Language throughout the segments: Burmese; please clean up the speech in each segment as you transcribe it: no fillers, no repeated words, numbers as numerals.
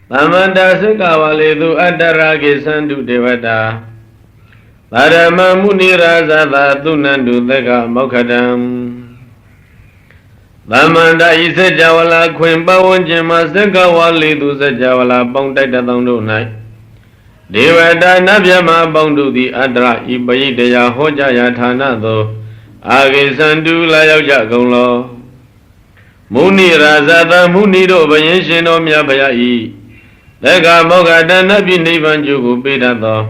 Tamanda Sukavalidu Adaraki Sandu Devata Parama Muni Razada Tunandu Dega Mokadam Tamanda Isa Javala Quimba Wanjima Sukavalidu Sajavala Pongtata Tandu Nai Devata Nabyama Bondu the Adra Ibayidaya Hojaya Tanado Agi Sandu Layaja Golo Muni Razada Muni Do Bayenshino Myabaya Lega Mogada Nabi Nivan Jugu Pidado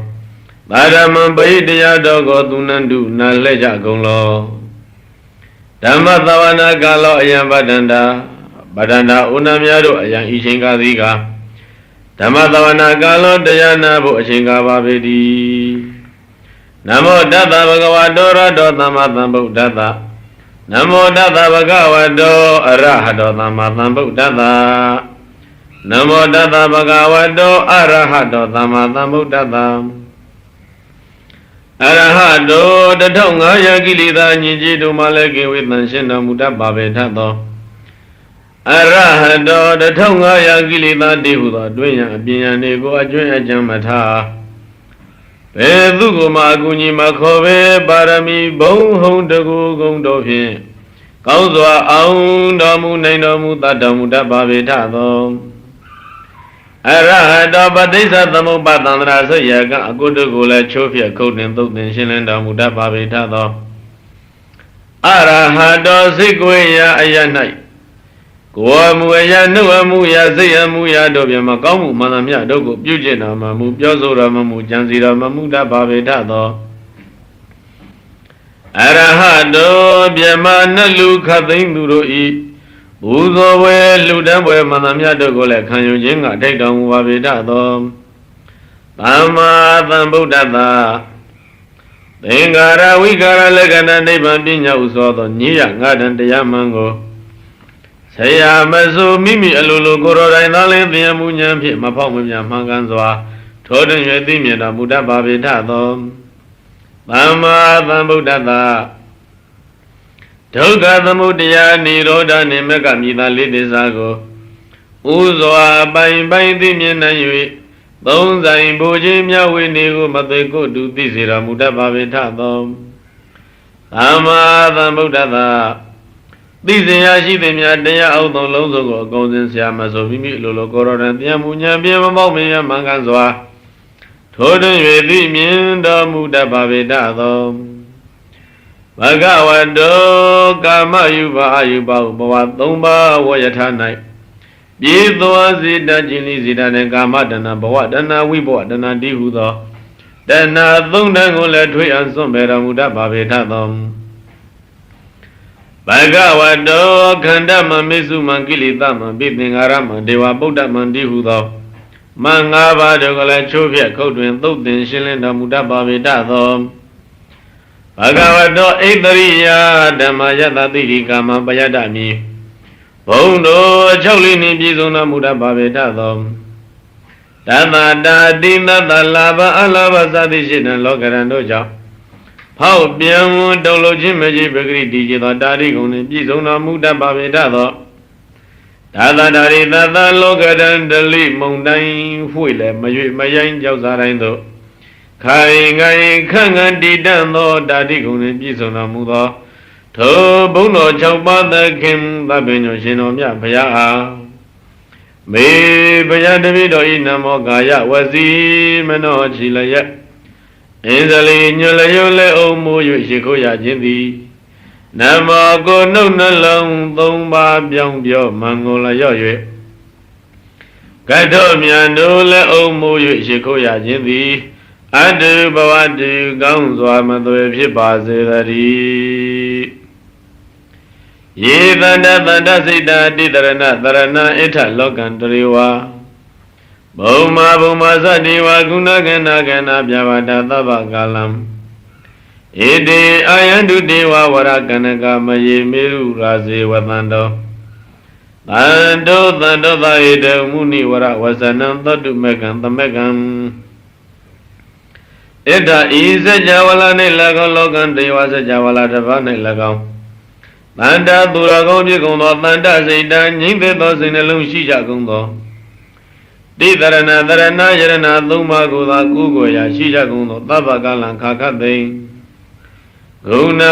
Badaman Bayidya Dogo Tunandu Naleja Golo Dhammatavana Galo Ayam Badanda Unamyado Ayam Ishinga Diga Dhammatavana Galo Dayana Bo Ashinga Babedi Namo Dada Bhagavadora Do Dhammatam Buddhata Namo Dada Bhagavado Arahado Dhammatam Buddhata Namo Dada Bhagavado Arahado Dhammatam Buddhata Arahado Dadonga Yagilida Nijidu Maleki Witan Shinda Muda Babetato Arahado Dadonga Yagilida Dihuda Dwenya Binyanego Ajwenya Jamata Vedugo Maguni Makove Barami Bong Hong Dagu Gong Dovin Kauzwa Aung Damu Nainamu Tadamuda Babetato Arahado Badisa Tamu Batandra Sayaga Agudugula Chofia Kodin Tutin Shilinda Muda Babetato Arahado Siguya Ayanai Guamuya Nuamuya Zayamuya Dobia Makamu Manamia Dogo Bujina Mamu Biozora Mamu Janzira Mamuda Babetato Arahado Biama Nalu Kathinduroi Uzowe Ludamwe Manamia Dogole Kanyu Jinga take down Babetato Tama Tambuddhata Dengara Wigara Legana Nebambinya Usoto Nia Garden de Yamango Sayamazu Mimi Alulu Goro Rainale Diamunya Mapamunya Manganzwa Toden Yedimia Buddha Babetato Tama Tambuddhata Toga Tamudia Niroda Nemeka Mida Lidisago Uzoa Bain Bain Dimiana Yui Bonza in Bojimia Winigo Mateko do Disira Muda Babetato Tama Tambuddhata Dizia Shivimia Dea Auto Lozo Golden Siamaso Vimi Lolo Coronan Diamunya Biamamia Manganzwa Toden Yedimian Muda Babetato Bhagavado Kama Yuba Ayuba Bawatumba Wayatanai Yidwa Zida Jini Zida Kama Dana Bawadana Wiboadana Dihudo Dana Thundangula Twi and Sombera Muda Babetatom Bhagavado Kandama Misu Mangili Dama Biping Arama Dewa Buddha Mandihudo Mangava Dogola Chovia Kodwin Thutin Shilinda Muda Babetatom Bhagavado Idariya Dhammayata Tirikama Bayadami Bondo Chaulini Bizuna Muda Babetato Tata Dati Tata Lava Alava Sadishina Lokarando Jao Pao Piamu Dolo Jimaji Bagri Dijita Dari Guni Bizuna Muda Babetato Tata Dari Tata Lokaran Dali Mondain Fuile Mayu Mayan Jau Saraindo Kai Gai Kangan Didano Dadi Guni Bizuna Muda To Bono Chaupada Kim Babino Shinomia Paya Me Paya Davido Inamo Gaya Wazi Mano Chilaya Inzali Nulayole Omu Yushikoya Jindi Nama Go No Nalong Tomba Biang Bio Mangola Yoye Kato Mianole Omu Yushikoya Jindi Adu Bawadu Gaunzwa Madwe Pipazari Ye Danda Danda Sida Didarana Darana Eta Lokandriwa Boma Boma Sadiwa Gunagana Gana Byavada Tabakalam Ede Ayandu Dewa Warakanaka Maye Miru Razi Watando Tando Tando Taida Muni Wara Wasanam Tadu Megan Tamegan Eda Isa Javala Nilago Logan Dewasa Javala Davana Lagao Tanda Durago Bigundo Tanda Zida Ningde Dos in a Lucia Gundo တိတရဏတရဏယရဏသုံးပါးကိုသာကိုးကွယ်ရာရှိကြကုန်သောသဗ္ဗကလံခါခတ်သိင်ဂုဏ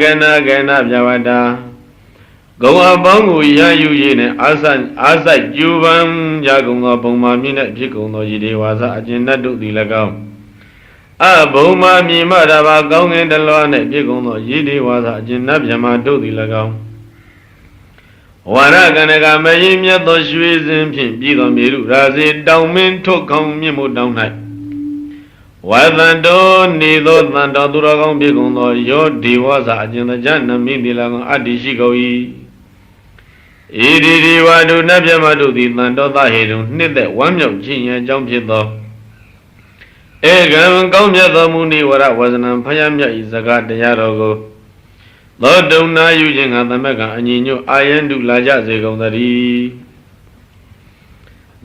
ကဏကဏပြဝတ္တာဂုံအပေါင်းကိုရယူရည်နဲ့အာဆိုင်ကျူပန်ကြကုန်သောဘုံမာမြင့်နဲ့ဖြစ်ကုန်သောယိဒေဝါစအကျဉ်တတ်တို့သည်၎င်းအဘုံမာမြင့်မတဘာကောင်းငင်တလွားနဲ့ဖြစ်ကုန်သောယိဒေဝါစအကျဉ်တတ်မြမတို့သည်၎င်းဝါရကဏကမယိမြတ်သောရွှေစင်ဖြင့်ပြည်သောမြေရုရာဇေတောင်မင်းထုတ်ခေါင်မြင့်မို့တောင်း၌ဝါသန္တောနေသောသန္တောသူတော်ကောင်းဖြစ်ကုန်သောယောဒေဝါစအကျဉ်တကြနမိသည်၎င်းအတ္တိရှိကုန်၏ဣတိဒီဝါဒုနတ်မြမတို့သည်သန္တောသဟေတုနှစ်သက်ဝမ်းမြောက်ခြင်းရန်အကြောင်းဖြစ်သောဧကံကောင်းမြတ်သောမူနိဝရဝဇနံဖယားမြတ်ဤစကားတရားတော်ကိုသောတုံနာယူခြင်းကသမက်ကအညီညွတ်အာယံတုလာကြစေကုန်သတည်း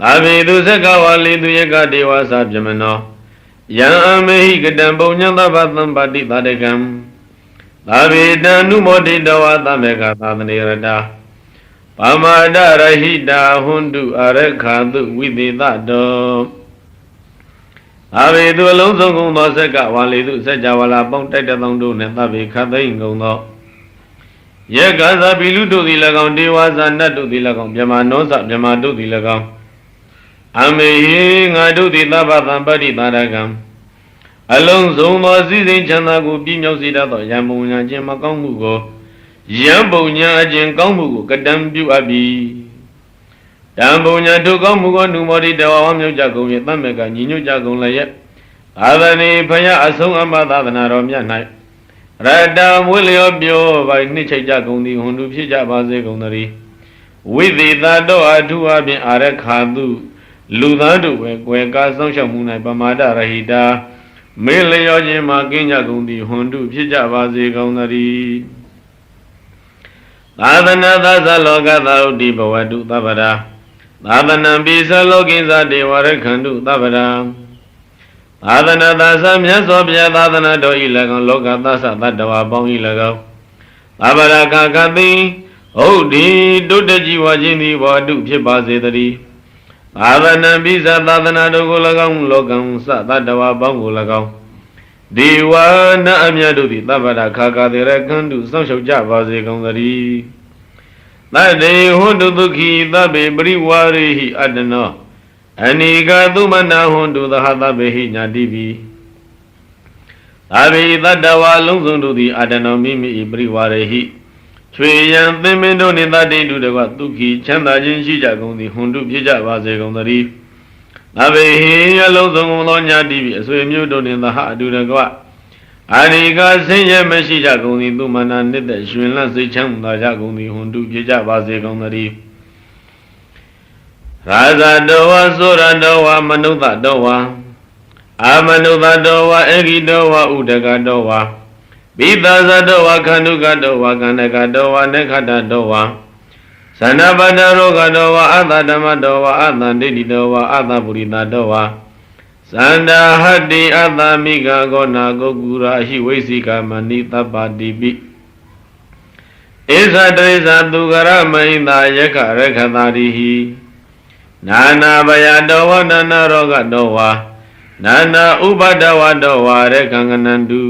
သာဝေသူဇက္ကဝါလေသူယကဒေဝသဗြဟ္မနောယံအမေဟိကတံပုံညံသဗ္ဗသံပါတိတာတကံသာဝေတံနုမောတိတဝါသမက်ကသာသနေရတာပမာဒရဟိတာဟွန္တုအရခာတုဝိသေသတောသာဝေသူအလုံးစုံကုန်သောဇက္ကဝါလေသူစัจ java လာပေါင်းတိုက်တသောတို့နှင့်သဗ္ဗေခတ်သိမ့်ကုန်သောယေကသဗိလူတို့သည်၎င်းဒေဝဇာနတ်တို့သည်၎င်းမြမနောဇမြမတို့သည်၎င်းအမေဟိငါတို့သည်သဗ္ဗသံပတ္တိတာရကံအလုံးစုံသောစည်းစိမ်ချမ်းသာကိုပြည့်မြောက်စေတတ်သောယံပုံညာခြင်းမကောင်းမှုကိုယံပုံညာအခြင်းကောင်းမှုကိုကတံပြုအပ်ပြီတံပုံညာတို့ကောင်းမှုကိုနုမောတိတဝါဝမြောက်ကြကုန်၏တမ္မေကညီညွတ်ကြကုန်လည်းရဲ့သာသနေဖယားအဆုံးအမသာသနာတော်မြတ်၌ရတဝိလျောပြောပိုင်နှစ်ချိတ်ကြကုန်သည်ဟွန်တူဖြစ်ကြပါစေကုန်သတည်းဝိသေသတောအထုအပြင်အာရခာတုလူသားတို့ပဲကွယ်ကားဆောင်ရှောက်မှု၌ပမာဒရဟိတာမေလျောခြင်းမှာကင်းကြကုန်သည်ဟွန်တူဖြစ်ကြပါစေကုန်သတည်းသာသနာသသလောကသာဥတိဘဝတုသဗ္ဗရာသာသနံပိသလောကိသဒေဝရခန္တုသဗ္ဗရာသာသနာသာသမြတ်စွာဘုရားသာသနာတော်ဤ၎င်းလောကသသတ္တဝါပေါင်းဤ၎င်းသဗ္ဗရာကကတိဟုတ်ဒီတုတ္တကြည်ဝခြင်းသည်ဘောတုဖြစ်ပါစေတည်းသာသနာပိသသာသနာတော်ကို၎င်းလောကံသတ္တဝါပေါင်းကို၎င်းဒီဝနာအမြတ်တို့သည်သဗ္ဗရာခါကာတေရခန္တုစောင့်ရှောက်ကြပါစေကုန်သတည်းသတ္တေဟွန်တုဒုက္ခိသဗ္ဗေပရိဝါရိဟိအတ္တနောအနိကသုမနာဟွန်တုသဟသဗ္ဗေဟိညာတိပိသာဝေတတ္တဝါလုံးစုံတို့သည်အတ္တနောမိမိပရိဝါရိဟိချွေရန်သင်္မင်းတို့နှင့်တတိတုတကဒုက္ခိချမ်းသာခြင်းရှိကြကုန်သည်ဟွန်တုဖြစ်ကြပါစေကုန်သတည်းသဗ္ဗေဟိအလုံးစုံကုန်သောညာတိပိအဆွေမျိုးတို့နှင့်သဟအတုတကအာရိကဆင်းရဲမရှိကြကုန်သည်သူမနာနှစ်သက်ရှင်လန်းစိတ်ချမ်းသာကြကုန်သည်ဟွန်တုဖြစ်ကြပါစေကုန်သတည်းရာဇတောဝသောရတောဝမနုဿတောဝအာမနုဿတောဝအေဂိတောဝဥဒကတောဝပိသဇတောဝခန္ဓုကတောဝကန္နကတောဝနေခတတောဝသန္နပတ္တရောဂတောဝအတ္တဓမ္မတောဝအတ္တဒိဋ္ဌိတောဝအတ္တပုရိသတောဝသန္တာဟတ္တိအတ္တမိဂဂောနာဂုကုရာဟိဝိသိကမဏိတပ္ပတိပိဧသတရိသသူကရမဟိတာယက္ခရခတာရိဟိနာနာဘယတောဝနာနာရောဂတောဝနာနာဥပဒဝတောဝရခံကနန္တု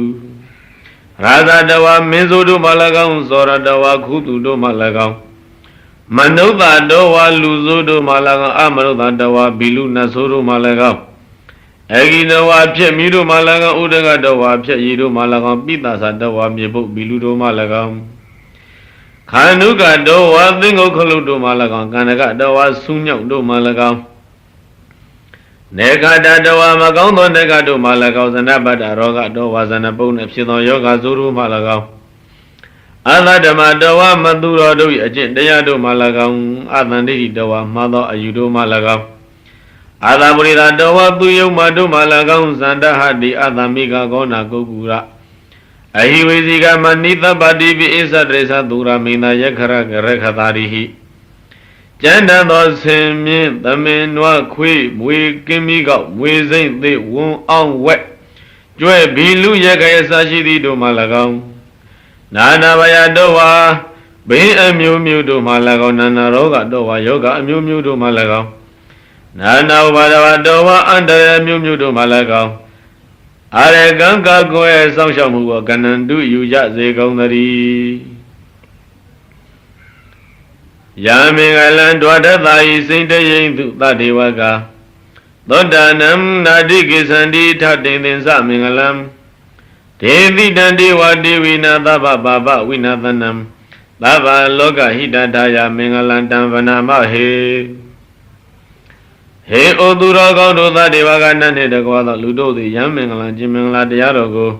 ရာဇတဝမင်းစုတို့မှ၎င်းသောရတဝခုတုတို့မှ၎င်းမနုဿတောဝလူစုတို့မှ၎င်းအမနုဿတောဝဘီလူနတ်ဆိုတို့မှ၎င်းအဂိတဝဖြစ်မိတို့မှ၎င်းဥဒကတောဝဖြစ်ရည်တို့မှ၎င်းပိသသတောဝမြေပုတ်ဘီလူတို့မှ၎င်းခန္ဓုကတောဝသင်္ဂုခလုတို့မှ၎င်းကန္နကတောဝဆူးညောက်တို့မှ၎င်းနေခတတောဝမကောင်းသောနေခတို့မှ၎င်းဇနပတ္တရောဂတောဝဇနပုန်နှင့်ဖြစ်သောယောဂဆိုးတို့မှ၎င်းအသဓမ္မတောဝမသူတော်တို့၏အကျင့်တရားတို့မှ၎င်းအသန္တိတောဝမှားသောအယူတို့မှ၎င်းအာသပရိသတောဝသူယုံမတို့မှ၎င်းဇန္တဟတိအသမိကကောနာကုကုရအဟိဝေစီကမဏိတပ္ပတိပိဣသတရိသသူရမိန္ဒယက္ခရကရခတာရိဟိကျမ်းတန်သောဆင်မြင့်သမင်နွားခွေးမွေကင်းမိကောက်မွေစိမ့်သေးဝွန်အောင်ဝက်ကျွဲ့ဘီလူရခရစရှိသည်တို့မှ၎င်းနာနာဘယတောဝါဘင်းအမျိုးမျိုးတို့မှ၎င်းနာနာရောဂတောဝါယောဂအမျိုးမျိုးတို့မှ၎င်း နာနာဥပါဒဝတောဝအန္တရမြုမြုတို့မှလည်းကောင်းအာရကံကကိုယ်ရဲ့စောင့်ရှောက်မှုကိုကဏ္ဍတုယူကြစေကုန်သတည်းယာမင်္ဂလံဒွါဒသာဤစိတ်တယိန်သူတတေဝကသောတာနံနာတိကိသန္တိထတိန်သင်္စမင်္ဂလံဒေတိတံဒေဝဒေဝိနာသဗ္ဗပါပဝိနာသနံသဗ္ဗလောကဟိတထာယမင်္ဂလံတံဗနာမဟေဟေဩသူတော်ကောင်းတို့သတ္တေဝကနတ်နှင့်တကွာသောလူတို့သည်ယံမင်္ဂလံကျင်မင်္ဂလာတရားတော်ကို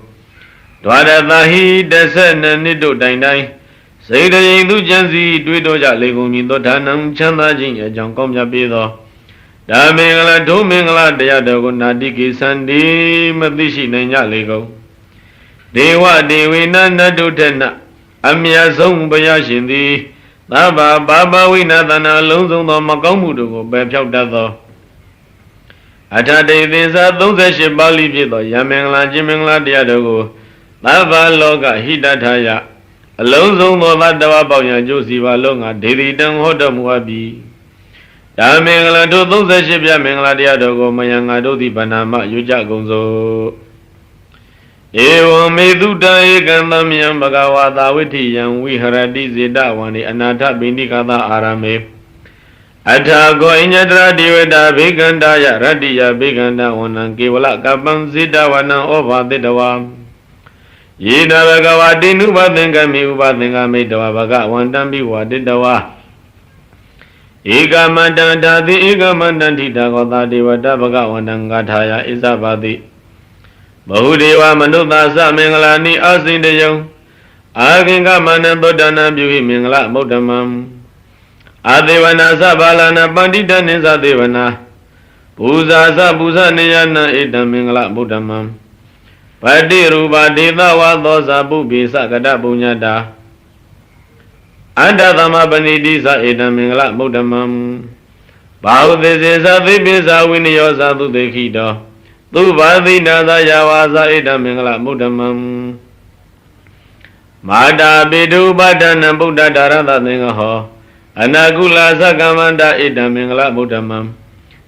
ဒွါရသဟိ12နှစ်တို့တိုင်တိုင်စေတရင်သူကျန်စီတွေ့တော်ကြလေကုန်မည်သောဒါနံချမ်းသာခြင်းအကြောင်းကောင်းမြတ်ပေးသောဒါမင်္ဂလာဒုမင်္ဂလာတရားတော်ကိုနာတိကိသန္တိမသိရှိနိုင်ကြလေကုန်ဒေဝဒေဝိနနတ်တို့ထက်အမြတ်ဆုံးဘုရားရှင်သည်သဗ္ဗပါပဝိနာသနာလုံးစုံသောမကောင်းမှုတို့ကိုပယ်ဖြောက်တတ်သောအထတေသင်္စာ38ပါဠိဖြစ်သောယမင်္ဂလာကျင်မင်္ဂလာတရားတော်ကိုသဗ္ဗလောကဟိတထာယအလုံးစုံသောသတ္တဝါပေါင်းရန်ကျိုးစီပါလုံးကဒေဝီတံဟောတော်မူအပ်ပြီဒါမင်္ဂလာတို့38ပြမင်္ဂလာတရားတော်ကိုမယံငါတို့သည်ဗန္နာမယူကြကုန်စို့ဧဝံမေတုတံဧကံသမယံဘဂဝါသာဝိထိယံဝိဟရတိဇေတဝန္တိအနာထပိဏိကသာအာရမေအထာကောအညတရဒေဝတာဘေကန္တာယရတ္တိယဘေကန္တဝနံကေဝလကပ္ပံဇေတဝနံဩဘာတိတဝါယေနဘဂဝါတိနုဘသင်္ကမေဥပသင်္ကမေတဝါဘဂဝန္တံပိဝါတိတဝါဧကမန္တံဓာတိဧကမန္တံထိတာကောသာဒေဝတာဘဂဝန္တံဂါထာယဣဇဘာတိဘဟုဒေဝမနုဿာသမင်္ဂလာနိအာစိတယံအာဂင်္ဂမန္တံသောတနာပြုဟိမင်္ဂလမௌဒ္ဓမံအာဒေဝနာသဘာလနာပန္တိတနိသဒေဝနာပူဇာသပူဇနေယနာဣတံမင်္ဂလမௌဒ္ဓမံပတိရူပဒေသဝါသောဇပုပိသကတပုညတာအန္တသမပဏိတိသဣတံမင်္ဂလမௌဒ္ဓမံဘာဟုသေစေသသိပိသဝိနယောသသုတေခိတောသုဘာသိနာသယဝါသဣတံမင်္ဂလမௌဒ္ဓမံမာတာပိတုပဒနာဗုဒ္ဓဒါရသသင်္ဃဟောအနာကုလသကမ္မန္တဣတံမင်္ဂလမௌဒ္ဓမံ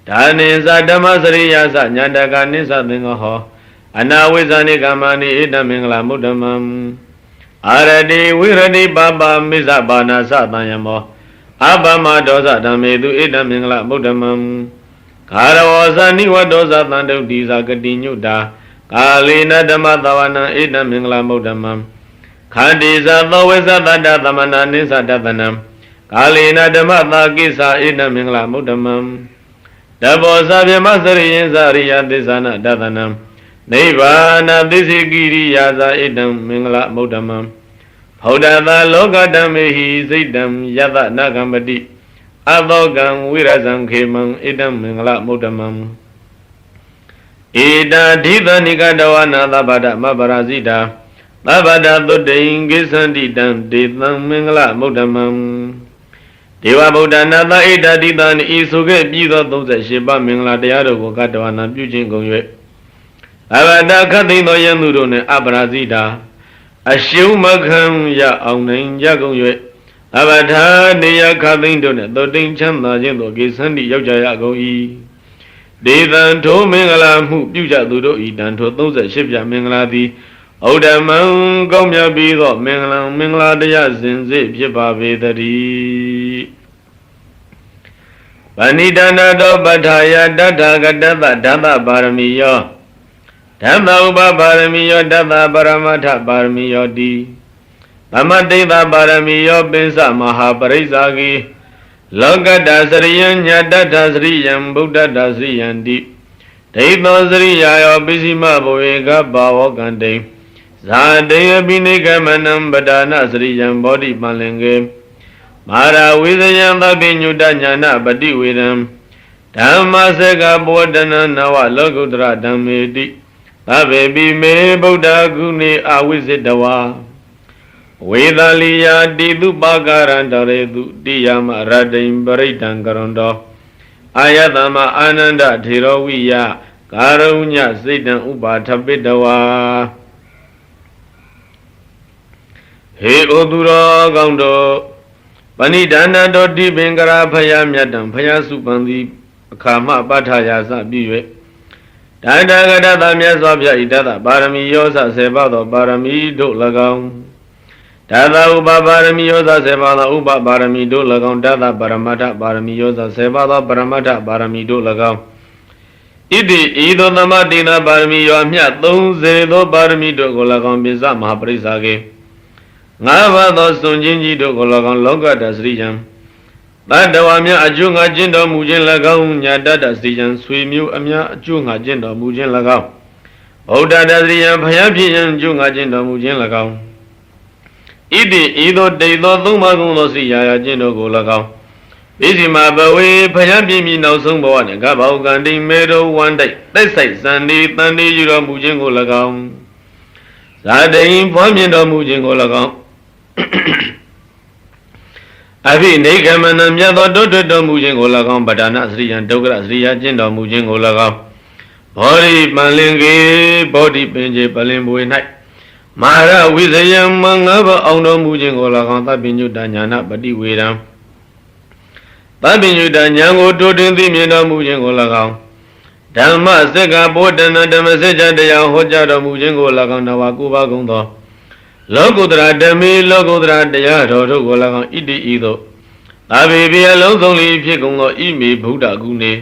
ဒါနိသဓမ္မစရိယသညာတကနိသသင်္ဃဟောအနာဝိဇာနိကမ္မာနိဣတံမင်္ဂလမௌဒ္ဓမံအာရတိဝိရတိပပမိစ္ဆဘာနာသတံယမောအပမဒောဇဓမ္မေတုဣတံမင်္ဂလမௌဒ္ဓမံခါရဝောဇာနိဝဒောဇသံတုတိဇာကတိညုတာကာလေနဓမ္မသဝနာဣတံမင်္ဂလမௌဒ္ဓမံခန္တိဇသောဝိဇတတ္တသမနာနိသတတနံကာလေနဓမ္မသာကိစ္ဆာဣတံမင်္ဂလမௌဒ္ဓမံတဘောဇဗေမစရိယံဇရိယသစ္ဆာနတတနံနိဗ္ဗာနသစ္စေကိရိယာဇာဣတံမင်္ဂလမௌဒ္ဓမံဘုဒ္ဓသာလောကဓမ္မေဟိစိတ်တံယတနာဂမတိအသောကံဝိရဇံခေမံဣတံမင်္ဂလမௌဒ္ဓမံဣတာဓိသနိကတဝနာသဗ္ဗဒမပရာဇိတာသဗ္ဗဒသုတ္တိံကိသန္တိတံဒေသံမင်္ဂလမௌဒ္ဓမံဒေဝဗုဒ္ဓနာသဣတာတိတံဤဆိုခဲ့ပြီးသော38ပါးမင်္ဂလာတရားတို့ကိုကတဝနာပြုခြင်းကုန်၍အဘဒခတ်သိမ်းသောယံသူတို့နှင့်အပရာဇိတာအရှုံးမခံရအောင်နိုင်ကြကုန်၍အဘထာနေယခတ်သိမ်းတို့နှင့်သုတ္တိံချမ်းသာခြင်းတို့ကိသန္တိရောက်ကြရကုန်၏ဒေသံထိုမင်္ဂလာမှုပြုကြသူတို့ဤတန်ထို38ပြမင်္ဂလာသည်ဩဒမံကောင်းမြတ်ပြီးသောမင်္ဂလာတရားစင်စစ်ဖြစ်ပါပေတည်းဗဏိတန္တတောပဋ္ဌာယတထာဂတသဓမ္မပါရမီယောဓမ္မဥပပါရမီယောတသပရမထပါရမီယောတိသမတိသပါရမီယောပိစမဟာပရိစ္ဆာဂီလောကတ္တစရိယံညတတ္ထစရိယံဗုဒ္ဓတ္တစရိယံတိဒိဋ္ဌောစရိယာယောပိစိမဘဝေကဘာဝကံတိဇာတေယပိနိကမနံပဒါနစရိယံဘောဓိပန္လင်္ကေမာရဝိဇယံသဗ္ဗညုတညာနာပတိဝေရံဓမ္မစကဘောဓနနဝလောကုတ္တရဓမ္မေတိသဗ္ဗေပိမေဗုဒ္ဓဂုဏေအဝိဇ္ဇတဝါဝေသလီယာတိတုပါကရံတရေတုတိယမရတိံပရိတံကရွန်တောအာယတမအာနန္ဒထေရဝိယကာရုညစိတ်တံဥပါထပိတဝါဟေဩသူတော်ကောင်းတို့ပဏိဒါနတော်တိပင်္ဂရာဖယားမြတ်တံဖယားစုပန်သည် အခါမှပဋ္ဌာယာစပြု၍တတ္တဂတသမြတ်စွာဘုရားဤတတပါရမီယောဇဆေပါသောပါရမီတို့၎င်းတတဥပပါရမီယောဇဆေပါသောဥပပါရမီတို့၎င်းတတပရမတ္ထပါရမီယောဇဆေပါသောပရမတ္ထပါရမီတို့၎င်းဣတိဤသို့သမတိနာပါရမီယောမြတ်30သောပါရမီတို့ကို၎င်းပိစမဟာပရိစ္ဆာကေငါးပါးသောစွန်ချင်းကြီးတို့ကို၎င်းလောကတစရိယံတတ္တဝါများအကျိုးငါကျင့်တော်မူခြင်း၎င်းညာတတစရိယံဆွေမျိုးအများအကျိုးငါကျင့်တော်မူခြင်း၎င်းဗုဒ္ဓတစရိယံဘုရားဖြစ်ရန်အကျိုးငါကျင့်တော်မူခြင်း၎င်းဣတိဤသို့တိတ်သောသုံးပါးကုန်သောစိရာရာကျင့်တော်ကို၎င်းဣတိမဘဝေဘုရားပြည့်မီနောက်ဆုံးဘဝနှင့်ကဗ္ဗောကံတိမေတော်ဝန္တိုက်တိုက်ဆိုင်စံဒီတန်ဒီယူတော်မူခြင်းကို၎င်းဇာတိန်ဖွားမြင်တော်မူခြင်းကို၎င်းအဘိနေကမနမြတ်သောတိုးထွက်တော်မူခြင်းကို၎င်းပဒါနစရိယံဒုက္ခစရိယာကျင့်တော်မူခြင်းကို၎င်းဘောဓိပန်လင်ကေဘောဓိပင်ကျေပလင်ပွေ၌မဟာရဝိဇယံမငါးပါးအောင်တော်မူခြင်းကို၎င်းသဗ္ဗညုတညာနာပတိဝေရံသဗ္ဗညုတညာကိုတိုးတင်သိမြင်တော်မူခြင်းကို၎င်းဓမ္မစက္ကဘောဓနာဓမ္မစကြာတရားဟောကြားတော်မူခြင်းကို၎င်းနဝကုပါကုံသောလောကုတ္တရာဓမ္မေလောကုတ္တရာတရားတော်တို့ကို၎င်းဣတိဤသို့သာဘေဘီအလုံးစုံလေးဖြစ်ကုန်သောဣမေဗုဒ္ဓဂုဏေ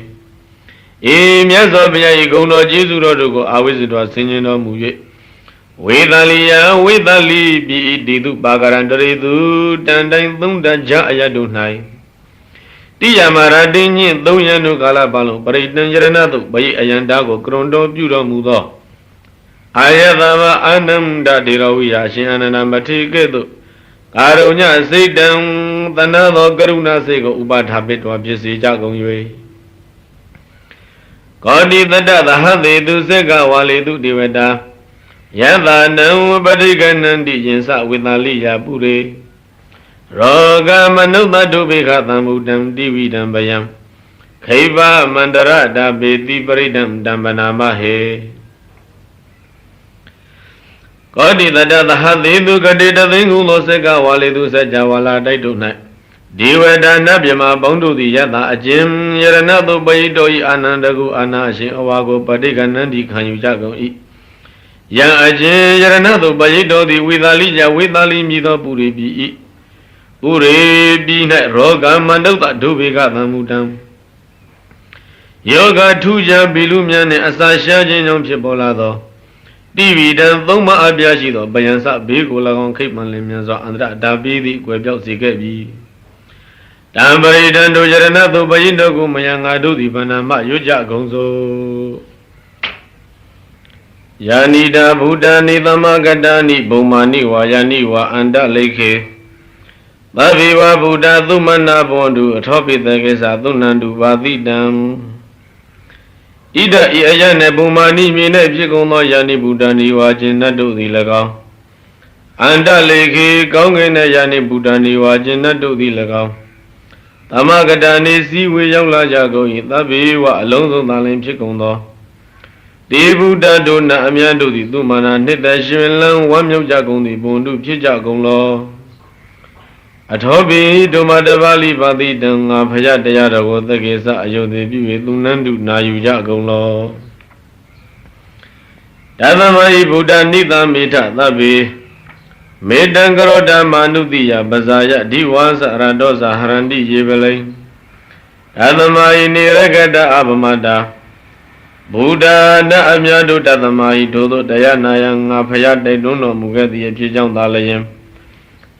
ဤမြတ်စွာဘုရား၏ဂုဏ်တော်ကျေးဇူးတော်တို့ကိုအာဝိဇ္ဇတော်ဆင်ခြင်တော်မူ၍ဝေသလိယဝေသလိပိတိတုပါကရံတရေတုတန်တိုင်းသုံးတကြအယတ်တို့၌တိယမရတိညင့်သုံးရန်တို့ကာလပတ်လုံးပရိတံယရဏတုဘယိအယန္တာကိုကရုံတော်ပြုတော်မူသောအာယတဝအာနန္ဒဒေရဝိယရှင်အာနန္ဒမထေကဲ့သို့ကာရုညစိတ်တံတဏ္ဍသောကရုဏာစိတ်ကိုဥပါထာပိတောဖြစ်စေကြကုန်၍ကောတိတတ္တသဟသေတုစက္ကဝါလေတုဒေဝတာယသနံပရိကဏန္တိယင်္စဝေသလိယပုရေရောဂမနုဿတုပိခသံမုတံတိဝိတံပယံခိဗမန္တရတာပေတိပရိဒံတံပနာမဟေကောတိတတ္တသဟသေတုကတိတသိန်းကုသောစက္ကဝါလေတုစัจ java ဝါလာတိုက်တို့၌ဒီဝဒနာပြမပေါင်းတို့သည်ယတအကျဉ်ယရဏတုပယိတောဤအာနန္ဒကုအာနာအရှင်အဝါကိုပဋိကဏန္တိခံယူကြကုန်၏ယံအကျဉ်ယရဏတုပယိတောသည်ဝေသာလိယဝေသာလိမြည်သောပုရိပိ၏ပုရိပိ၌ရောဂမန္တုတဒုဘေကသံမူတံယောဂထူးခြားဘီလူများနှင့်အစာရှားခြင်းကြောင့်ဖြစ်ပေါ်လာသောတိဝိတံသုံးပါးအပြားရှိသောဗယံစဘေးကို၎င်းခိတ်မှန်လင်းမြန်စွာအန္တရတာပြီးသည့်ကွယ်ပြောက်စေခဲ့ပြီတံပရိဒံတို့ယရဏတုပယိတောကိုမယံငါတို့သည်ဗန္နမရွတ်ကြကုန်စို့ယာနိတာဗုဒ္ဓနိသမဂတာနိဘုံမာနိဝါယာနိဝါအန္တလိခေသဗ္ဗေဝဗုဒ္ဓသုမနာဘွန်တုအထောပိတကေသသုဏန္တုဘာတိတံဣဒဤအယနှင့်ဘုံမာနိမြေ၌ဖြစ်ကုန်သောယာနိဗုဒ္ဓနိဝါခြင်းနတ်တို့သည်၎င်းအန္တလိခေကောင်းကင်နှင့်ယာနိဗုဒ္ဓနိဝါခြင်းနတ်တို့သည်၎င်းသမဂတာနိစီဝေရောက်လာကြကုန်၏သဗ္ဗေဝအလုံးစုံသာလင်ဖြစ်ကုန်သောတေဗုဒ္ဓတို့နတ်အများတို့သည်သူမာနာနှစ်သက်ရှင်လန်းဝမ်းမြောက်ကြကုန်သည်ဘုံတို့ဖြစ်ကြကုန်လောအထောပိဒုမတပါဠိပါတိတံငါဖရတရားတော်ကိုသက္ကေသအယုဒ္ဓေပြု၍သူနန္တုနာယူကြကုန်လောတသမဟိဗုဒ္ဓနိသမေထသဗ္ဗေမေတံကရောဓမ္မာနုတိယပဇာယဒီဝါစရတောဇာဟရန္တိယေပလိတသမဟိနေရကတအပမတာဗုဒ္ဓနာအမြတ်တို့တသမဟိထို့သောတရားနာယငါဖရတိုက်တွန်းတော်မူခဲ့သည့်အဖြစ်ကြောင့်သာလျင်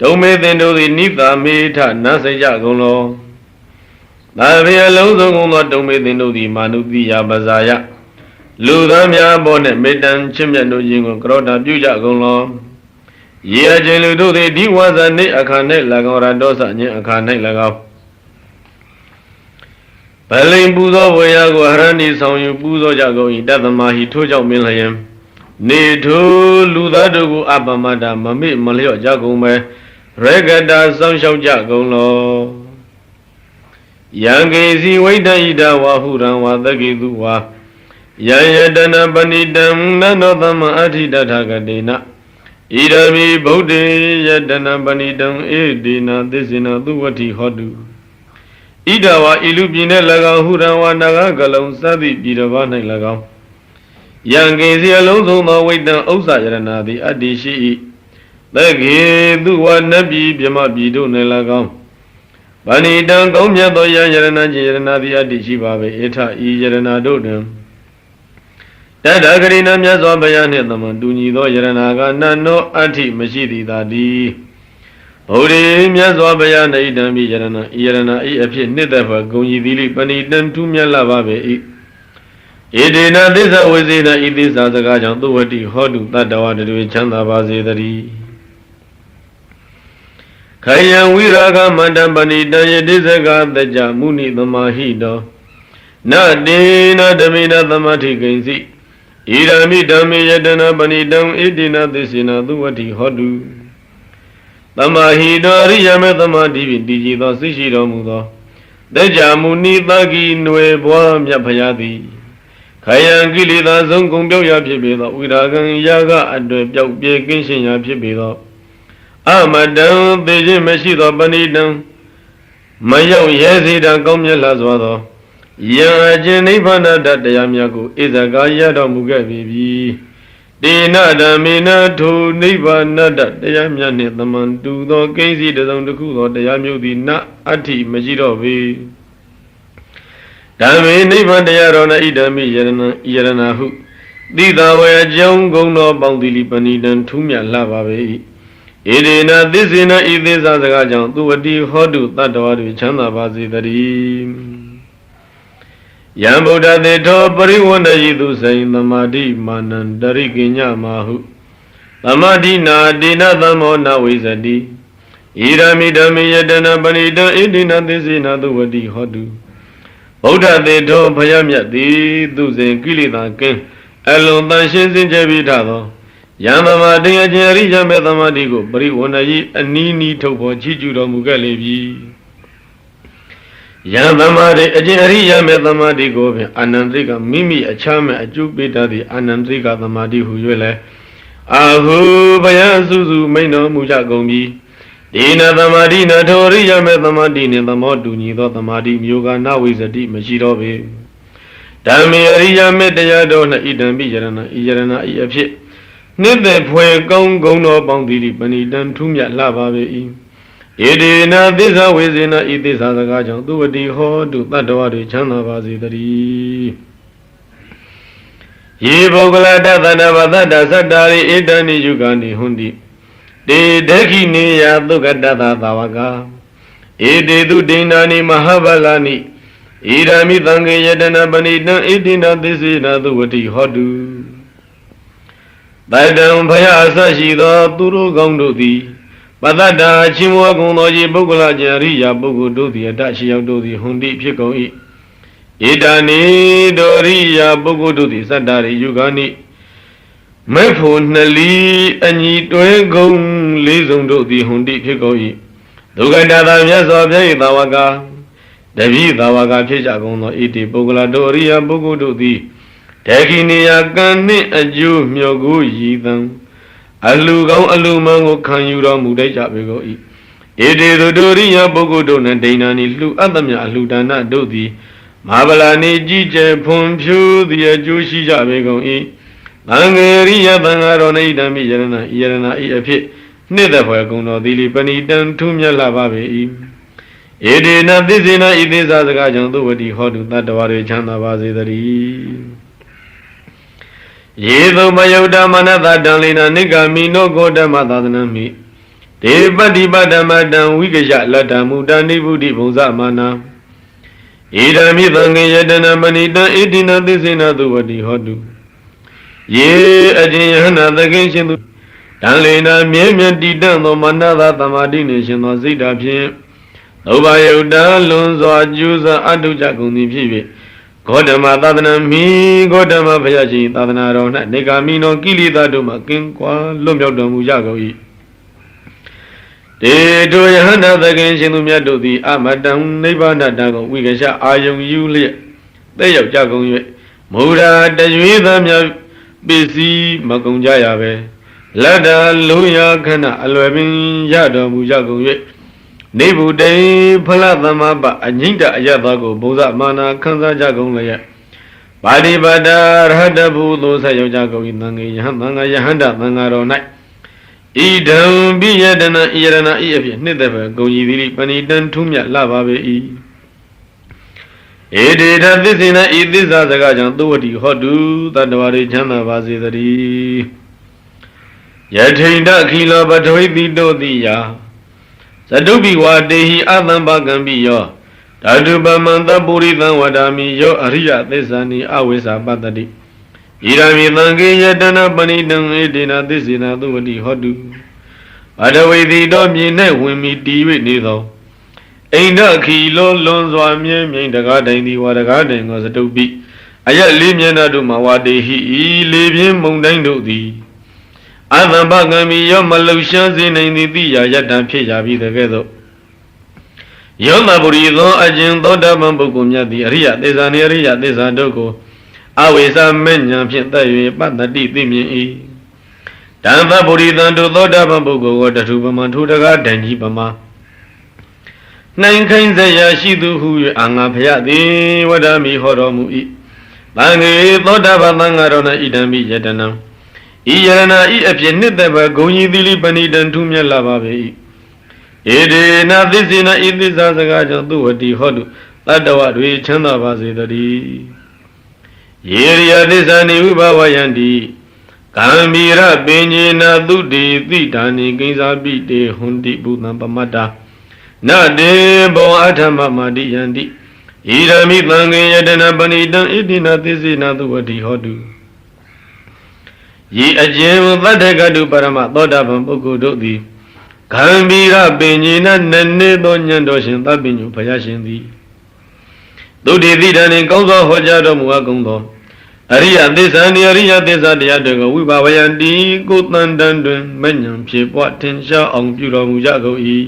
ဒုံမေသင်တို့သည်နိသမေထနတ်စေကြကုန်လောသာဘေအလုံးစုံကုန်သောဒုံမေသင်တို့သည်မာနုတိယပဇာယလူသားများပေါ်နှင့်မေတ္တံချစ်မြတ်တို့ခြင်းကိုကရောဓပြုကြကုန်လောရေအချင်းလူတို့သည်ဒီဝါဇာနေအခါ၌၎င်းရတောစခြင်းအခါ၌၎င်းဗလိန်ပူဇော်ဝေယကိုအရဏိဆောင်ယူပူဇော်ကြကုန်၏တသမဟိထိုးကြောင့်မင်းလျင်နေထိုလူသားတို့ကိုအပမတာမမေ့မလျော့ကြကုန်ပဲရေကတာစောင့်ရှောက်ကြကုန်လောယံကေစီဝိတ္တဣဒဝါဟုရံဝါသကေတုဝါယယတနာပဏိတံနန္ဒောသမအဋ္ဌိတထဂတေနဣဒမိဗုဒ္ဓေယတနာပဏိတံဧဒေနသစ္စေနသုဝတိဟောတု Idawa ilupine lagam hurawa naga galam sadi bidava nai lagam. Yang gezi along the way down outside the Adishi. The gay do one nabi bima bidu nelagam. Bani down gomya do yarana jirana the Adishi babe eta yarana do them. Dada Garina Miazobayan hit them and Duni do yaranaga nano anti machidi dadi. Ode Miazobayan idami yarana e appear neither for Gonyi Vili Panitan to Mialavabe. Edina this always in a this as a gajan to what he hodu that the water to Chanda Bazidari. Kayan Wiraga Madam Banita Yedizaga the Jamuni the Mahido. Not Dina the Mina the Mati Gainsi. Irami Dami Yadana Banidam Edina this in a do what he hodu. The Mahido Riyame the Madi Digi the Sishido Mudo. The Jamuni Bagi Nue Boam Yapayadi. Kayan Gili the Zongong Yapibido, Wiragan Yaga and the Yakin Yapibido. Amadam, the Jimeshido Banidam. Mayo Yazida Gomya Lazwado. Ya Jenibana that the Yamiago is a Gaya Mugabi. Dina Damina to Nibana that the Yamian the man do the Gazi the Zondaku the Yamu di na Ati Majidovi. Dami Niban the Yarona Idami Yaranahu. Dida were young Gono Boundili Panidan Tumia Lavabe. Edina this in a if this as a gajan to a deep hodu that the Chanda Bazidari. Yambuda the top Pariwana Yidu saying the Madi Manan Darikinya Mahu. The Madina Dina the Mona Wizadi. Irami Dami Yadana Banida Edina this in a duadi hodu. Buddha the top Payamya the Duzen Kilida King. Alone the Shins in Jabitado. Yamamadi Ajari Yamethamadigo, Pariwana a Nini Topo Chijudo Mugalevi. Yamamadi Ajari Yamethamadigo, Anandrika Mimi a charm a Jupiter the Anandrika the Madi Huyule. Ahu Bayasuzu Maino Mujagomi. Dina the Madina Tori Yamethamadini the Moduni the Madi Yoga now is a deep Machidobe. Dami Aria Medayadona Idambi Yarana Iapit. Never pue gong no boundary Panidan Tumia Lavabe. Edina this always in a it is as a gajan do a de ho do that door Chanda Bazidari. Ye Bogolata than Avada Sadari Edani Yugani Hundi. De Dekini Yadugada Tavaga. Ede do Dinani Mahabalani. Idami Tangi Yadana Banida Edina this in a do a de hodu. Badam Payasa Shida Turu Gondodi. Badada Chimwa Gonoji Bogula Jaria Bogu the Atashi of the Hundi Picoi. Idani Doria Bogu the Sadari Yugani. Mefu Nali Ani Toegong Lizondo the Hundi Picoi. Dugada Yasobe Dawaga. Davi Dawaga Pijagono Iti Bogula Doria Bogu the Tekinia Gani a Jew Myogu Yidan. Alugao Alumango can you run Mudeja Bego eat. It is the Doria Bogodon and Danani Lu Adamia Ludana Dodi. Mabalani Jije Pompu the Jushi Jabego eat. Langaria Bangarona Idami Yarana Eapit. Neither for a gono dili Panidan Tumia Lavabe eat. It is not this in a it is as a gajan do what he hodu that the water Chanda Bazidari. Yedo Mayoda Manada Dalina Nigami no Goda Madanami. Devadi Badamadan Wigaja Lata Mudani Budi Boza Mana. Idami Tangi Yadana Manida Edina Dizina Duwadi Hodu. Ye Ajihana the Genshin Dalina Miamian Didan no Manada Tamadi Nation or Zida Pie. Obayoda Lunzo Juza Adujakuni Pibi. Godama Tadana mi Godama Payaji Tadana Rona Negamino Kilida Duma Kinkwa Lumyo Mujago. De do Yahana the Genshinumia do the Amadam Nebana Dago, we can share Ayung Yulia. They have Jago Muda Dajuidam Bisi Makunjayabe. Lada Luya Kana Alwabin Yado Mujago. နေဗုဒ္ဓေဖလသမပအငိမ့်တအယတ်သောကိုဘုရားမာနာခန်းစားကြကုန်လျက်ပါတိပါဒရဟတဘုသောဆက်ရောက်ကြကုန်၏သံဃေယဟန်သံဃာယဟန္တသံဃာတော်၌ဣဒံပိယတနာဣရဏဤအဖြစ်နှစ်သက်ပဲဂုံကြီးသီပဏိတံထုမြတ်လှပါပေ၏ဧဒေဒသစ္စေနဤသစ္စာစကားကြောင့်သုဝတိဟောတုတတ္တဝါတွေချမ်းသာပါစေတည်းယထိန်တခိလောပထဝိတိတောတိယသတုပိဝတေဟိအသံဘကံပိယောဓာတုပမံတပုရိသံဝဒာမိယောအရိယသစ္စာနိအဝိဇ္ဇာပတ္တိဣရမိသံဃေယတနာပဏိတံဧတေနသစ္စေနသုဝတိဟောတုပထဝိတိတောမြေ၌ဝင်မိတည်၍နေသောအိန္ဒခိလောလွန်စွာမြဲမြိန်တကားတိုင်သည်ဝါတကားတိုင်ကိုသတုပိအယက်လေးမျက်နှာတို့မှာဝါတေဟိဤလေးပြင်းမုန်တိုင်းတို့သည်အသံဘကံမိယောမလှရှားစေနိုင်သည်တိယာယတံဖြစ်ကြပြီတကဲ့သို့ယောမပုရိသောအကျဉ်သောတပံပုဂ္ဂိုလ်မြတ်သည်အရိယသစ္စာနှင့်အရိယသစ္စာတို့ကိုအဝိဇ္ဇာမဲ့ညာဖြင့်သက်၍ပတ္တိသိမြင်၏တံသပုရိသံတို့သောတပံပုဂ္ဂိုလ်ကိုတထုပမံထိုတကားတန်ကြီးပမာနိုင်ခိုင်းစရာရှိသူဟု၍အာငါဖရသည်ဝဒ္ဓမိဟောတော်မူ၏သံဃေသောတပံသံဃာတော်၌ဣဒံမိယတနံဤယရဏဤအဖြစ်နှစ်သက်ပဲဂုံကြီးသီလိပဏိတံထုမြတ်လာပါပေ၏ဧဒေနသစ္စေနဤသစ္စာစကားကြောင့်သူဝတိဟောတုတတ္တဝတွေချမ်းသာပါစေတည်းယေရိယသစ္စာနိဥပဝယန္တိကံမီရပင်ညေနသုတိတိဒါနိကိဉ္စာပိတေဟွန်တိဘုသံပမတ္တာနတေဘောအထမမတိယန္တိဣရမိသံဃေယတနာပဏိတံဣတိနသစ္စေနသုဝတိဟောတုယေအကျဉ်သတ္တကတုပရမသောတာပန်ပုဂ္ဂိုလ်တို့သည်ဂံဗီရပင်ကြီးနနနေသောဉာဏ်တော်ရှင်သဗ္ဗညုဘုရားရှင်သည်သုတိတိတန်ကောင်းစွာဟောကြားတော်မူအပ်ကုန်သောအရိယသစ္စာနိအရိယသစ္စာတရားတွေကိုဝိဘာဝယံတိကိုတန်တန်တွင်မဉ္ဇဉ်ဖြစ်ပွားထင်ရှားအောင်ပြုတော်မူကြကုန်၏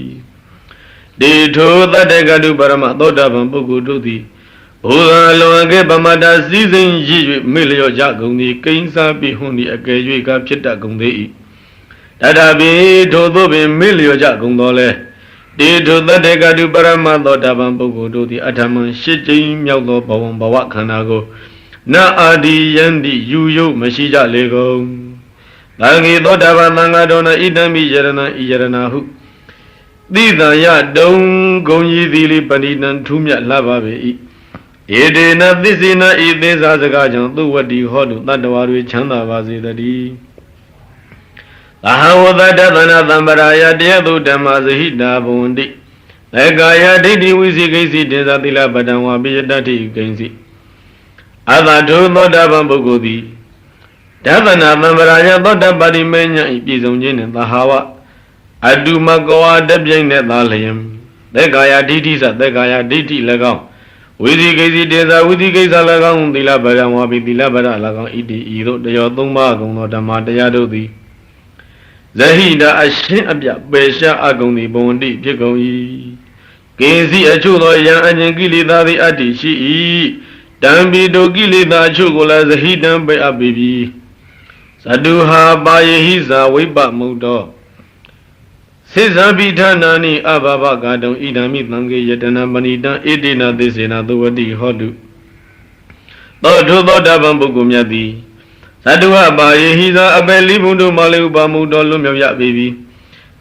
တေထိုသတ္တကတုပရမသောတာပန်ပုဂ္ဂိုလ်တို့သည်ဘုရားလွန်ကဲပမတ္တစည်းစိမ်ရည်၍မေ့လျော့ကြကုန်သည်ကိဉ္စာပိဟွန်သည်အကယ်၍ကဖြစ်တတ်ကုန်သေး၏တတပိထိုသို့ပင်မေ့လျော့ကြကုန်တော်လဲတေထိုသတ္တကတုပရမသောတာပန်ပုဂ္ဂိုလ်တို့သည်အထမံရှစ်ကြိမ်မြောက်သောဘဝဘဝခန္ဓာကိုနအာဒီယန္တိယူယုမရှိကြလေကုန်သံဃေသောတာပန်သံဃာတော်၌ဣတံမိယရဏဤယရဏဟုတိတံယတုံဂုံကြီးသီလိပဏိတံထူးမြတ်လှပါပေ၏ဧဒေနသစ္စေနဤသစ္စာစကားကြောင့်သုဝတိဟောတုတတ္တဝါတွေချမ်းသာပါစေတည်းသဟဝတ္တသနာသံပရာယတရားသူဓမ္မဇဟိတာဘဝန္တိသေကာယဒိဋ္ဌိဝိသိကိစီတေဇာသီလပတံဝါပိယတ္တိကိဉ္စီအတ္တထိုသောတာပန်ပုဂ္ဂိုလ်သည်ဒသနာသံပရာယသောတပတိမေညာဤပြည်စုံခြင်းနှင့်သဟာဝအတုမကောတပြိုင်နဲ့သာလျင်သေကာယဒိဋ္ဌိသသေကာယဒိဋ္ဌိ၎င်းဝိသိကိစီတေဇာဝိသိကိစ္စ၎င်းသီလပတံဝါပိသီလပတ၎င်းဣတိဤသို့တယောသုံးပါးကုန်သောဓမ္မတရားတို့သည်ဇဟိတာအရှင်းအပြပယ်ရှားအကုန်သည်ဘဝန္တိဖြစ်ကုန်၏ကိဉ္စီအချို့သောယံအကျဉ်ကိလေသာသည်အတ္တိရှိ၏တံပိတောကိလေသာအချို့ကိုလည်းဇဟိတံပေအပ်ပြီသတုဟာပါယဟိဇာဝိပမုတ်တော်စေဇံပိဌာနာနိအဘဘဂတုံဣဒံမိသံဃေယတနာမဏိတံဣတိနာသေစေနာသဝတိဟောတုသောထိုသောတာပန်ပုဂ္ဂိုလ်မြတ်သည်သတ္တဝပါယေဟိဇာအပယ်လိဘုံတို့မလေးဥပမှုတော်လွတ်မြောက်ရပေပြီ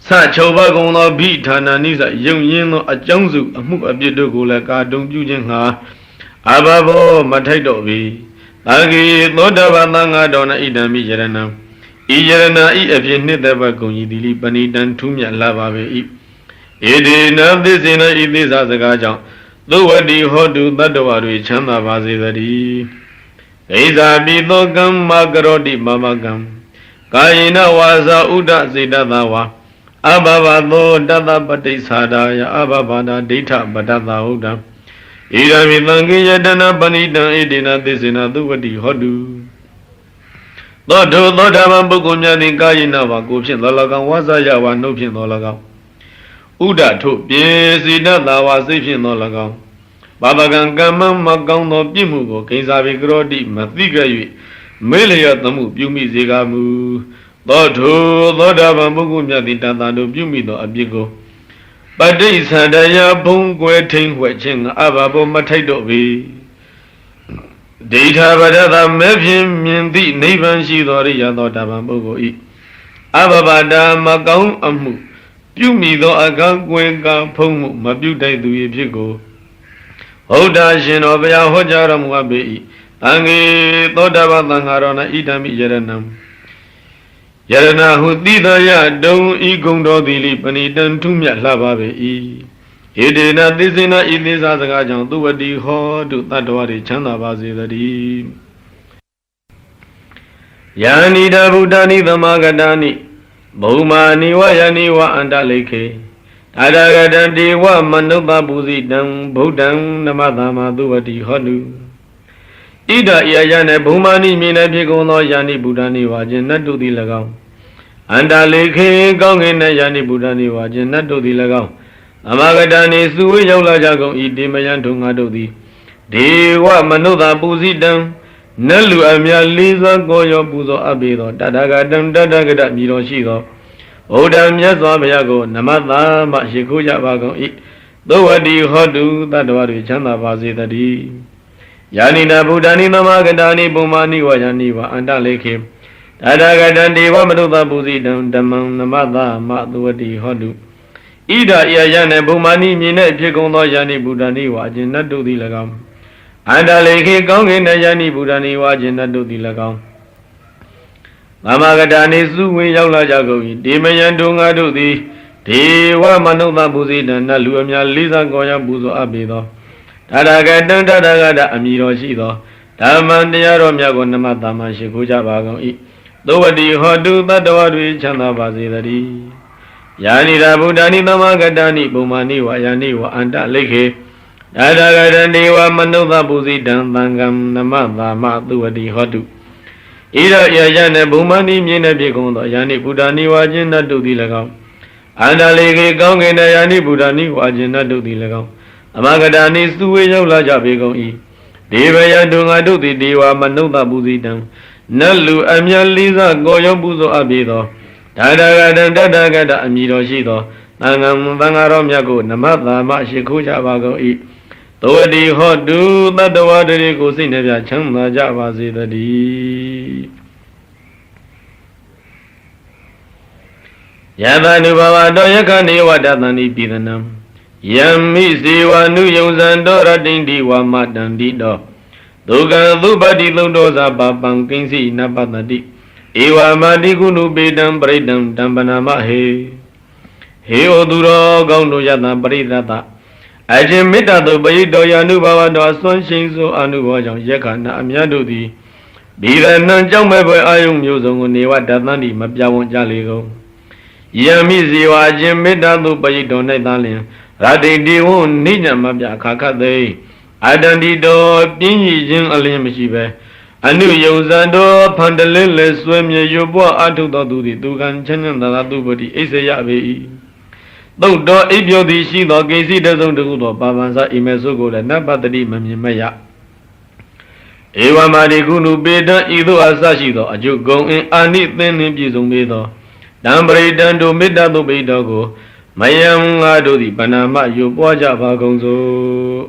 ဆချုပ်ဘကုံသောဘိဌာနာနိစယုံရင်းသောအကြောင်းစုအမှုအပြစ်တို့ကိုလည်းကာတုံပြုခြင်းငှာအဘဘောမထိုက်တော့ပြီသံဃေသောတာပန်သံဃာတော်၌ဣဒံမိယရဏံဤယရဏဤအဖြစ်နှစ်သက်ဘကုံကြီးတိလိပဏိတံထူးမြတ်လာပါပေ၏ဧဒေနသစ္စေနဤသစ္စာစကားကြောင့်သုဝတိဟောတုတတ္တဝါတွေချမ်းသာပါစေတည်းဣဇာပိသောကမ္မကရောတိမမကံကာယေနဝါစာဥဒ္ဒစေတသဝါအဘဘသောတတပတိစ္ဆာဒာယအဘဘာဒဒိဋ္ဌပတ္တသဟုတံဣရမိသံဃေယတနာပဏိတံဣတိနာသစ္စေနသုဝတိဟောတုသောတောသောတာပန်ပုဂ္ဂိုလ်များသည်ကာယေနဝါကိုဖြင့်သော၎င်းဝါစာယဝါနှုတ်ဖြင့်သော၎င်းဥဒ္ဒထုပြေစေတသဝါစိတ်ဖြင့်သော၎င်းဘာဝကံကမ္မမကောင်းသောပြစ်မှုကိုကိဉ္စာပိကရောတိမသိကြ၍မေလျောသမှုပြုမိစေကမူသောထိုသောတာပန်ပုဂ္ဂိုလ်မြတ်သည်တန်တန်တို့ပြုမိသောအပြစ်ကိုပ ฏิสัตยาဘုံကွယ်ထိန်ဝှက်ခြင်းအဘဘောမထိုက်တော့ပေဒိဋ္ဌာပဒတာမဲ့ဖြင့်မြင်သည့်နိဗ္ဗာန်ရှိသောရိယသောတာပန်ပုဂ္ဂိုလ်ဤအဘဘာတာမကောင်းအမှုပြုမိသောအကကွယ်ကဖုံးမှုမပြုတိုက်သူ၏ဖြစ်ကိုဟုတ်တာရှင်တော်ဘုရားဟောကြားတော်မူအပ်ပေ၏တန်ခေသောတာပန်သံဃာတော်၌ဣဒံမိယရဏံယရဏဟုတိတယတုံဤဂုံတော်သည်လိပဏိတံထုမြတ်လှပါပေ၏ဣဒေနသစ္စေနဤသစ္စာစကားကြောင့်သူဝတိဟောတုတတ္တဝါတွေချမ်းသာပါစေတည်းယာနိတဗုဒ္ဓနိသမဂတာနိဘုမာနိဝယနိဝအန္တလိခေတာရဂတံဒေဝမနုဿပုဇိတံဗုဒ္ဓံနမသမ္မာသူဝတိဟောတုဣဒယယနေဘုမာနိမြေနေဖြစ်ကုန်သောယာနိဗုဒ္ဓနိဝါခြင်းနတ်တို့သည်၎င်းအန္တလိခေကောင်းကင်၌ယာနိဗုဒ္ဓနိဝါခြင်းနတ်တို့သည်၎င်းသမဂတာနိစုဝေရောက်လာကြကုန်ဤတေမယံထုံငါတို့သည်ဒေဝမနုဿပုဇိတံနတ်လူအများလေးစွာကိုရောပူဇော်အပ်ပေသောတတဂတံတတဂတမြည်တော်ရှိသောဘုဒ္ဓမြတ်စွာဘုရားကိုနမသမရှိခိုးကြပါကုန်၏သုဝတိဟောတုတတ္တဝါတွေချမ်းသာပါစေတည်းယာနိနာဗုဒ္ဓနိသမဂတာနိပုမာနိဝယနိဝအန္တလေခေတတဂတံဒေဝမနုဿပုဇိတံဓမ္မံနမသမသုဝတိဟောတုဣဒယယနေဘုမာနိမြေ၌ဖြစ်ကုန်သောယာနိဗုဒ္ဓနိဝါခြင်းနတ်တို့သည်၎င်းအန္တလေခေကောင်းကင်၌ယာနိဗုဒ္ဓနိဝါခြင်းနတ်တို့သည်၎င်းသမဂတာနိစုဝေရောက်လာကြကုန်၏ဒေမယံတို့ငါတို့သည်ဒေဝမနုဿပုဇိတံနတ်လူအများလေးစားကောရပူဇော်အပ်ပေသောတတဂတံတတဂတအမည်တော်ရှိသောဓမ္မံတရားတော်များကိုနမသမ္မာရှိခိုးကြပါကုန်၏သုဝတိဟောတုတတ္တဝါတွေချမ်းသာပါစေတည်းယာနိရာဗုဒ္ဓနိသမဂတာနိပုမာနိဝယာနိဝအန္တလိခေတတဂတံဒေဝမနုဿပုဇိတံသံဃံနမသမသုဝတိဟောတုဣရယယနေဘုမာနိမြေနေဖြစ်ကုန်သောယာနိဗုဒ္ဓနိဝါခြင်းနတ်တို့သည်၎င်းအန္တလိခေကောင်းကင်ယာနိဗုဒ္ဓနိဝါခြင်းနတ်တို့သည်၎င်းအမဂတာနိစုဝေရောက်လာကြပေကုန်၏ဒေဝယတုငါတို့သည်ဒေဝမနုဿပုဇိတံနတ်လူအမြတ်လေးစားကိုရောပူဇော်အပ်ပေသောဒါဒဂတံတတဂတအမည်တော်ရှိသောသံဃာတော်မြတ်ကိုနမသမရှိခိုးကြပါကုန်၏သောတိဟောတုတတ္တဝါတွေကိုစိတ်နှပြချမ်းသာကြပါစေတည်းယသနုဘဝတောယခနေဝတသန္တိပိသနံယမိစေဝနုယုံဇံတောရတိန္တိဝမတန္တိတောဒုက္ခသုပတိသုတောဇပပံကိဉ္စီနပတတိဧဝမတိကုဏုပေတံပရိတံတံပနာမဟေဟေဩသူတော်ကောင်းတို့ယတပရိသတအရှင်မေတ္တာသို့ပရိတောယ ानु ဘာဝတော်အစွမ်းရှိန်စွာအနုဘောကြောင့်ယက္ခဏအမြတ်တို့သည်ဘိရဏံကြောင့်မဲ့ပွဲအာယုံမျိုးစုံကိုနေဝတ္တသန္တိမပြဝံကြလေကုန်ယံမိဇေဝအရှင်မေတ္တာသို့ပရိတော၌သာလျင်ရတိတေဝနိညမပြခါခတ်သိအတန္တိတော်ပြင်းရည်ခြင်းအလင်းမရှိပဲအနုယုံဇံတော်ဖန်တလင်းလေဆွေမြေရွပွားအထုသောသူသည်သူကံချမ်းသာသာသူပတိအိစရပေ၏သုတ်တော်အိပ်ပျော်သည်ရှိသောကိစီတစုံတခုသောပါပန်စာအိမေစုကိုလည်းနတ်ပတ္တိမမြင်မရဧဝမာတိကုဏုပေတံဤသို့အစရှိသောအကျုဂုံအင်းအာနိသင်းနှင့်ပြည့်စုံပေသောတံပရိတံတို့မေတ္တာသို့ပိတော်ကိုမယံငါတို့သည်ဗနာမယုပွားကြပါကုန်စို့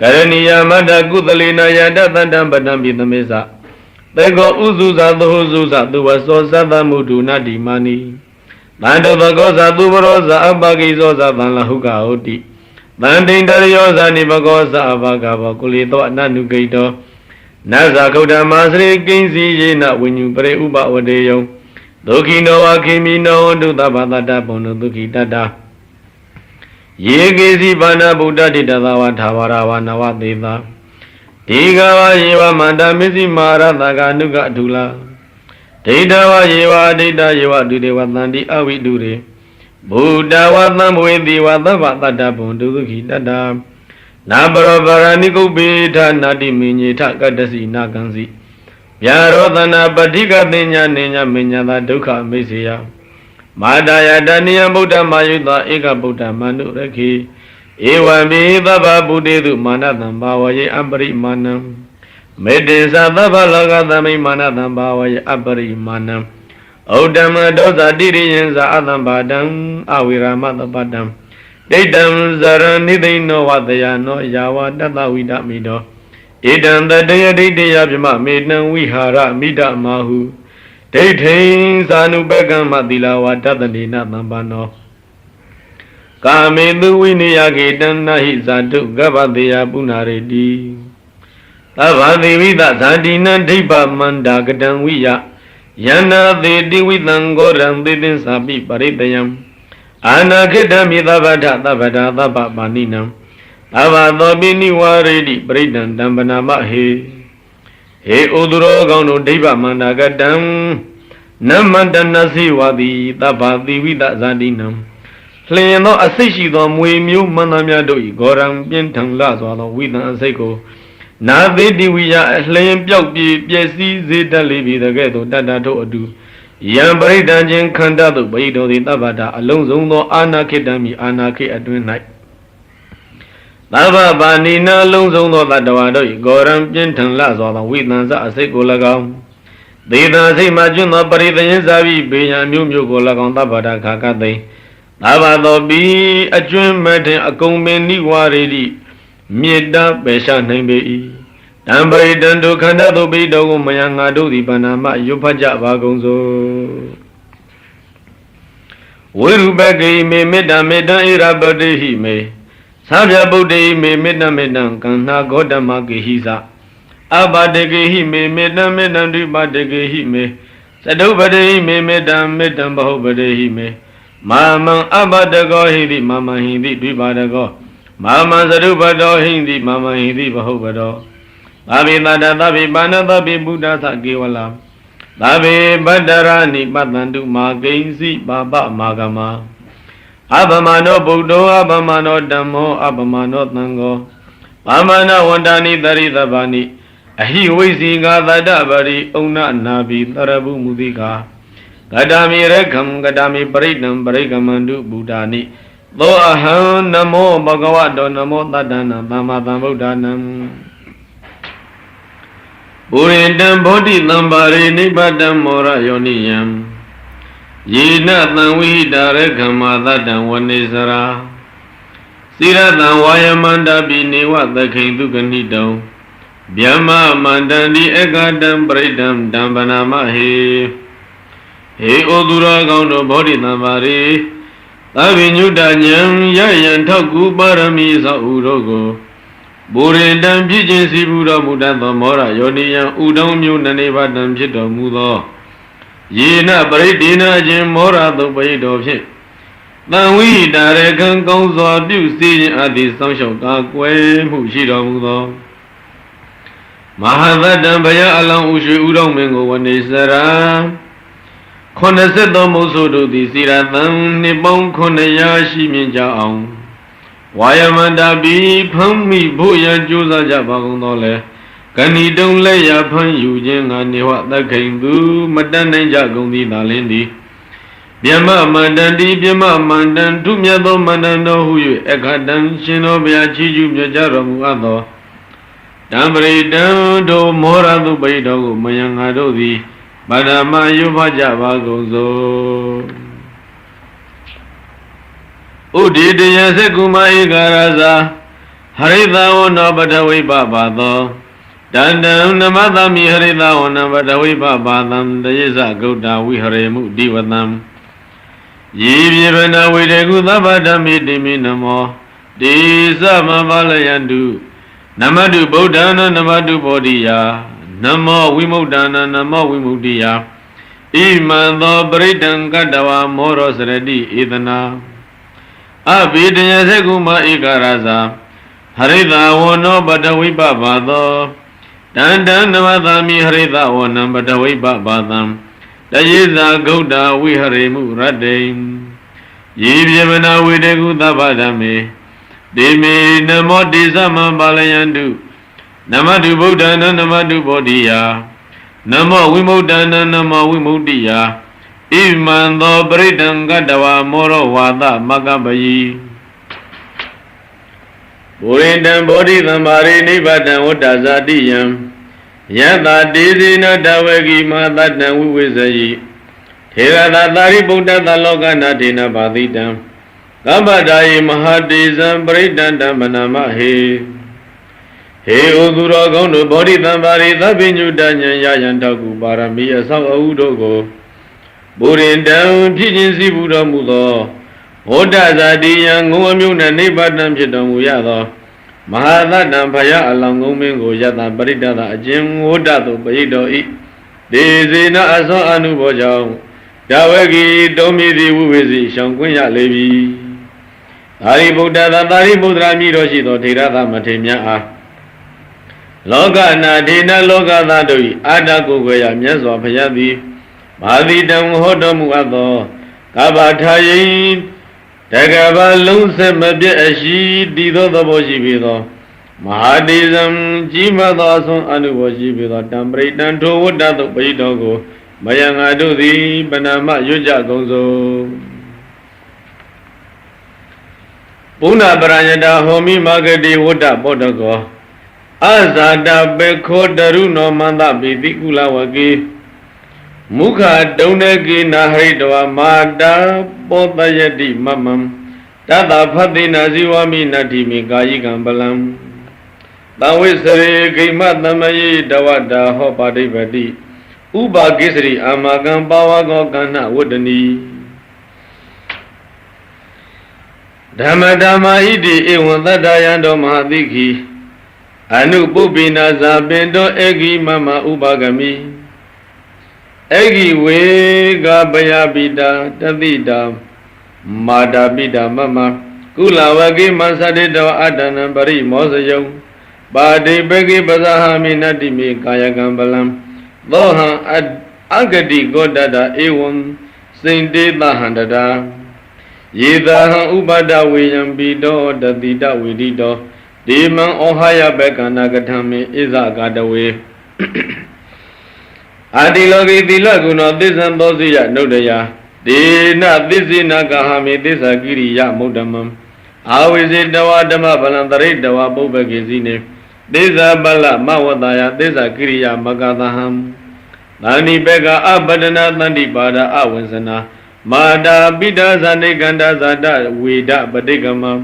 ကရဏီယမတ္တကုသလေနာယတသတ္တံပတံပိသမေသသေကောဥစုဇသောစုဇသူဝသောသတ္တမုဒုနာတိမာနိတန္တောသကောဇသူဘရောဇအပကိဇောဇသံလဟုကဟောတိတန္တိတရယောဇနိဘကောဇအဘဂဘောကုလေသောအနနုကိတောနသခုဒ္ဓမာစရိကိဉ္စီယေနဝိညုပရိဥပဝတေယံဒုက္ခိနောဝခိမိနောဒုသဗ္ဗတတ္တဘုံဒုက္ခိတတ္တယေကေစီဘာနာဗုဒ္ဓတိတသဝထာဝရဝနဝသေသာဒီကဝယေဝမန္တမစ္စည်းမာရတကာနုကအထုလာဒိဋ္ဌဝယေဝဒိဋ္ဌယေဝဒုတေဝသန္တိအဝိတုရေဘုဒ္ဓဝသံဘဝေတိဝသဗ္ဗတတ္တဘုံဒုက္ခိတတ္တနာပရောပရဏိကုပ္ပေထနာတိမညေထကတ္တစီနာကံစီဗျာရောသနာပဋိကသိညာနေညာမညာသာဒုက္ခမိစေယမာတာယတနိယဗုဒ္ဓမာယုတဧကဗုဒ္ဓမနုရခေဧဝံပိသဗ္ဗဗုတေတုမာနတံဘာဝယေအပရိမာဏံမေတ္တေသသဗ္ဗလောကသမိမာနတံဘာဝယေအပရိမာဏံဩဒ္ဓမဒောဇတိရိယံဇာအတံဘာတံအဝိရမတပတံ Daytam Zaranidino Vatayano Yawa Tata Vida Mido Idan the Daya Dayabima Midna Vihara Mida Mahu Daytain Sanu Begam Madila Watadanina Nambano Kame Duwiniyaki Dana Hizatu Gavadaya Bunaredi Avadi Vida Zadina Dipa Manda Gadan Viya Yana de Diwitangoram Didin Sabi Paritayam Anakidami Davada Davada Daba Maninam Avadobini Waredi Bridan Dambanama He Uduro Gono Diva Mandagadam Namandanasi Wadi Dabadi Vida Zadinam Pleno Asishi Dom Wimu Manamyadoi Goram Bintang Lazwalo Widan Seko Navidi Via Slam Pyopi Piesi Zeta Livi the Ghetto Dada to Adu Yam Bridan Kanda the Baido the Tabata Alonso no Anakidami Anaki at night. Lava Banina Lonzo no Ladawado Goram Bintang Lazwalo Widanza Seko Lagam Dida say Majuna Paridan Zavi Biya Mumu Golagam Tabata Kakade Lava be a dream matter a comeni waredi Mida Besha Name Tambari Dando Kanda do Bido Mayanga do the Panama Yupaja Vagonzo Wirubagi me Meda Meda Irabade he may Sabia Bode me Meda Medan Kana Godamaki Hisa Abadege he may Meda Medan Ribadege he may Sadobade me Medan Medan Bahobade he may Mama Abadago Hindi Mama Hindi Ribadago Mama Zarubado Hindi Mama Hindi Bahobado Babi Nada Babi Bana Babi Buddha Sakiwala Babi Badarani Batandu Magainsi Baba Magama Abamano Buddho Abamano Damo Abamano Tango Mamana Wandani Darida Bani Ahi Wisinga Dadabari Una Nabi Tarabu Mudika Gadami Rekam Gadami Paridam Parikamandu Buddhani Lo Aham Namo Bhagavato Namo Tadana Mama Buddhanam Burindam Bodhi Lambari Nibadam Mora Yoniyam Yina Tanwi Darekama Tadam Vanisara Siratan Vayamanda Biniwa the King Dukanito Byama Mandandi Egadam Paridam Dambanama He Odura Gaundo Bodhi Lambari Avinyudanyam Yayan Taku Barami Saurogo Burindam Pijin Sibura Mudanta Mora Yoniyan Udam Yunanivadam Chito Mudo Yena Paridina Jim Mora the Paido Pit Tanwi Darekan Gonzo Du Si Adi Sanshok Akwe Mushiro Mudo Mahavadan Baya Alam Ushi Udam Mengo Vanisara Konaseto Mosodo di Siratan Nipon Konayashi Minjaong Wayamanda Bi Pami Boya Josa Jabagondole Kanidong Laya Pan Yujin and Niwa the Kindu Madan Jagondi Nalindi Biama Mandandi Biama Mandan Tumyado Mandano who you Ekadan Shino Biachi Jaramu Ado Dambre Dando Mora do Baido Mayangado di Badama Yubaja Vagozo Udidya Sekuma Igaraza Harida Ona Badawi Babado Dandam Namadami Harida Ona Badawi Babadam Dayasa Gouda Viharemu Divanam Yivana Videgu Badami Diminamo Disa Mavalayandu Namadu Bodhana Namadu Bodhiya Namo Vimudana Namo Vimudiya Imando Bridan Kadawa Moros Redi Idana Abidya Seguma Igaraza Harida Wono Badawi Babado Dandan Namadami Harida Wonam Badawi Babadam Dayiza Gouda Viharemu Radim Yivyavana Videgu Dabadame Demi Namo Disama Balayandu Namadu Bodhana Namadu Bodhiya Namo Vimudana Namo Vimudiya Imando Bridan Gadawa Moro Vada Magabayi Burindam Bodhi Lamari Nibadan Udazadiyam Yada Dizina Dawagi Madatan Vivisayi Hirada Dari Buddha Talogana Dina Badidam Kabadai Mahadizam Bridandam Banamahe He Udura Gondo Body Tambari Tabinu Danya Yayan Tagu Baramia Sama Udogo Burin down Pijinsi Buddha Mudo Oda Zadi Yang Umuna Nebadam Chitamu Yada Mahadam Paya Alang Umingo Yata Baridada Jim Oda to Baido I Dezina Aso Anubojao Dawagi Domidi Uwezi Shankunya Levi Hari Buddha Dari Buddha Miroshito Tirata Matemia Loga Nadina Loga Dadui Ada Kugoya Miaso Payadi Madidam Hodomu Ado Kabatayin Tagaba Lunse Mabia Ashi Dido the Boshibido Mahadizam Jimadason Anuboshibido Tambritan to Woda to Paidogo Mayangadu the Banama Yuja Gonzo Puna Baranyada Homi Magadi Woda Bodago Azada Beko Daruno Manda Bidikula Wagi Mukha Donagi Nahidwa Mada Potayati Mamam Tata Fatina Ziwami Natimi Gayi Gambalam Tawisari Kimatamayi Dawada Hopadi Badi Uba Gisri Amagam Bawago Gana Wudani Dhamadama Idi Iwandayando Mahadiki Anu Pupina Zabendo Egi Mama Ubagami Egi Wega Bayabida Tavida Madabida Mama Kula Wagi Masadida Adana Bari Mosayo Badi Begi Bazahami Nadimi Kaya Gambalam Loha Agadi Godada Ewon Sindi Bahandada Yida Ubada William Bido Dadida Widido Demon Ohaya Bekana Gatami Iza Gadawe Adilogi Dilaguna Disan Dozia Nodaya Dina Dizina Gahami Disagiriya Mudamam Awizid Dawadama Balandari Dawa Bobagizine Disa Bala Mawadaya Disagiriya Magadaham Nani Bega Abadana Nandi Bada Awansana Mada Bida Zane Ganda Zada Wida Badigama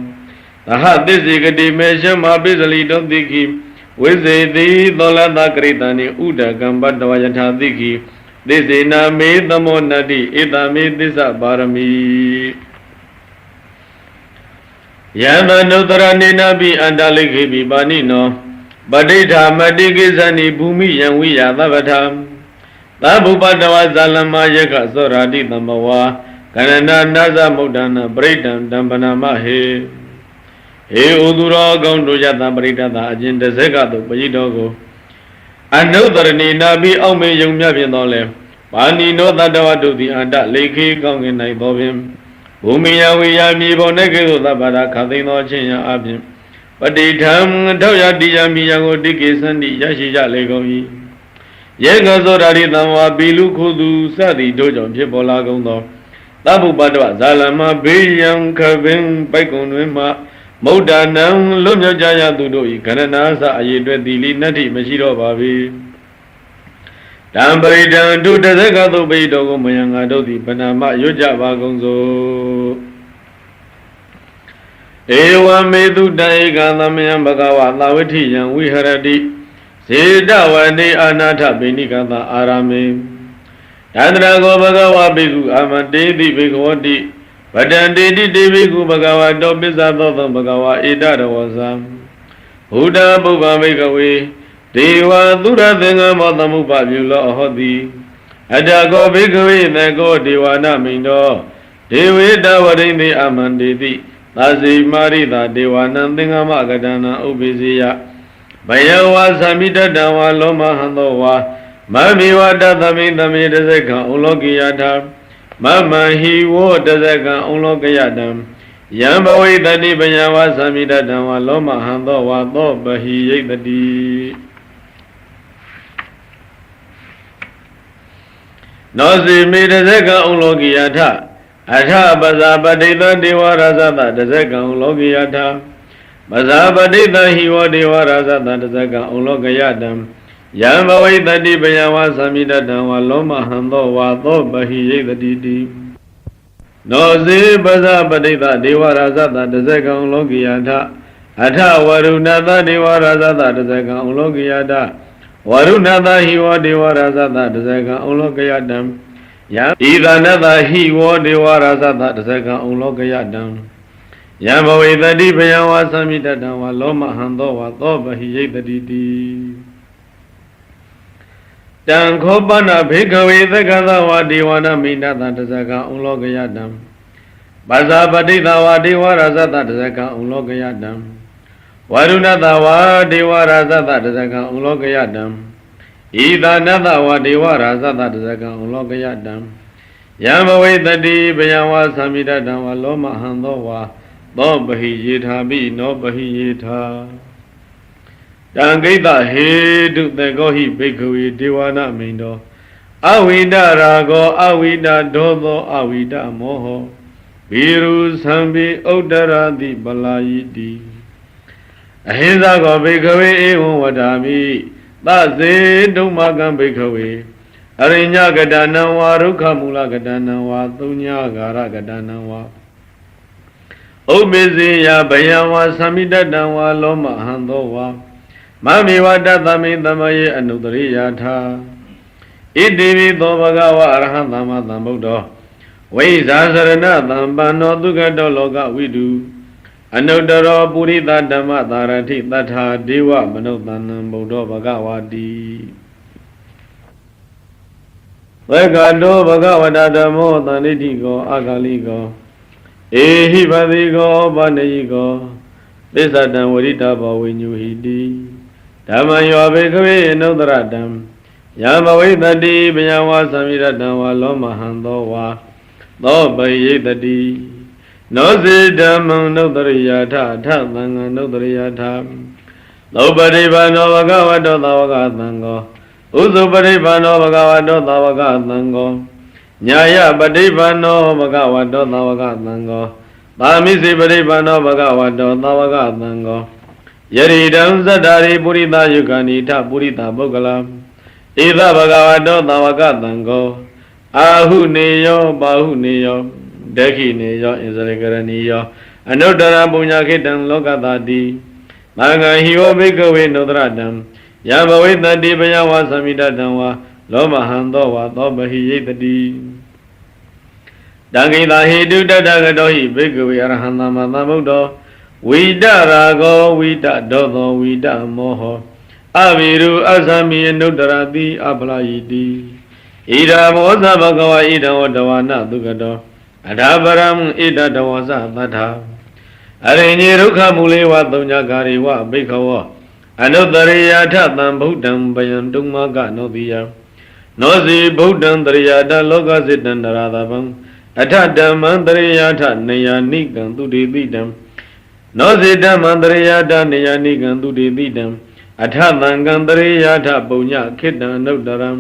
Taha Disigadi Meshama Bizali Dondiki Wizi Di Dolada Kritani Uda Gamba Dawayata Diki Disina Medamo Nadi Idami Disa Barami Yama Nutarani Nabi Andaliki Bibanino Badita Madigizani Bumi Yanwi Yadavatam Tabubadawa Zalama Yaka Soradi Damawa Kanana Naza Mudana Bredam Dambana Mahe He Udura Gondo Yata Bredada Agenda Zegato Pajidogo Anotherni Nabi Ome Yung Yavinole Pani no Tadawadu the Anda Lake Gong in Naibovim Umia Wiyami Bonego Tabada Kadino Chenya Abim But the time Toya Diamiyago Diki Sandi Yashija Legomi Yegazorari Dama Bilu Kudu Sadi Dojo Jibola Gondo Tabu Badwa Zalama Biyam Kavim Baikonwima Modanam Lumya Jaya Dudoi Kananasa Ayedwe Dili Nati Mashiro Babi Tambaridan to the Zagato Bedogo Mayanga Dodi Panama Yoja Bagonzo Ewa Medu Daiga Namayam Bagawa Lawiti Yang Wiharadi Seda Wani Anata Benikata Arame Tandrago Bagawa Bigu Amade di Bigwadi Padande di Bigu Bagawa Dobisa Dothan Bagawa Idara Wasam Huda Buba Megawe Dewa Dura Denga Matamupa Bula Hodi Adago Bigawe Nego Dewana Mindo Dewe Dawarini Amandidi Nazi Marida Dewanandinga Magadana Ubizia Bayawa Samita Dawa Loma Handowa Mami Wada Dami Dezeka Ulogiyadam Mama Hi Wo Dezeka Ulogiyadam Yambawi Dadi Bayawa Samita Dawa Loma Handowa Do Bahi Yedadi Nozi Midezeka Ulogiyata Atha Baza Badita Dewa Razada Dezeka Ulogiyata Mazabadita Hiwa Dewa Razada Dezeka Ulogiyadam Yambawi Dadi Bayawa Samita Dawa Loma Handowa Do Bahi Yedadi နောဇေပဇပတိတဒေဝရာဇတတဇကံလောကိယထအထဝရုဏတဒေဝရာဇတတဇကံလောကိယထဝရုဏတဟိဝဒေဝရာဇတတဇကံလောကိယတံယံဣဒနတဟိဝဒေဝရာဇတတဇကံလောကိယတံယံဘဝေတတိဘယံဝါသမိတတံဝါလောမဟံသောဝါသောပဟိယိတတိတိတံခောပနဘေကဝေသက္ကသဝါဒေဝနာမိနတတဇကံလောကိယတံပဇာပတိတဝါဒေဝရာဇတတဇကံလောကိယတံဝရုဏတဝါဒေဝရာဇတတဇကံလောကိယတံဣဒနတဝါဒေဝရာဇတတဇကံလောကိယတံယံဘဝေတတိဘယံဝါသမိတတံဝါလောမဟံသောဝါသောပဟိယေထာပိနောပဟိယေထာတံကိတဟေတုတေကောဟိဘိက္ခဝေဒေဝနာမိန်တောအဝိဒရာဂောအဝိဒဒောသောအဝိဒမောဟောဝိရုသံပိဥဒ္ဒရာတိပလာယိတိအဟိဇကောဘိက္ခဝေဧဝံဝဒာမိသစေဒုမကံဘိက္ခဝေအရိညကတနံဝါရုခမူလကတနံဝါသုညဂါရကတနံဝါဥပ္ပေစေယဘယံဝါသမိတတံဝါလောမဟံသောဝါမမေဝတသမိသမယေအနုတရိယာထာဣတိပိသောဘဂဝါအရဟံသမ္မာသမ္ဗုဒ္ဓောဝိဇာစရဏသံပန္နောဒုက္ခတောလောကဝိတုအနုတရောပုရိသဓမ္မသာရထိတထာဒေဝမနုဿနံဗုဒ္ဓောဘဂဝါတိဝေကတောဘဂဝတဓမ္မောသန္တိတိကောအာဂလိကောဧဟိပတိကောဘာနေယိကောသစ္ဆတံဝရိတဘောဝိညုဟိတိဓမ္မယောဘေခဝေအနုတရတံယံဘဝိတတိဘယံဝါသမိရတံဝါလောမဟံသောဝါသောပယိတတိနောစေဓမ္မံနုတရိယာထထသံဃံနုတရိယာထသောပရိပါဏောဘဂဝတောသာဝကသံဃောဥသုပရိပါဏောဘဂဝတောသာဝကသံဃောညာယပฏิပါဏောဘဂဝတောသာဝကသံဃောသာမိစေပฏิပါဏောဘဂဝတောသာဝကသံဃောယရိတံသတ္တာရိပုရိသယုဂာနိထပုရိသပုဂ္ဂလံဧသဘဂဝတောသာဝကသံဃောအာဟုနေယောပါဟုနေယောဒက္ခိနေယောဣဇရကရဏီယောအနုတ္တရပုညခေတံလောကတာတိသံဃာဟိဝဘိက္ခဝေနုတရတံယံဘဝိတတိဘယဝါသမိတတံဝါလောမဟံသောဝါသောပဟိယိတတိတံကိတာဟေတုတတဂတောဟိဘိက္ခဝေအရဟံသမ္မာသမ္ဗုဒ္ဓောဝိတရာဂောဝိတဒောသောဝိတမောဟောအဝိရုအသမိအနုတ္တရတိအပလာယိတိဣဒာမောသဘဂဝါဣဒံဝတဝနာသုကတောအထာပရံဣဒတဝဇသတ္ထာအရိညေဒုက္ခမူလေဝသုံးညကာရိဝဘိက္ခဝောအနုတ္တရိယာထသံဗုဒ္ဓံပယံတုမကနောတိယနောစီဗုဒ္ဓံတရိယာထလောကစိတံနရသဗံအထဓမ္မံတရိယာထနေယနိကံသူတိပိတံနောစီဓမ္မံတရိယာထနေယနိကံသူတိပိတံအထသံဃံတရိယာထပုညခိတံအနုတ္တရံ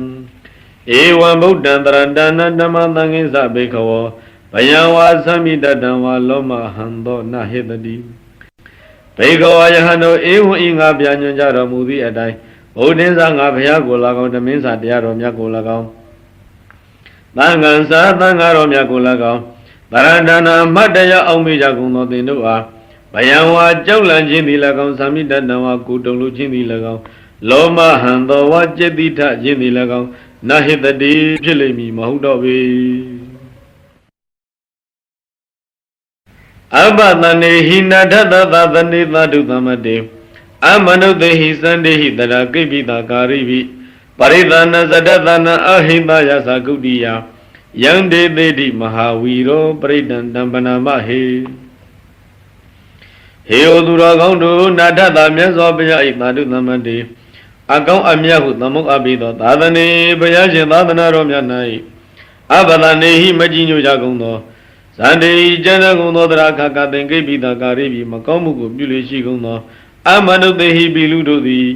ဧဝံဗုဒ္ဓံတရတနာဓမ္မသံဃိသဘေခဝောဘယံဝါသမိတတံဝါလောမဟံသောနဟေတတိဘေခဝါယဟန်တို့ဧဝံဤငါပြညွှန်ကြတော်မူသည့်အတိုင်းဘုဒ္ဓင်းစာငါဘုရားကို၎င်းဓမင်းစာတရားတော်မြတ်ကို၎င်းသံဃံစာသံဃာတော်မြတ်ကို၎င်းတရတနာမတ်တရားအောင်မိကြကုန်သောသင်တို့အားဘယံဝါကြောက်လန့်ခြင်းသည်၎င်းသမိတတံဝါကိုတုံလို့ခြင်းသည်၎င်းလောမဟံသောဝါจิตတိထခြင်းသည်၎င်းနဟိတတိဖြစ်လိမ့်မည်မဟုတ်တော့ပေအဘသနေဟိနာထသသသနေသတုသမတေအမနုတေဟိစန္ဒေဟိတရာကိပိတာကာရိပိပရိသနာဇဒသနာအဟိတယသကုတိယယံဒေသေတိမဟာဝီရောပရိဒံတံပနာမဟေဟေဩသူတော်ကောင်းတို့နာထတာမြတ်စွာဘုရား၏သာတုသမတေအကောင်းအမြတ်ဟုသမုတ်အပ်ပြီးသောသာသနေဘုရားရှင်သာသနာတော်မြတ်၌အဘသနေဟိမကြည်ညိုကြကုန်သောဇန္တိကျမ်းသောကုန်သောတရာခကသင်္ကိပိတာကာရိပိမကောင်းမှုကိုပြုလေရှိကုန်သောအမနုတေဟိပိလူတို့သည်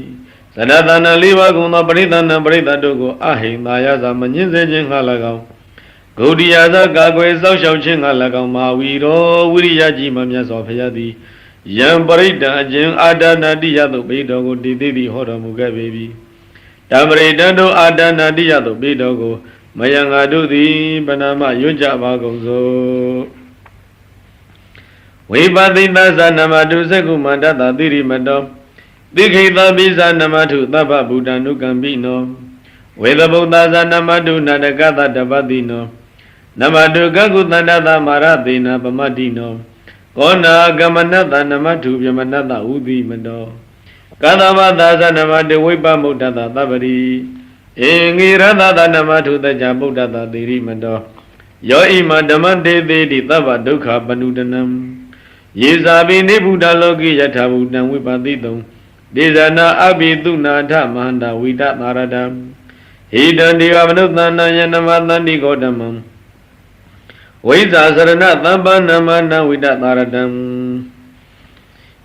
ဇဒသနာလေးပါးကုန်သောပရိသနာပရိသတ်တို့ကိုအဟိန္တာယသာမညှင်းစေခြင်းငှ၎င်းဂௌတိယသာကာကွယ်စောင့်ရှောက်ခြင်းငှ၎င်းမဟာဝီရောဝိရိယကြီးမှမြတ်စွာဘုရားသည်ယံပရိဒံအကျဉ်အာဒနာတိယသို့ပေတော်ကိုတည်တည်သည်ဟောတော်မူခဲ့ပေပြီတံပရိဒံတို့အာဒနာတိယသို့ပေတော်ကို မယံငါတို့သည်ပဏာမရွတ်ကြပါကုန်စို့ဝိပသိသသနမတုသကုမန္တတသီရိမတောသိခိတပိသနမတုသဗ္ဗဗုဒ္ဓ ानु ကံပိနောဝေသဗုဒ္ဓသနမတုနာတကသတပတိနောနမတုကကုသန္တသမရသေနပမတိနောကောနာကမနတနမတုပြမနတဥတိမတောကသဝသာသနမတုဝိပမုဒ္ဒတသဗ္ဗရိဧငိရသသနမတုတကြဗုဒ္ဓတသေရိမတောယောဣမဓမ္မတေတိတိသဗ္ဗဒုက္ခပနုတနံယေဇာပိနိဗ္ဗုဒ္ဓလောကိယထာဘူတံဝိပတိတုံဒေဇနာအဘိတုနာထမဟန္တာဝိတသာရတံဟိတံဒီဝမနုဿန္နယနမသန္တိကောဓမံဝိဇာစရဏသမ္ပနမနဝိတသာရတံ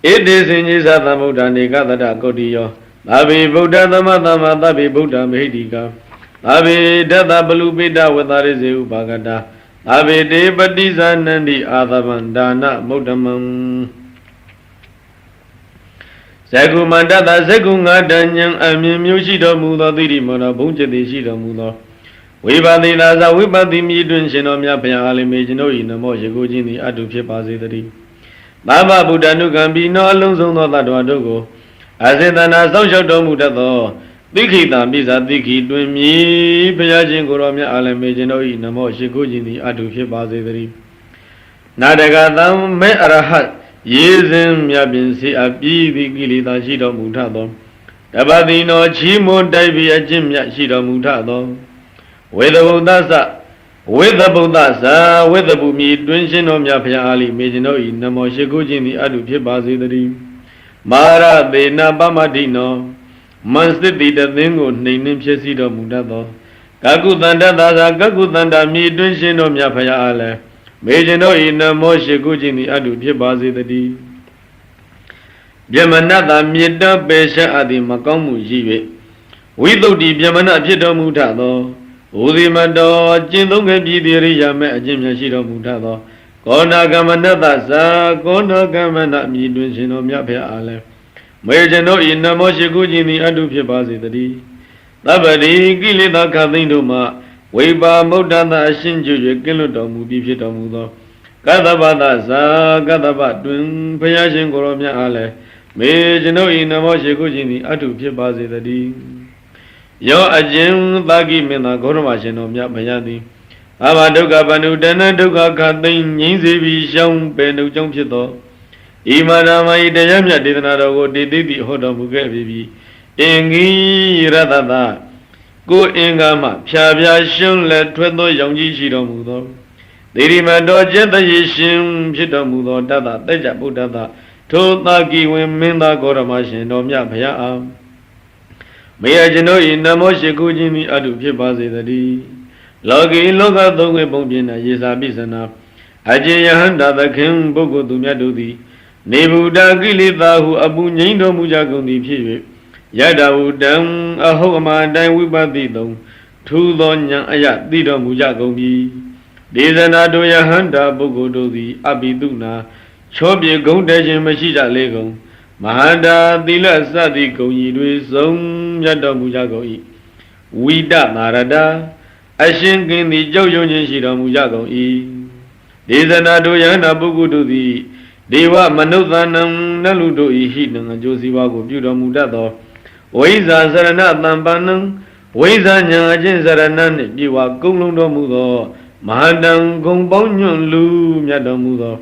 ဣတိစင်ကြီးသသမုဒ္ဒနေကသတကုတ္တိယောသာဘိဗုဒ္ဓသမသမသဗ္ဗိဗုဒ္ဓမဟိတိကာသာဘိဒတပလူပိတဝတ္တရိစေဥပါကတာသာဘိတေပတိဇာနန္တိအာသဗန္ဒါနမုဒ္ဓမံဇဂုမန္တတဇဂုငါတဉ္ဉံအမြင်မျိုးရှိတော်မူသောသီရိမောဘုံจิตတိရှိတော်မူသောဝိပါတိသာဇဝိပတိမြည်တွင်ရှင်တော်မြတ်ဘုရားအားလည်းမေကျွန်ုပ်၏နမောရေကိုခြင်းသည်အတုဖြစ်ပါစေတည်းသာဗဗုဒ္ဓ ानु ကံပိနောအလုံးစုံသောတ attva တို့ကိုအစေတနာစောင့်ရှောက်တော်မူတတ်သောသိခိတံပိစာသိခိတွင်မြည်ဘုရားရှင်ကိုယ်တော်မြတ်အားလည်းမေကျွန်ုပ်၏နမောရေကိုခြင်းသည်အတုဖြစ်ပါစေတည်းနာတကသံမေအရဟတ်ရေစဉ်မြတ်ပင်စေအပြီးသည်ကိလေသာရှိတော်မူထသောတပတိနောချီးမွမ်းတိုက်ပြီးအကျင့်မြတ်ရှိတော်မူထသောဝေသဗုဒ္ဓသဝေသဗုဒ္ဓသဝေသဗုမြည်တွင်ရှင်တော်မြတ်ဖျားအားလိမေကျွန်ုပ်၏နမောရှိခိုးခြင်းသည်အတုဖြစ်ပါစေတည်းမာရသေနပမတိနောမန်စတိတသင်းကိုနှိမ်နှင်းဖြစ်စီတော်မူတတ်သောကကုတန္တသာသာကကုတန္တမြည်တွင်ရှင်တော်မြတ်ဖျားအားလည်းမေကျွန်ုပ်၏နမောရှိခိုးခြင်းသည်အတုဖြစ်ပါစေတည်းဗျမနတမြေတ္တပေရှအပ်သည်မကောင်းမှုရှိ၍ဝိသုဒ္ဓိဗျမနဖြစ်တော်မူထသောဥဒိမတောကျင့်သုံးခဲ့ပြီးတိရိယာမဲ့အကျင့်များရှိတော်မူထသောကောနာကမနတသဇာကောနာကမနမြည်တွင်ရှင်တော်မြတ်ဖျားအားလည်းမေကျွန်ုပ်၏နမောရှိခိုးခြင်းသည်အတုဖြစ်ပါစေတည်းသဗ္ဗတိကိလေသာခသိမ့်တို့မှဝိပါမုဒ္ဒတအရှင်းကျွ၍ကင်းလွတ်တော်မူပြီးဖြစ်တော်မူသောကတ္တဗသဇာကတ္တဗတွင်ဘုရားရှင်ကိုယ်တော်မြတ်အားလည်းမေကျွန်ုပ်၏နမောရှိခိုးခြင်းသည်အတုဖြစ်ပါစေတည်းယောအကျဉ်သာကိမင်းသာဂေါရမရှင်တော်မြတ်ဘုရားသည်အဘဒုက္ခပဏုတဏဒုက္ခခသိမ့်ငြိမ်းစေပြီးရှောင်းပယ်နှုတ်ကြောင့်ဖြစ်သောဣမနာမဤတရားမြတ်ဒေသနာတော်ကိုတည်သိသည်ဟောတော်မူခဲ့ပြီးအင်္ဂိရတတကိုအင်္ဂါမှဖြာဖြာရှုံးလက်ထွက်သောရောင်ကြီးရှိတော်မူသောဒေရိမတော်ကျက်တရေရှင်ဖြစ်တော်မူသောတတသက်ကြဗုဒ္ဓတထိုသာကိဝင်မင်းသားဂေါရမရှင်တော်မြတ်ဘုရားအားမေယကျွန်ုပ်၏နမောရှိခိုးခြင်းသည်အတုဖြစ်ပါစေတည်းလောကီလောကသုံးခွင့်ပုံပြင်၌ယေစာပိစနာအကျေယဟန္တာသခင်ပုဂ္ဂိုလ်သူမြတ်တို့သည်နေဗုဒ္ဓကိလေသာဟုအပူငြိမ်းတော်မူကြကုန်သည်ဖြစ်၍ယတဝုတံအဟုတ်အမှန်တိုင်းဝိပဿိတုံထူသောဉာဏ်အယသိတော်မူကြကုန်ပြီဒေသနာတို့ယဟန္တာပုဂ္ဂိုလ်တို့သည်အပိတုနာချောပြေဂုံတဲခြင်းမရှိကြလေကုန်မဟာတာသီလစသည်ဂုံကြီးတွေဆုံးမြတ်တော်မူကြကုန်၏ဝိတသာရတာအရှင်ကင်းသည်ကြောက်ရွံ့ခြင်းရှိတော်မူကြကုန်၏ဒေသနာတို့ယဟန္တာပုဂ္ဂိုလ်တို့သည်ဒေဝမနုဿာနံနတ်လူတို့၏ဟိနံအကျိုးစီးပွားကိုပြုတော်မူတတ်သောဝိဇာစရဏတံပန္နံဝိဇာဉာဏ်အချင်းစရဏနှင့်ပြေဝကုံလုံးတော်မူသောမဟာတံဂုံပေါင်းညွန့်လူမြတ်တော်မူသော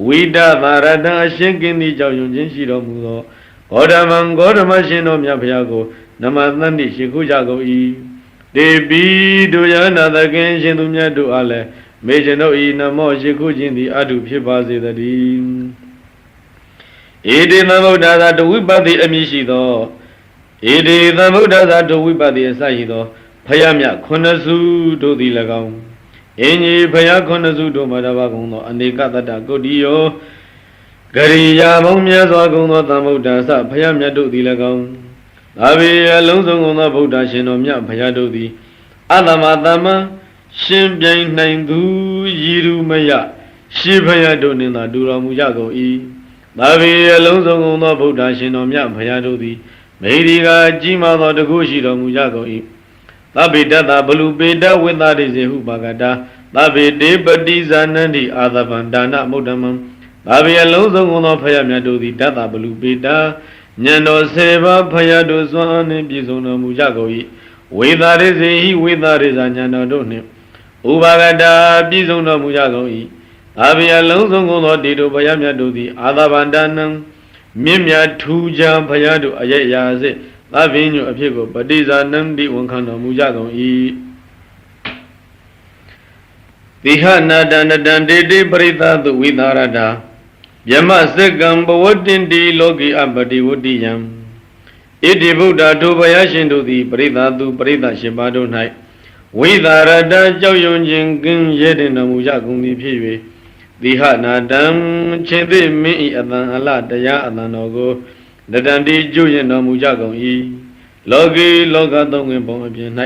ဝိတသာရတံအရှင်ကင်းသည်ကြောင့်ယုံခြင်းရှိတော်မူသောဂေါတမံဂေါတမရှင်တော်မြတ်ဖျားကိုနမသန္တိရှိခိုးကြကုန်၏တေပိတို့ယနာသခင်ရှင်သူမြတ်တို့အားလည်းမေကျွန်ုပ်၏နမောရှိခိုးခြင်းသည်အတုဖြစ်ပါစေတည်းဧတေသမုဒ္ဒသာတဝိပတိအမည်ရှိသောဧတေသမုဒ္ဒသာတဝိပတိအစရှိသောဖယားမြတ်ခုနှစ်စုတို့သည်၎င်းအင်းကြီးဖယားခုနှစ်စုတို့မှာတပါးကုန်သောအနေကတတ္တကုတ္တိယောဂရိယာပေါင်းများစွာကုန်သောသမုဒ္ဒသဖယားမြတ်တို့သည်၎င်းသာဝေအလုံးစုံကုန်သောဗုဒ္ဓရှင်တော်မြတ်ဖယားတို့သည်အတ္တမတမရှင်ပြိုင်နိုင်သူရည်ရူမယရှေးဖယားတို့နှင့်သာတူတော်မူကြကုန်၏သာဝေအလုံးစုံကုန်သောဗုဒ္ဓရှင်တော်မြတ်ဖယားတို့သည်မေဒီကကြီးမားသောတကုရှိတော်မူကြကုန်၏ သဗ္ဗေတတဘလူပေတဝိသရိစေဟုပါကတာသဗ္ဗေတေပတိဇာနန္တိအာသဗံဒါနမုဒ္ဓမံသဗ္ဗေအလုံးစုံသောဖယားမြတ်တို့သည်တတဘလူပေတဉာဏ်တော်10ပါးဖယားတို့စွမ်းအားနှင့်ပြည့်စုံတော်မူကြကုန်၏ဝိသရိစေဟိဝိသရိဇာဉာဏ်တော်တို့နှင့်ဥပါကတာပြည့်စုံတော်မူကြကုန်၏သဗ္ဗေအလုံးစုံသောတေတို့ဖယားမြတ်တို့သည်အာသဗံဒါနံမြင့်မြတ်ထူးခြားဖယားတို့အယက်ရာစေသဗ္ဗညုအဖြစ်ကိုပတိဇာနန္တိဝန်ခံတော်မူကြကုန်၏တိဟနာတန္တံတေတိပရိသသုဝိသရတာယမစက္ကံဘဝတ္တင်တိလောကိအပတိဝတ္တိယံဣတိဗုဒ္ဓထိုဘုရားရှင်တို့သည်ပရိသသုပရိသရှင်ပါတို့၌ဝိသရတာကြောက်ရွံ့ခြင်းကင်းရဲတင်တော်မူကြကုန်သည်ဖြစ်၍တိဟနာတံခြေသိမင်းဤအတန်အလတရားအတန်တော်ကိုတတံတိကျွရင်တော်မူကြကုန်၏လောကီလောကသုံးဝင်ပုံအပြင်၌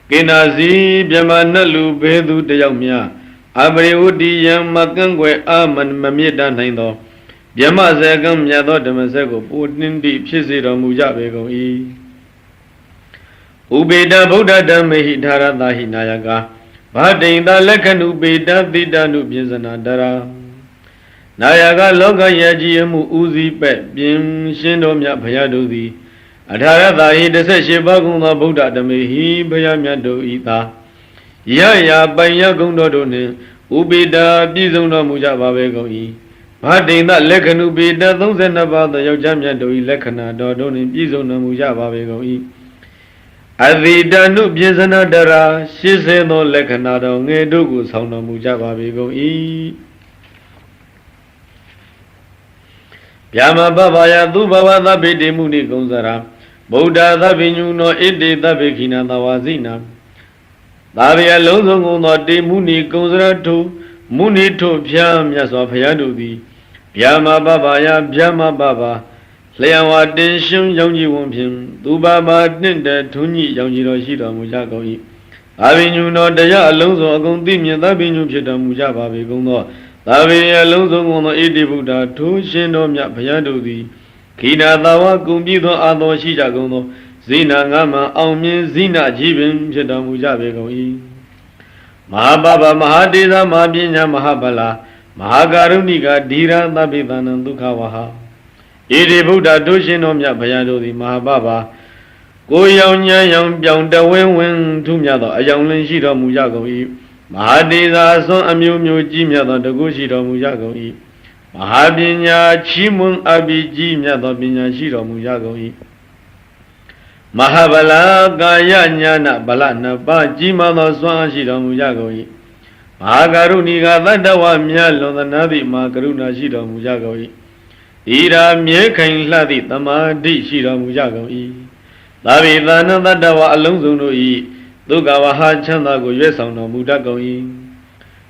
ကိနာစီမြမနတ်လူဘေသူတယောက်များအပရိဝတ္တိယံမကန့်ွယ်အာမမြစ်တနိုင်သောမြမဇေကံမြတ်သောဓမ္မစက်ကိုပူတင်းတိဖြစ်စေတော်မူကြပေကုန်၏ဥပေတဗုဒ္ဓဓမ္မေဟိထာရတာဟိနာယကဘာတိန်တာလက္ခဏုပေတတိတနုပြင်းစနာတရာနာယကလောကယကြီးမှုဥစည်းပဲ့ပြင်းရှင်းတော်မြတ်ဘုရားတို့သည်အထာရတာဟိ18ပါးကုန်သောဗုဒ္ဓဓမ္မေဟိဘုရားမြတ်တို့ဤသာယရာပိုင်ရကုံတော်တို့နှင့်ဥပေတာပြည့်စုံတော်မူကြပါပဲကုန်၏ဘာတိန်သလက္ခဏုပေတ32ပါးသောယောက်ျားမြတ်တို့၏လက္ခဏာတော်တို့နှင့်ပြည့်စုံတော်မူကြပါပဲကုန်၏အသီတနုပြင်းစနာတရာ80သောလက္ခဏာတော်ငယ်တို့ကိုဆောင်တော်မူကြပါပဲကုန်၏ဗျာမပပယသူဘဝသဗ္ဗေတိမုနိကုံစရာဗုဒ္ဓသဗ္ဗညုနောဣတိသဗ္ဗေခိနာသဝါစိနာသာဝေအလုံးစုံကုန်သောတေမုနိကုံစရထုမုနိထုဖြာမြတ်စွာဘုရားတို့သည်ဗျာမပပယဗျာမပပလျံဝတင်ရှုံရောင်ကြီးဝန်ဖြင့်သူပါပါတင့်တဲ့ထုံးကြီးရောင်ကြီးတော်ရှိတော်မူကြကုန်၏သာဝေညုနောတရားအလုံးစုံအကုန်သိမြင်သဗ္ဗညုဖြစ်တော်မူကြပါပေကုန်သောသာဝေအလုံးစုံကုန်သောဣတိဗုဒ္ဓထိုးရှင်တော်မြတ်ဘုရားတို့သည်ခိနာသာဝကုံပြည့်သောအာသောရှိကြကုန်သောဇိနာငါမှအောင်မြင်ဇိနာကြီးပင်ဖြစ်တော်မူကြပေကုန်၏မဟာပပမဟာတေဇမဟာပညာမဟာဗလာမဟာကာရုဏိကဓိရသဗ္ဗေသနံဒုက္ခဝဟဣတိဗုဒ္ဓထိုးရှင်တော်မြတ်ဘုရားတို့သည်မဟာပပကိုရောင်ညံရောင်ပြောင်တဝင်းဝင်းထူးမြတ်သောအယောင်လင်းရှိတော်မူကြကုန်၏မဟာတေဇာဆွမ်းအမျိုးမျိုးကြီးမြတ်သောတကုရှိတော်မူကြကုန်၏မဟာပညာချီးမွမ်းအပ်ပြီးကြီးမြတ်သောပညာရှိတော်မူကြကုန်၏မဟာဗလာကာယညာနာဗလနှစ်ပါးကြီးမားသောစွမ်းအားရှိတော်မူကြကုန်၏မဟာကရုဏီကသတ္တဝမြတ်လွန်သနာသည့်မဟာကရုဏာရှိတော်မူကြကုန်၏ဤရာမြဲခိုင်လှသည့်သမာဓိရှိတော်မူကြကုန်၏သာဝေသနသတ္တဝအလုံးစုံတို့၏ဒုက္ခဝဟချမ်းသာကိုရွေးဆောင်တော်မူတတ်ကုန်၏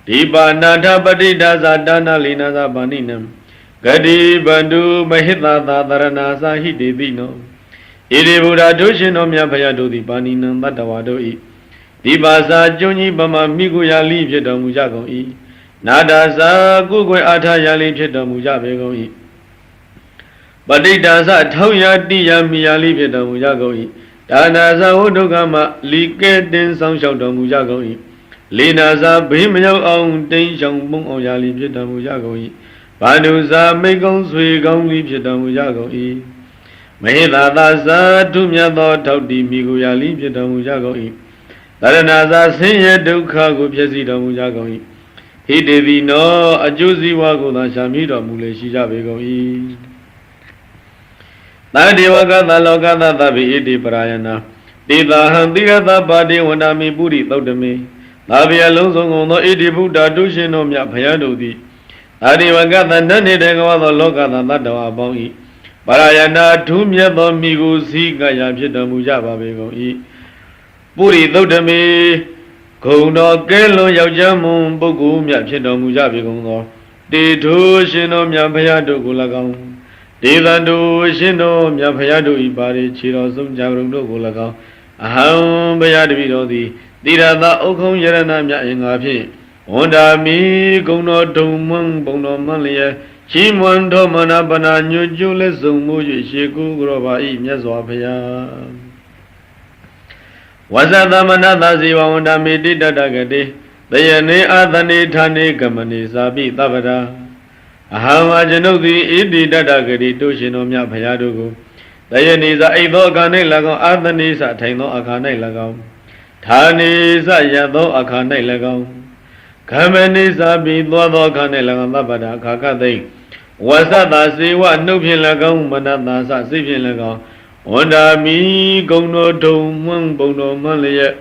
ဒီပါဏာထပတိဒါဇာဒါနလိနာဇာပါဏိနံဂတိဗန္တုမဟိတသာသရဏာသာဟိတေတိနောဣတိဗုဒ္ဓတို့ရှင်တော်မြတ်ဘုရားတို့သည်ပါဏိနံတတ္တဝါတို့၏ဒီပါစာကျွန်းကြီးပမာမိကိုရာလိဖြစ်တော်မူကြကုန်၏နာဒာစာကုကွယ်အာထရာလိဖြစ်တော်မူကြပေကုန်၏ပဋိဒါသထောက်ရတိယမိယာလိဖြစ်တော်မူကြကုန်၏ဒါနာဇဝုဒုက္ခမလီကဲတင်ဆောင်လျှောက်တော်မူကြကုန်၏လေနာဇဘေးမရောက်အောင်တိမ်ရှောင်ပုံအောင်ရာလိဖြစ်တော်မူကြကုန်၏ဘာဒုဇာမိတ်ကုံဆွေကောင်းလိဖြစ်တော်မူကြကုန်၏မဟိသာသာဇာထုမြတ်သောထောက်တည်မိကိုရာလိဖြစ်တော်မူကြကုန်၏တရဏဇာဆင်းရဲဒုက္ခကိုဖြစ်စီတော်မူကြကုန်၏ဟိတေတိနောအကျိုးစီးပွားကိုသာရှာမိတော်မူလေရှိကြပေကုန်၏သာဒေဝကသလောကသသဗ္ဗေဣတိပရာယနာတေသာဟံတိရသပါတိဝန္ဒမိပုရိသုတ်တမေသာဝေအလုံးစုံကုန်သောဣတိဗုဒ္ဓတုရှင်တော်မြတ်ဘုရားတို့သည်သာဒေဝကသနတ်နေတဲ့ကဝသောလောကသတ္တဝါပေါင်း၏ပရာယနာထူးမြတ်သောမိကိုစည်းကရာဖြစ်တော်မူကြပါပေကုန်၏ပုရိသုတ်တမေဂုံတော်ကဲလွန်ယောက်ျားမွန်ပုဂ္ဂိုလ်မြတ်ဖြစ်တော်မူကြပေကုန်သောတေထုရှင်တော်မြတ်ဘုရားတို့ကို၎င်းဒေသတုရှင်တော်မြတ်ဘုရားတို့၏ပါရိခြေတော်ဆုံးကြရုံတို့ကို၎င်းအဟံဘုရားတပည့်တော်သည်တိရသဥက္ခုံယရဏမြတ်အင်္ဂါဖြင့်ဝန္တာမိဂုံတော်ဒုံမွန်းဘုံတော်မှန်လျက်ချီးမွမ်းတော်မနာပနာညွတ်ကျိုးလက်စုံမှု၍ရှေကူကြောပါ၏မြတ်စွာဘုရား Wasatamanata Sivawanda Miti Tatagati Dayane Athani Thani Kamani Sabi Tavada Ahama Januki Iti Tatagati Tushinomya Payadugu Dayani Sa Ido Akane Lagam Athani Sa Taino Akane Lagam Thani Sa Yado Akane Lagam Kamani Sabi Dwado Akane Lagam Tavada Kakadai Wasata Siwa Nupin Lagam Manata Sa Sipin Lagam Wanda mi gono do mung bono malaya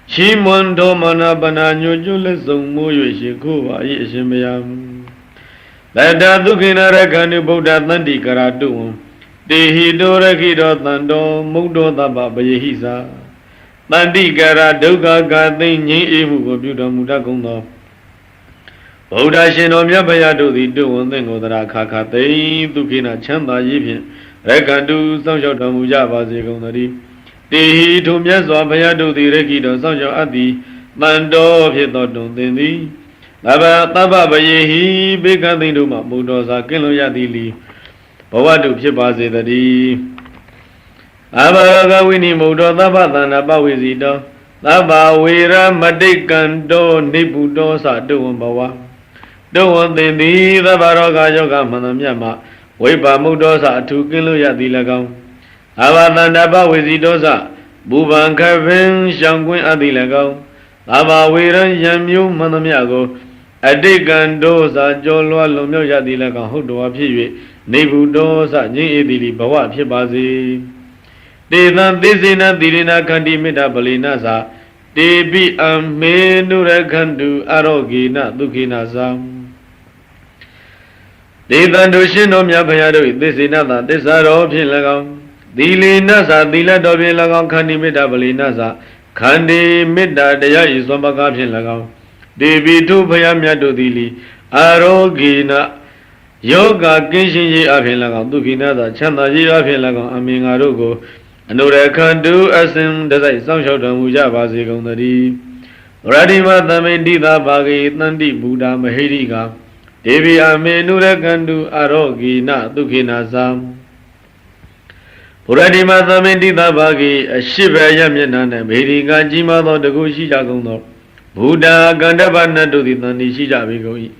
Chi mondo mana bana nyojo le song mo yue shi ko ba yi shin mayam Dada dukina rakani Buddha tandi karatu Dehi do raki do tando mukdo taba bayi sa Tandi kara duka ka ting nyi ibu ko pyu do muda kong do Buddha shin do mya baya do di do won thing ko tara kha kha te dukina chanda yi phin Rekandu Sancho Tamuja Basikondari Tihi Tumya Swabhayadu the Rekido Sancho Adi Mando Pito Dundindi Taba Bayehi Bikandinduma Budosa Kiloyadili Pawadu Pipasi Dadi Abaga Winnie Mudo Tabatana Bawizido Taba Wira Madikando Nibudo Sadu Bawa Do one thing the Baroga Yoga Manamyama Wipa Mudosa to Kiloya Dilagam Avatanda Bawizidosa Buban Kavin Shanguin Adilagam Ava Wiran Yamu Manamiago Adigandosa Jolwa Lomyoya Dilagam Hudoa Piwe Nebudosa Jidili Bawa Pibazi Devan Dizina Dilina Kandi Metabalinasa Debi Amenura Kandu Arogina Dukinasa Devandu Shino Myapayadu, this is another, this are option lagam. Dili Nasa, Dila Dobi lagam, Kandi Metabali Nasa, Kandi Meta, Dea is Wambakapin lagam. Devi tu Payamyadu Dili, Arogina, Yoga Kinshin Apin lagam, Dukinada, Chanda Apin lagam, Amingarugo, and Ura Kandu Asim, the Sanshota Muja Basikondari. Radima Tamendita Bagi, Nandi Buddha Mahediga. Devi Amenura Kandu Arogi Na Dukina Sam Puradima Samendita Bagi, a Shiva Yamyana, Mediga Jimado, the Gushi Jagono, Buddha Gandabana to the Nandi Shija Bigoi,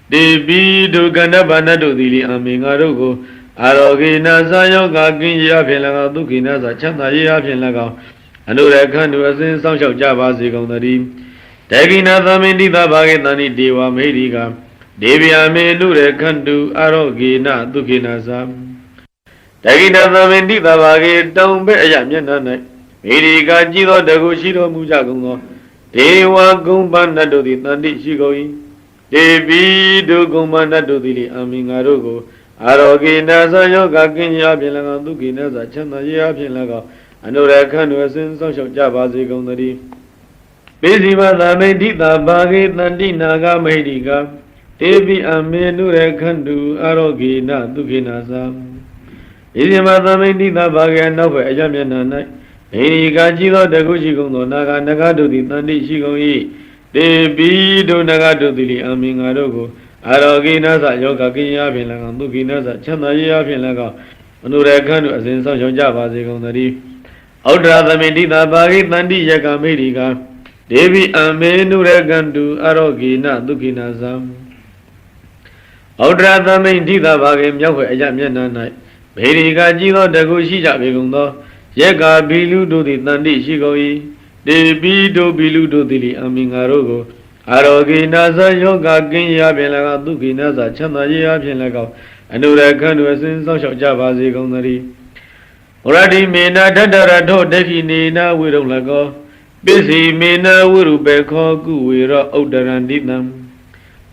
Devi to Gandabana to the Amingarugo, Arogi Nasa Yoga Ginja Pelaga, Dukina, Chana Yia Pelaga, Anura Kandu as in some of Java Zigonari, Tagina Samendita Bagi Nani Deva Mediga. Devi Amenure Kandu Arogina Dukina Sam Tagina Samendita Bagi down by Yamyana Mediga Jido Dagushiro Mujaguno Dewa Gumbana do the Nandi Shigoi Devi do Gumbana do the Amingarugo Arogina Sayoga Kinya Pilaga Dukina Chana Yapilaga Anura Kandu as in social Java Zigonari Besiva Samendita Bagi Nandi Naga Mediga Devi Amenure Kandu Arogina Dukina Sam Isima Samendita Bagi Nova Yamyana Mediga Jido Dagushiguno Naga Nagadu the Nandi Shigoi Devi do Nagadu the Amingarugo Arogina Yoga Kinya Pilaga Dukina Chana Yapilaga Anura Kandu as in some Java Zigonari Outra Samendita Bagi Nandi Yaka Mediga Devi Amenure Kandu Arogina Dukina Sam Outra Samendita Bagi Myawe Yamyana Mediga Jido Dagushija Bigundo Yaka Bilu do the Nandi Shigoi Devi do Bilu do the Amingarugo Arogina Yoga Ginya Pelaga Dukina Chana Yapilaga Anura Kandu as in some Java Zigonari Already Mena Dadarato Definina Wirulago Busy Mena Wurubeko Guira Outarandinam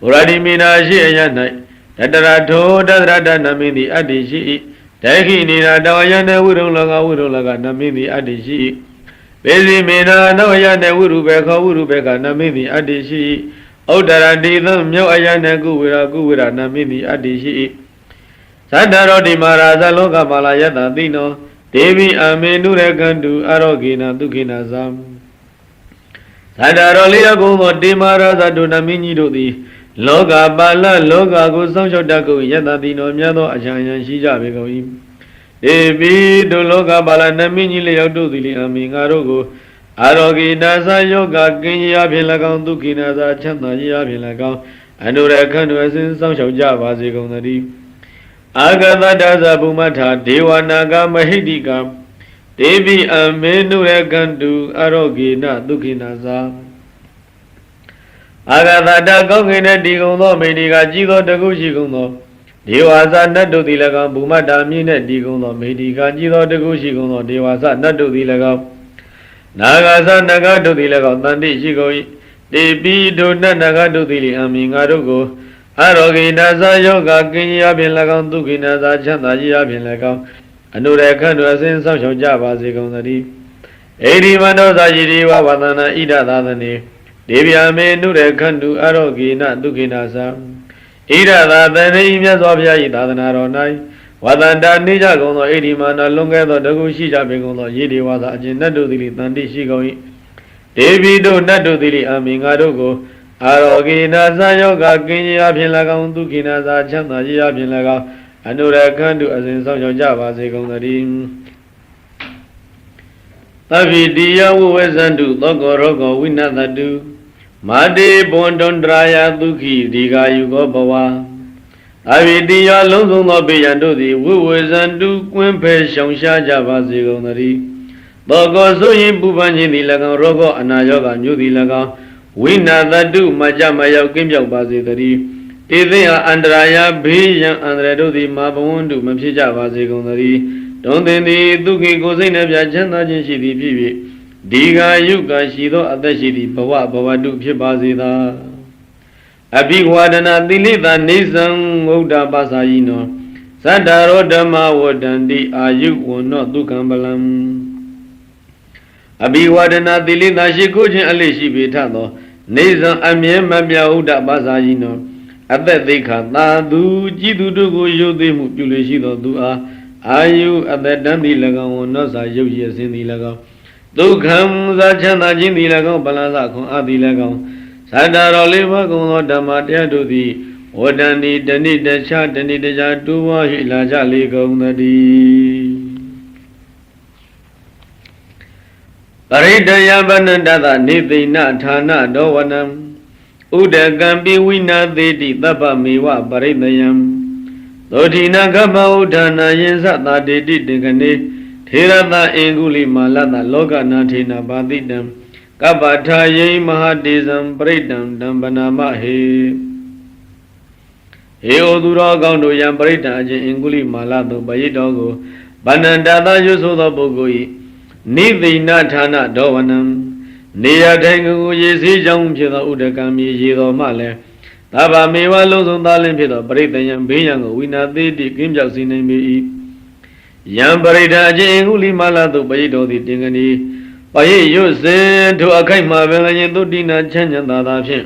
Already Mena Shiana Dadarato Dadrada Namini Adishi Takinina Dawayana Wurulaga Namini Adishi Busy Mena Nawayana Wurubeka Namini Adishi Outarandinam Yoayana Guira Namini Adishi Sandaro di Maraza Loka Malayata Dino Devi Amenure Kandu Arogina Dukina Sam Sandaro Lia Gumo di Maraza Dunamini Dodi Loga Bala Loga Gusam Shodaku Yata Dino Miado Achayan Shija Begoi Devi do Loga Bala Namini Leo Dili Amingarugo အာရောဂိနာစာယောဂကင်းရာဖြင့်၎င်းဒုက္ခိနာစာချမ်းသာရာဖြင့်၎င်းအနုရခန္ဓုအစဉ်စောင့်ရှောက်ကြပါစေကုန်သတည်းအာဂတတသဗုမထဒေဝနာဂမဟိတိကဒေဝိအမေနုရခန္တုအာရောဂိနဒုက္ခိနာစာအာဂတတကောင်းကင်တဲ့ဒီကုံသောမိတိကကြီးသောတကုရှိကုန်သောဒေဝဇာနတ်တို့သည်၎င်းဘုမတာမြင့်တဲ့ဒီကုံသောမိတိကကြီးသောတကုရှိကုန်သောဒေဝဇာနတ်တို့သည်၎င်းနာဂဇာနဂတို့သည်၎င်းတန်တိရှိကုန်၏တေပိတို့နတ်နဂတို့သည်လည်းအမင်ငါတို့ကိုအာရောဂိနာဇာယောဂကင်းရာဖြင့်၎င်းဒုက္ခိနာဇာချမ်းသာရာဖြင့်၎င်းအနုရခန္ဓုအစဉ်စောင့်ရှောက်ကြပါစေကုန်သတည်းဧရိမနောဇာယိရိဝဝသနာဣဒသာသနေဒေဗျာမေနုရခန္တုအာရောဂိနဒုက္ခိနာသဣရသာသနေမြတ်စွာဘုရား၏သာသနာတော်၌ဝသန္တာနေကြကုန်သောဣတိမာနလွန်ကဲသောတကုရှိကြပေကုန်သောယေဒီဝါသာအကျဉ်နတ်တို့သည်တန်တိရှိကုန်၏ဒေဝီတို့နတ်တို့သည်အမင်္ဂါတို့ကိုအာရောဂိနာဇာယောဂကင်းရာဖြင့်၎င်းဒုက္ခိနာဇာချမ်းသာရာဖြင့်၎င်းအနုရခန္တုအစဉ်ဆောင်ရှောက်ကြပါစေကုန်သတည်းသဗ္ဗိတိယဝဝေဇန္တုသောကောရောဂောဝိနတတုမာတေဘွန်တွန်တရာယဒုက္ခိဒီဃာယုကောဘဝအဝိတိယလုံးစုံသောဘေးရန်တို့သည်ဝိဝေဇန္တုကွင်းဖယ်ရှောင်ရှားကြပါစေကုန်သတည်းသောကောဆိုရင်ပူပန်ခြင်းသည်၎င်းရောဂောအနာယောဂမျိုးသည်၎င်းဝိနာတတုမကြမရောက်ကင်းပြောက်ပါစေတည်းတေသိဟာအန္တရာယဘေးရန်အန္တရာယ်တို့သည်မာဘဝန္တုမဖြစ်ကြပါစေကုန်သတည်းတွင်သင်သည်ဒုက္ခိကိုစိတ်နှပြချမ်းသာခြင်းရှိသည်ဖြစ်၍ဒီဃာယုကရှိသောအသက်ရှိသည့်ဘဝဘဝတုဖြစ်ပါစေသာအဘိဝါဒနာသီလိတာနေသံဝုဒ္ဓပါစာယိနောသတ္တရောဓမ္မဝတ္တန္တိအာယုဝနောဒုက္ခံပလံအဘိဝါဒနာသီလိတာရှိခိုးခြင်းအလေးရှိပေထသောနေသံအမြဲမပြဝုဒ္ဓပါစာယိနောအသက်သိခသာသူကြည်သူတို့ကိုယုတ်သိမှုပြုလေရှိသောသူအားအာယုအသက်တန်းသည်၎င်းဝနောစာယုတ်ရည်စင်သည်၎င်းဒုက္ခံသာချမ်းသာခြင်းသည်၎င်းပလန်စခွန်အသည်၎င်းသတ္တရောလေးပါးကုံသောဓမ္မတရားတို့သည်ဝတ္တန္တိတဏိတခြားတဏိတခြားတူဝါ၍လာကြလေကုန်သတည်းပရိတယဗနတသနေသိဏဌာနဒောဝနံဥဒကံပိဝိနာသေတိသဗ္ဗမေဝပရိတယံသောတိနာကပ္ပဥဒနာယင်္စသာတေတိတေကနေထေရသအင်္ဂုလိမာလသလောကနာထေနဘာတိတံကပ္ပထာယိမဟာတေဇံပရိတံတံပနာမဟေဟေဩသူတော်ကောင်းတို့ယံပရိတံအချင်းအင်္ဂုလိမာလသို့ပရိတော်ကိုဗန္နန္တသာရွဆိုသောပုဂ္ဂိုလ်၏နိသိဏဌာနဒောဝနံနေရထိုင်ကိုရေစည်းကြောင်းဖြစ်သောဥဒကံမြေရေတော်မှလည်းသဗ္ဗမေဝလုံးစုံသားလင်းဖြစ်သောပရိတယံဘေးရန်ကိုဝိနာသေးတိကင်းပြောက်စေနိုင်ပေ၏ယံပရိဒာအချင်းအင်္ဂုလိမာလသို့ပရိတော်သည်တင်ကနီပရိရွတ်စဉ်ထိုအခိုက်မှာပင်လည်းသုတိနာချမ်းချမ်းသာသာဖြင့်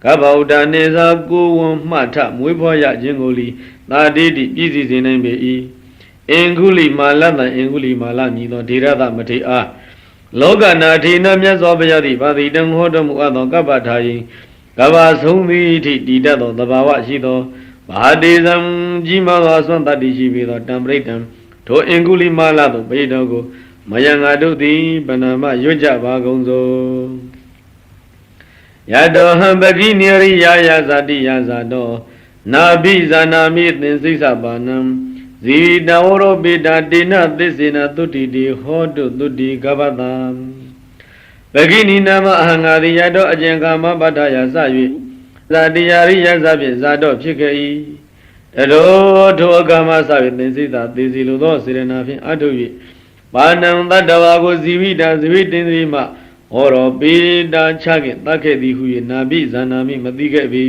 ကဗ္ဗဥဒ္ဒနေသာကိုဝံမှထမွေးဖွားရခြင်းကိုလီသာတိတိပြည့်စည်စေနိုင်ပေ၏အင်္ဂုလိမာလတံအင်္ဂုလိမာလမြည်သောဒေရသမထေအားလောကနာထေနမြတ်စွာဘုရားသည်ဗာတိတံဟောတော်မူအပ်သောကပ္ပထာယိကဗ္ဗဆုံးသည်အထိတည်တတ်သောသဘာဝရှိသောဘာတေဇံကြီးမားသောအစွမ်းတတ္တိရှိပေသောတံပရိတံထိုအင်္ဂုလိမာလသို့ပရိတော်ကိုမယံငါတို့သည်ပဏာမရွတ်ကြပါကုန်သောယတောဟံပကိနိရိယာယဇာတိယဇာတောနာဘိဇာနာမိသင်္စိသပါဏံဇီတဝရောပိတာတေနသစ္စေနသုတိတိဟောတုသုတိကပ္ပတံပကိနိနာမအဟံငါတိယတောအကျင်ကာမပတ္ထယစ၍ဇာတိယရိယဇဖြင့်ဇာတောဖြစ်ခဲ့၏တရောထိုအကာမစ၍သင်္စိသသေစီလိုသောစေရနာဖြင့်အထု၍ပါဏံတတ္တဝါကိုဇီဝိတာဇီဝိတင်္တိမဟောရောပိတာချခဲ့တတ်ခဲ့သည်ဟု၍နာဘိဇာနာမိမသိခဲ့ပြီ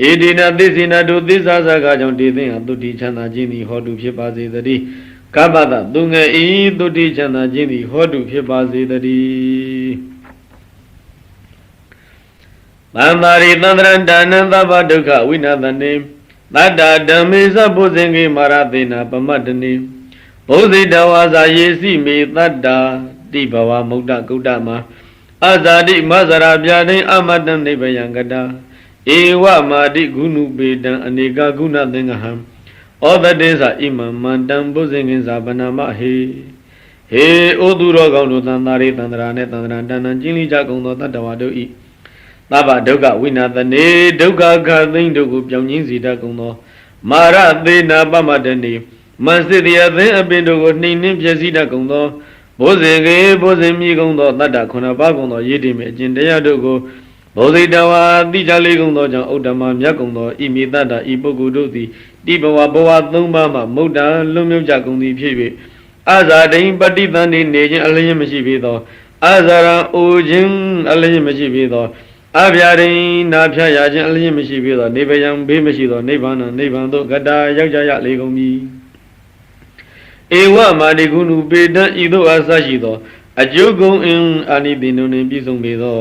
ဧဒီနာသစ္စေနာတို့သစ္စာစကားကြောင့်တေသိဟံသုတိချမ်းသာခြင်းသည်ဟောတုဖြစ်ပါစေတည်းကပ္ပတသူငယ်ဤသုတိချမ်းသာခြင်းသည်ဟောတုဖြစ်ပါစေတည်းသံသာရိသန္တရဒါနံသဗ္ဗဒုက္ခဝိနာသနေတတ္တဓမ္မေသဘုဇင်ကေမာရသေနာပမတ္တနေဘုဇိတဝါစာယေစီမေတတ္တာတိဘဝမုဒ္ဒကုဋ္ဌမှာအဇာတိမဇရာပြတိအမတ္တနိဗ္ဗယံကတာဧဝမာတိဂုဏုပေတံအနေကဂုဏသင်္ဃဟံဩဒတေသဣမံမန္တံဘုဇင်္ဂင်္ဇာဗနာမဟေ ဟေဩသူတော်ကောင်းတို့သံသာရိသန္တရာနဲ့သန္တရာတဏ္ဍကျင်းလိကြကုန်သောတတ္တဝါတို့ဤသဗ္ဗဒုက္ခဝိနာသနေဒုက္ခခသိမ့်တို့ကိုပြောင်းခြင်းစီတတ်ကုန်သောမာရသေနာပမတနေမနစစ်တရားသင်အပင်တို့ကိုနှိမ့်နှင်းပြည့်စည်တတ်ကုန်သောဘိုးစဉ်ကေဘိုးစဉ်မြည်ကုန်သောတတ္တခုနှစ်ပါးကုန်သောရည်တည်မဲ့အကျင့်တရားတို့ကိုဘောဇိတဝါတိကြလေးကုန်သောကြောင့်ဥဒ္ဓမမြတ်ကုန်သောဤမိတ္တဤပုဂ္ဂိုလ်တို့သည်တိဘဝဘဝသုံးပါးမှမုဒ္ဒလွန်မြောက်ကြကုန်သည်ဖြစ်၍အာဇာတိန်ပฏิသန္တိနေခြင်းအလျင်မရှိပေသောအာဇာရံအိုခြင်းအလျင်မရှိပေသောအဗျာဒိန်နာဖြတ်ရခြင်းအလျင်မရှိပေသောနေဗယံဘေးမရှိသောနိဗ္ဗာန်နိဗ္ဗာန်သို့ဂတရောက်ကြရလေကုန်မည်ဧဝမာတိကုဏုပေတံဤသို့အဆရှိသောအကျိုးကုန်အင်းအာနိတိနုန်နှင့်ပြည့်စုံပေသော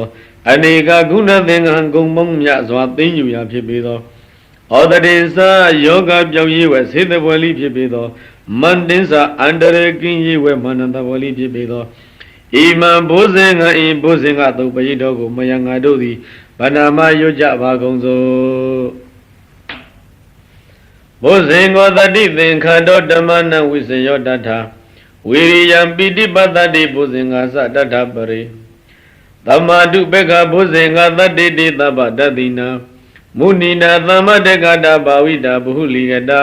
အနေကကုဏသင်္ကဟံဂုံမောင်းမြစွာသိမ့်ယူရာဖြစ်ပေသောဩတတိသယောဂပြောင်းရေးဝဲစေတဘဝလိဖြစ်ပေသောမန္တင်္စအန္တရကင်းရေးဝဲမန္တဘဝလိဖြစ်ပေသောဣမံဘိုးစဉ်ကဤဘိုးစဉ်ကသုပရိတော်ကိုမယံငါတို့သည်ဗန္နာမရွတ်ကြပါကုန်စို့ဘိုးစဉ်ကိုတတိသင်္ခါတောဓမ္မနဝိစယောတထဝိရိယံပိဋိပတ္တိဘိုးစဉ်ကသတ္ထပရိသမ္မာတုပက္ခဘုဇင်္ဂသတ္တိတိသဗ္ဗတတိနာမုနိနာသမ္မတက္ကတာဘာဝိတာဘုဟုလိကတာ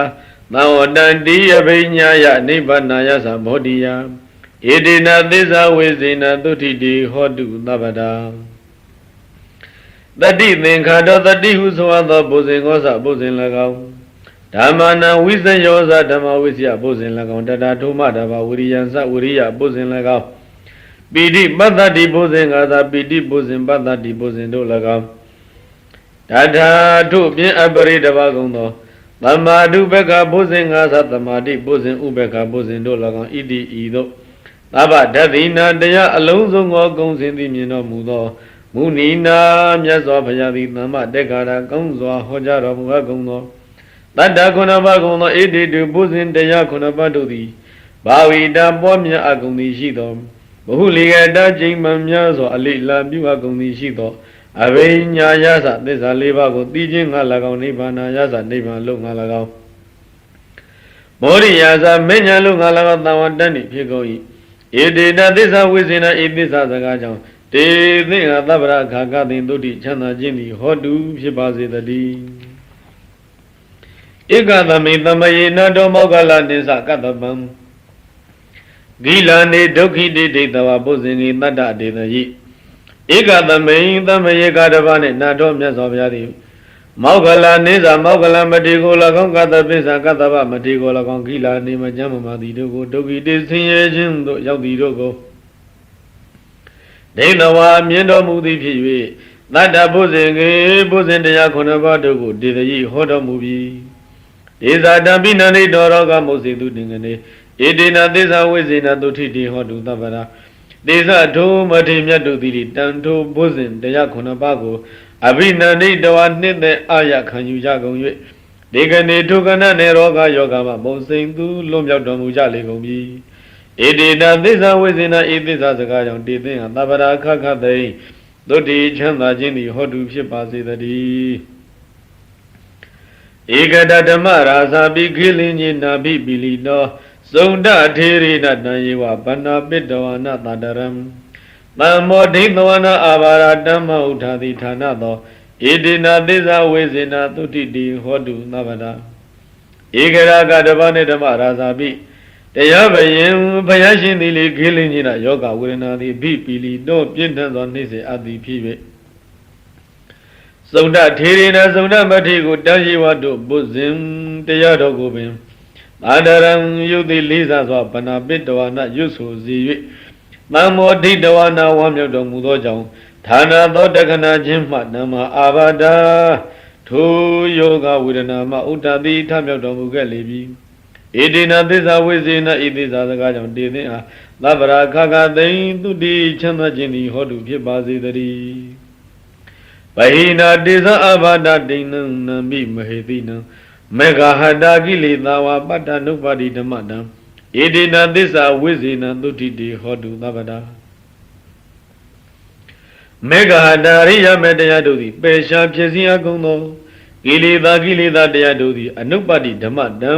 သံဝတံတိယဘိညာယနိဗ္ဗာနာယသမောတိယဧတေနသစ္စာဝေဇေနသုတိတိဟောတုသဗ္ဗတာတတိသင်္ခါတောတတိဟုဆိုသောဘုဇင်္ဂောသဘုဇင်၎င်းဓမ္မာနံဝိဇယောသဓမ္မဝိဇယဘုဇင်၎င်းတတထုမတဘာဝိရိယံသဝိရိယဘုဇင်၎င်းပိဋိပတ္တိဘုဇင်္ဂါသာပိဋိဘုဇင်ပတ္တိဘုဇင်တို့၎င်းတထာထုဖြင့်အပရိတဘာကုံသောသမ္မာတုပက္ခဘုဇင်္ဂါသာသမာတိဘုဇင်ဥပက္ခဘုဇင်တို့၎င်းဣတိဤသို့သဗ္ဗဓတ္တိနာတရားအလုံးစုံသောကုံစင်သည်မြင်တော်မူသောမုနိနာမြတ်စွာဘုရားသည်သမ္မတေက္ခာရကောင်းစွာဟောကြားတော်မူကုန်သောတတ္တခုနဘကုံသောဣတိတုဘုဇင်တရားခုနဘတို့သည်ဘာဝိတာပွားများအကုန်သည်ရှိသောဘဟုလေကတကျိမ္မများစွာအလိလာပြုအပ်ကုန်သည်ရှိသောအဘိညာယသသစ္စာလေးပါးကိုသိခြင်းငါ၎င်းနိဗ္ဗာန်ယသနိဗ္ဗာန်လို့ငါ၎င်းမောရိယသမေညာလို့ငါ၎င်းသံဝတ္တန်ဖြစ်ကုန်၏ဧတေနသစ္စာဝိစေနဤသစ္စာစကားကြောင့်တေသင်္ဟာသဗ္ဗရခါကသိင်သုတိချမ်းသာခြင်းသည်ဟောတုဖြစ်ပါစေတည်းဧကသမိသမယေနတောမောဂလနိစ္စကတ္တပံဂိလာနေဒုက္ခိတိဒိဋ္ဌဝဘုဇင်္ဂိတတ္တဒေသယိဧကသမိန်သမယေကတဘာနှင့်နာတော်မြတ်စွာဘုရားသည်မောဂလနိစ္စမောဂလမတိကို၎င်းကတ္တပိစ္ဆာကတ္တဗမတိကို၎င်းဂိလာနေမကျမ်းမာသည်တို့ကိုဒုက္ခိတိဆင်းရဲခြင်းသို့ရောက်သည်တို့ကိုဒိဋ္ဌဝါမြင်တော်မူသည်ဖြစ်၍တတ္တဘုဇင်္ဂိဘုဇင်တရားခုနှစ်ပါးတို့ကိုဒေသယိဟောတော်မူပြီဒေဇာတံပိဏိတောရောကမုတ်စေတုတင်ကနေဧတေနသစ္စာဝိဇေနသုထိတိဟောတုသဗ္ဗရာသေဇထုမထေမြတ်တို့သည်တန်ထိုဘုဇင်တရားခုနှစ်ပါးကိုအဘိနန္ဒိတဝါနှစ်သက်အာရခံယူကြကုန်၍ဒီကနေ့ဒုက္ခနာနေရောဂယောဂမှမုံစိန်သူလွန်မြောက်တော်မူကြလေကုန်ပြီဧတေနသစ္စာဝိဇေနဤသစ္စာစကားကြောင့်တေသင်ဟာသဗ္ဗရာခခသိသုတိချမ်းသာခြင်းသည်ဟောတုဖြစ်ပါစေတည်းဧကတဓမ္မရာဇာပိခိလင်းကြီးနာဘိပိလီနောဇုံဒထေရိနတံယေဝဗန္နာပိတဝနာတတရံတမ္မောဒိသဝနာအာဘာရတမ္မဥထာတိဌာနသောဧတေနသစ္စာဝေစေနာသုတိတိဟောတုသဗ္ဗတာဧကရာကတပနေဓမ္မရာဇာပိတရားဘယင်ဘုရားရှင်သည်လေခေလင်းကြီးနာယောဂဝေဒနာသည်ဘိပိလီတော့ပြင်းထန်သောနှိစေအပ်သည်ဖြစ်၍ဇုံဒထေရိနဇုံဒမထေကိုတန်ရှိဝတို့ဘုဇင်တရားတော်ကိုပင်သာဒရံယုတ်တိလေးစားစွာဗနာပိတဝနာရွတ်ဆိုစီ၍သံမောဒိတဝနာဝမ်းမြောက်တော်မူသောကြောင့်ဌာနသောတက္ကနာခြင်းမှနမအာဘာဒာထိုယောဂဝေဒနာမှဥဒ္ဒတိထမြောက်တော်မူခဲ့လေပြီဧတေနသစ္စာဝိဇေနဤသစ္စာစကားကြောင့်တေသင်အားသဗ္ဗရာခခသိင်သုတိချမ်းသာခြင်းသည်ဟောတုဖြစ်ပါစေတည်းဗဟိနာတေဇအဘာဒတိနံနံမိမဟေတိနံမေဃဟတာကိလေသာဝပတ္တနုပါတိဓမ္မတံဧတေနသစ္စာဝိဇေနသုတိတိဟောတုသဗ္ဗတာမေဃဟတာရိယမေတရားတို့သည်ပေရှားဖြစ်စည်းအကုန်သောကိလေသာတရားတို့သည်အနုပ္ပတ္တိဓမ္မတံ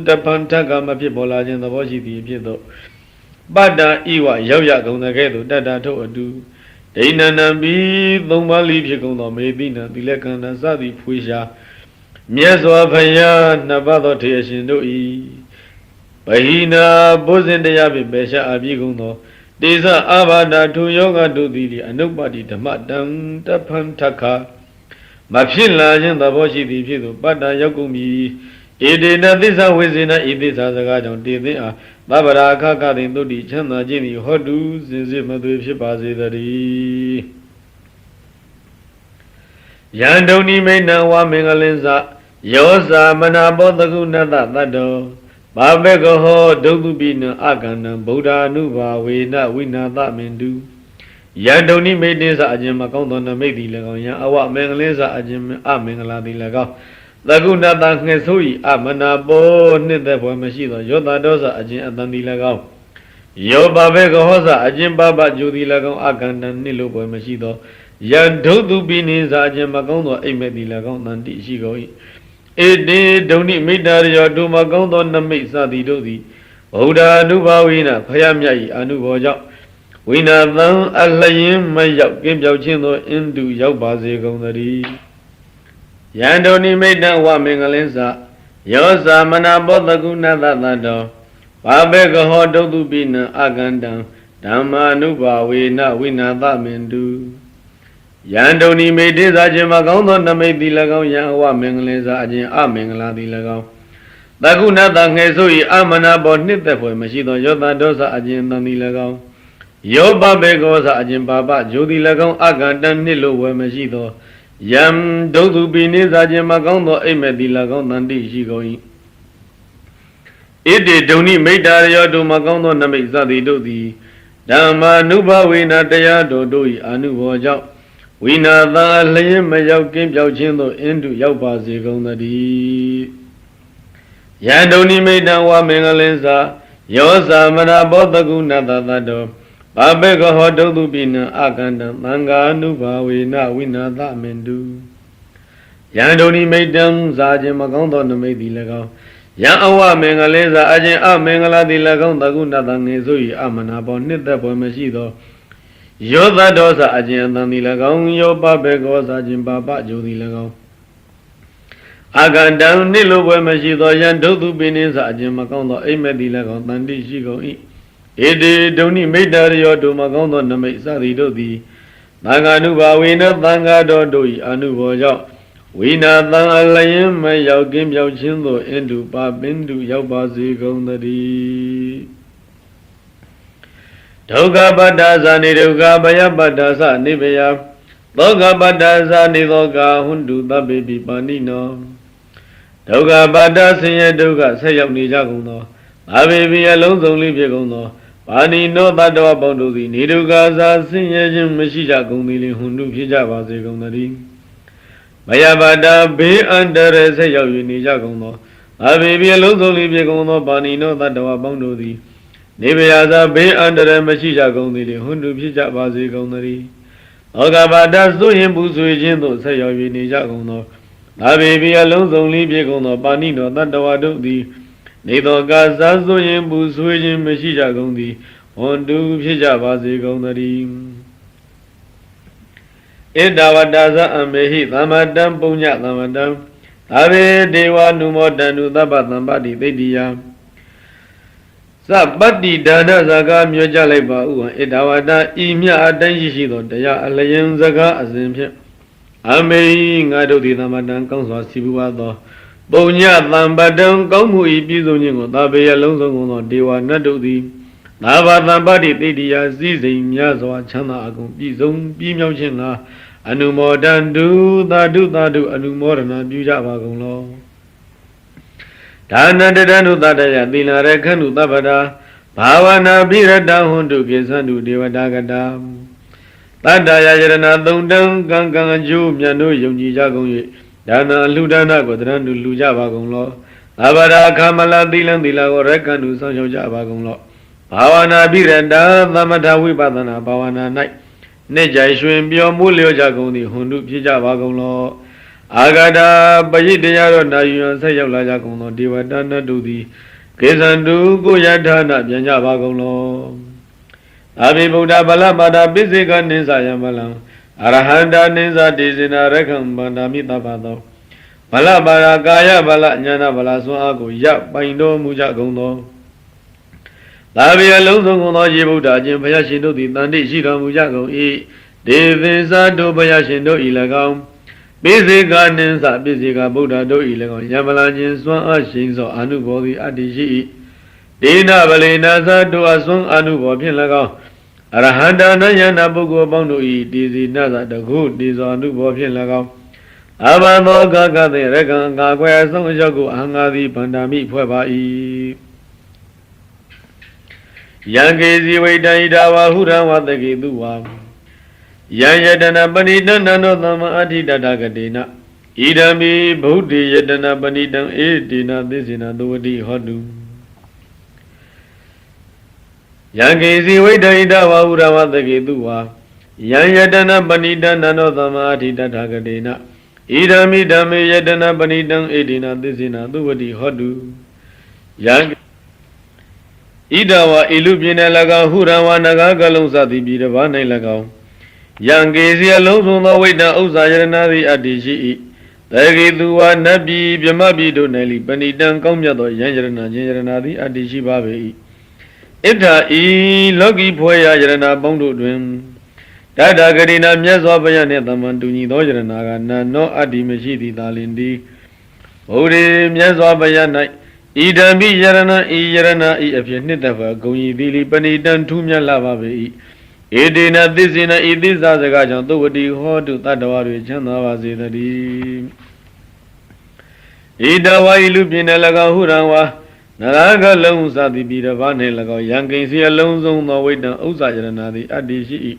တပံထကမဖြစ်ပေါ်လာခြင်းသဘောရှိသည်ဖြစ်သော ပတ္တဣဝရောက်ရကုန်တဲ့ကဲ့သို့တတ္တထုတ်အတူဒိဏနံပြီးသုံးပါးလီဖြစ်ကုန်သောမေတိနံသီလကန္တစသည်ဖွေရှာမြတ်စွာဘုရားနှစ်ပါးသောထေရရှင်တို့၏ဗဟိနာဘုဇင်တရားဖြင့်ပေရှာအပြည့်ကုန်သောတေဇအာဘာဒထုယောဂတို့သည်အနုပ္ပါတိဓမ္မတံတဖန်ထခမဖြစ်လာခြင်းသဘောရှိသည်ဖြစ်သို့ပတ္တရောက်ကုန်ပြီဧတေနသစ္စာဝိဇေနဤသစ္စာစကားကြောင့်တေသင်အားသဗ္ဗရာခကတိသုတ္တိချမ်းသာခြင်းသည်ဟောတုစင်စစ်မသွေဖြစ်ပါစေတည်းယံဒုန်နိမိတ်နံဝါမင်္ဂလင်းစယောဇာမနာဘောတကုဏတတတ္တောဘာဘေကဟောဒုက္ခပိနအကန္နံဗုဒ္ဓအနုဘာဝေနဝိနာသမင်တုယံဒုန်နိမိတ်တင်္စအခြင်းမကောင်းသောနမိတ်သည်၎င်းယံအဝမင်္ဂလင်းစအခြင်းအမင်္ဂလာသည်၎င်းသကုဏတငှက်ဆိုး၏အမနာဘောနှစ်သက်ဖွယ်မရှိသောယောတာဒောစအခြင်းအတန်သည်၎င်းယောဘာဘေကဟောစအခြင်းပပဂျိုသည်၎င်းအကန္တံနှစ်လိုဖွယ်မရှိသောယံဒုသုပိနိစအခြင်းမကောင်းသောအိမ်မက်သည်၎င်းတန်တိရှိကုန်၏ဧတေဒုန်နိမိတ္တရယောဒုမကောင်းသောနမိတ်စသည်တို့သည်ဗုဒ္ဓအနုဘာဝိနဖယားမြတ်၏အနုဘောကြောင့်ဝိနာသံအလျင်မရောက်ကင်းပြောက်ခြင်းသောအင်းတုရောက်ပါစေကုန်သတည်းယံဒုန်နိမိတ္တဝမင်္ဂလင်းစယောဇာမနာဘောတကုဏတတ္တောဘာဘေကဟောဒုသုပိနအကန္တံဓမ္မာနုဘာဝေနဝိနာသမင်တုယံဒုန်နိမိတ္တစခြင်းမကောင်းသောနမိတ်သည်၎င်းယံအဝမင်္ဂလင်းစအခြင်းအမင်္ဂလာသည်၎င်းသကုဏတငယ်ဆို၏အမနာဘောနှစ်သက်ဖွယ်မရှိသောယောတာဒောစအခြင်းတန်သည်၎င်းယောပဘေကောစအခြင်းပါပဂျိုသည်၎င်းအကန္တံနှစ်လိုဝယ်မရှိသောယံဒုသုပိနိစခြင်းမကောင်းသောအိမ်မက်သည်၎င်းတန်တိရှိကုန်၏ဣတိဒုန်နိမိတ္တရယောတုမကောင်းသောနမိတ်စသည်တို့သည်ဓမ္မာနုဘဝေနတရားတို့၏အနုဘောကြောင့်ဝိနာသာလျင်မရောက်ကင်းပြောက်ခြင်းသို့အင်းတုရောက်ပါစေကုန်သတည်းယံဒုန်နိမိတ္တဝါမင်္ဂလင်းစယောဇာမနာဘောတကုဏတတ္တောဘာဘေကဟောဒုသုပိနအကန္တံသံဃာနုဘာဝေနဝိနာသမင်တုယံဒုန်နိမိတ္တံစားခြင်းမကောင်းသောနမိတ်သည်၎င်းယံအဝမင်္ဂလင်းစအခြင်းအမင်္ဂလာသည်၎င်းတကုဏတငယ်ဆို၏အမနာဘောနှစ်သက်ဖွယ်မရှိသောယောသဒောစအခြင်းအတန်သည်၎င်းယောပဘေကောစခြင်းပါပဂျိုသည်၎င်းအကန္တံနှစ်လိုပွဲမရှိသောယံဒုသုပိနိစအခြင်းမကောင်းသောအိမ်မက်သည်၎င်းတန်တိရှိကုန်၏ဧတေဒုန်နိမိတ္တရယောတုမကောင်းသောနမိတ်စသည်တို့သည်သံဃာနုဘာဝေနသံဃာတော်တို့၏အနုဘောကြောင့်ဝိနာသံအလျင်မရောက်ကင်းပြောက်ခြင်းသို့အင်းတုပါပင်တုရောက်ပါစေကုန်သတည်းဒုက္ခပတ္တဇာနေဒုက္ခဘယပတ္တဇာနေဘယသောကပတ္တဇာနေသောကဟွန္တုသဗ္ဗေပိပါဏိနောဒုက္ခပတ္တဆင်းရဲဒုက္ခဆက်ရောက်နေကြကုန်သောသဗ္ဗေပိအလုံးစုံလေးဖြစ်ကုန်သောပါဏိနောတတ္တဝပေါင်းတို့သည်နေဒုက္ခဇာဆင်းရဲခြင်းမရှိကြကုန်သည်လေဟွန္တုဖြစ်ကြပါစေကုန်သတည်းဘယပတ္တဘေးအန္တရာယ်ဆက်ရောက်၍နေကြကုန်သောသဗ္ဗေပိအလုံးစုံလေးဖြစ်ကုန်သောပါဏိနောတတ္တဝပေါင်းတို့သည်နေဘယဇာဘေးအန္တရာယ်မရှိကြကုန်သည်လေဟွန္တုဖြစ်ကြပါစေကုန်သတည်းဩဃဘာဒဆိုရင်ပူဆွေခြင်းသို့ဆက်ရောက်၍နေကြကုန်သောသဗ္ဗေပိအလုံးစုံလေးဖြစ်ကုန်သောပါဏိနောတတ္တဝတို့သည်နေသောကဇာဆိုရင်ပူဆွေခြင်းမရှိကြကုန်သည်ဟွန္တုဖြစ်ကြပါစေကုန်သတည်းဣဒဝတ္တဇအမေဟိသမ္မတံပုညသမ္မတံသဗ္ဗေဒေဝနုမောတန္တုသဗ္ဗသံပါတိသိတ္တိယသပတ္တိဒါနဇကားမြောကြလိုက်ပါဥဟံဣဒဝတ္တဤမြအတိုင်းရှိသောတရားအလျင်စကားအစဉ်ဖြင့်အမေငါတို့သည်သမ္မတံကောင်းစွာစီပူပါသောပုံညသံပတံကောင်းမှု၏ပြည့်စုံခြင်းကိုသဗ္ဗေအလုံးစုံကုန်သောဒေဝနတ်တို့သည်သဗ္ဗသံပါတိသိတ္တိယစည်းစိမ်များစွာချမ်းသာအကုန်ပြည့်စုံပြည့်မြောက်ခြင်းငါအနုမောဒန္တုသာဓုသာဓုအနုမောဒနာပြုကြပါကုန်လောဒါနတတနုသတ္တယသီလရခန္တုသဗ္ဗတာဘာဝနာပိရတဟွန္တုကိသန္တုဒေဝတာကတာတတ္တယယရဏသုံးတံကံကံအကျိုးမြတ်တို့ယုံကြည်ကြကုန်၍ဒါနအလှဒါနကိုတရဏတုလူကြပါကုန်လောသဗ္ဗရာခမလသီလံသီလကိုရခန္တုဆောင်ရှောက်ကြပါကုန်လောဘာဝနာပိရတသမထဝိပဿနာဘာဝနာ၌နှစ်ကြိုင်ရွှင်ပြောမှုလျော့ကြကုန်သည်ဟွန္တုဖြစ်ကြပါကုန်လောအာဂတာပရိတရားတော်နာယူရန်ဆက်ရောက်လာကြကုန်သောဒေဝတာနတ်တို့သည် ကေသန္တုကိုယထာနာပြန်ကြပါကုန်လောအဘိဗုဒ္ဓဗလပါဒပိစိကနိသယမလံအရဟန္တာနိသတိစေနာရခံဗန္ဒာမိတပသောဗလပါဒကာယဗလဉာဏဗလဆွမ်းအားကိုရပိုင်တော်မူကြကုန်သောသာဝေအလုံးစုံကုန်သောယေဗုဒ္ဓအရှင်ဘုရားရှင်တို့သည်တန်တိရှိတော်မူကြကုန်၏ဒေဝိသတို့ဘုရားရှင်တို့၏၎င်းပိစိကနိသပိစိကဗုဒ္ဓတို့၏၎င်းယမလာခြင်းစွမ်းအားရှိသောအနုဘောသည်အတ္တိရှိ၏ဒေနဗလေနာသတို့အစွမ်းအနုဘောဖြင့်၎င်းအရဟန္တာနယနာပုဂ္ဂိုလ်ပေါင်းတို့၏တေစီနသတခုတေဇောအနုဘောဖြင့်၎င်းအဘသောကကသေရကံကာကွယ်အဆုံးအရောက်ကိုအဟံငါသည်ဗန္ဒာမိဖွဲ့ပါ၏ယံကေစီဝိတံဣဒဝါဟုရံဝတကေတုဝါယံယတနာပဏိတနန္တောသမ္မာအဋ္ဌိတတကတိနဣဒံမိဗုဒ္ဓေယတနာပဏိတံဧတေနသစ္စေနသဝတိဟောတုယံကေစီဝိတံဣဒဝါဟုရံဝတကေတုဝါယံယတနာပဏိတနန္တောသမ္မာအဋ္ဌိတတကတိနဣဒံမိဓမ္မေယတနာပဏိတံဧတေနသစ္စေနသဝတိဟောတုယံဣဒဝါဣလူပြင်း၌၎င်းဟုရံဝါနဂါကလုံးစသည်ပြည်တစ်ပါး၌၎င်းယံကေစီအလုံးစုံသောဝိတ္တဥစ္စာယရဏသည်အတ္တိရှိ၏တကေသူဝါနတ်ပြည်မြမပြည်တို့၌လိပဏိတံကောင်းမြတ်သောယံယရဏခြင်းယရဏသည်အတ္တိရှိပါပေ၏ဣဒ္ဓဤလောကီဖွယ်ရာယရဏပေါင်းတို့တွင်တတဂရိနာမြတ်စွာဘုရားနှင့်သမန်တူညီသောယရဏကနာနောအတ္တိမရှိသည်သာလင်သည်ဘုရားမြတ်စွာဘုရား၌ဣဒံမိယရဏဤယရဏဤအဖြစ်နှစ်သက်ဖွယ်ဂုံဤသီလီပဏိတံထူးမြတ်လာပါပေ၏ဧတေနသစ္စေနဤသစ္စာစကားကြောင့်သုဝတိဟောတုတတ္တဝါတွေချမ်းသာပါစေတည်းဣဒဝါဤလူပြင်း၌၎င်းဟုရံဝါနရကလုံးစသည်ပြည်တစ်ပါး၌၎င်းယံကိဉ္စီအလုံးစုံသောဝိတ္တဥစ္စာယရဏသည်အတ္တိရှိ၏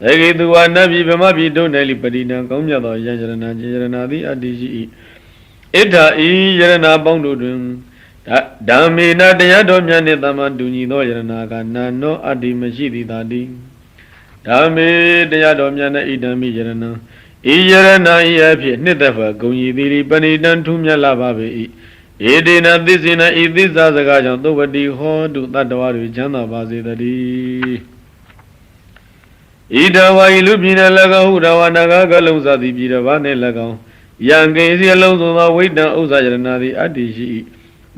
တကေသူဝါနတ်ပြည်ဗမပြည်တို့၌လိပတိတံကောင်းမြတ်သောယံယရဏခြင်းယရဏသည်အတ္တိရှိ၏ဣဒ္ဓဤယရဏပေါင်းတို့တွင်ဓမ္မေနတရားတော်မြတ်နှင့်သမ္မာတူညီသောယရဏကနာနောအတ္တိမရှိသည်သာတိဓမ္မေတရားတော်မြတ်နှင့်ဣဒံမိယရဏဤယရဏဤအဖြစ်နှစ်သက်ဖွယ်ဂုံဤသီပဏိတံထူးမြတ်လာပါပေ၏ဧတေနသစ္စေနဤသစ္စာစကားကြောင့်သုဝတိဟောတုတတ္တဝါတွေချမ်းသာပါစေတည်းဣဒဝါဤလူပြည်၌၎င်းဟုရဝနာဂကလုံးစသည်ပြည်တစ်ပါး၌၎င်းယံကိဉ္စီအလုံးစုံသောဝိတ္တဥစ္စာယရဏသည်အတ္တိရှိ၏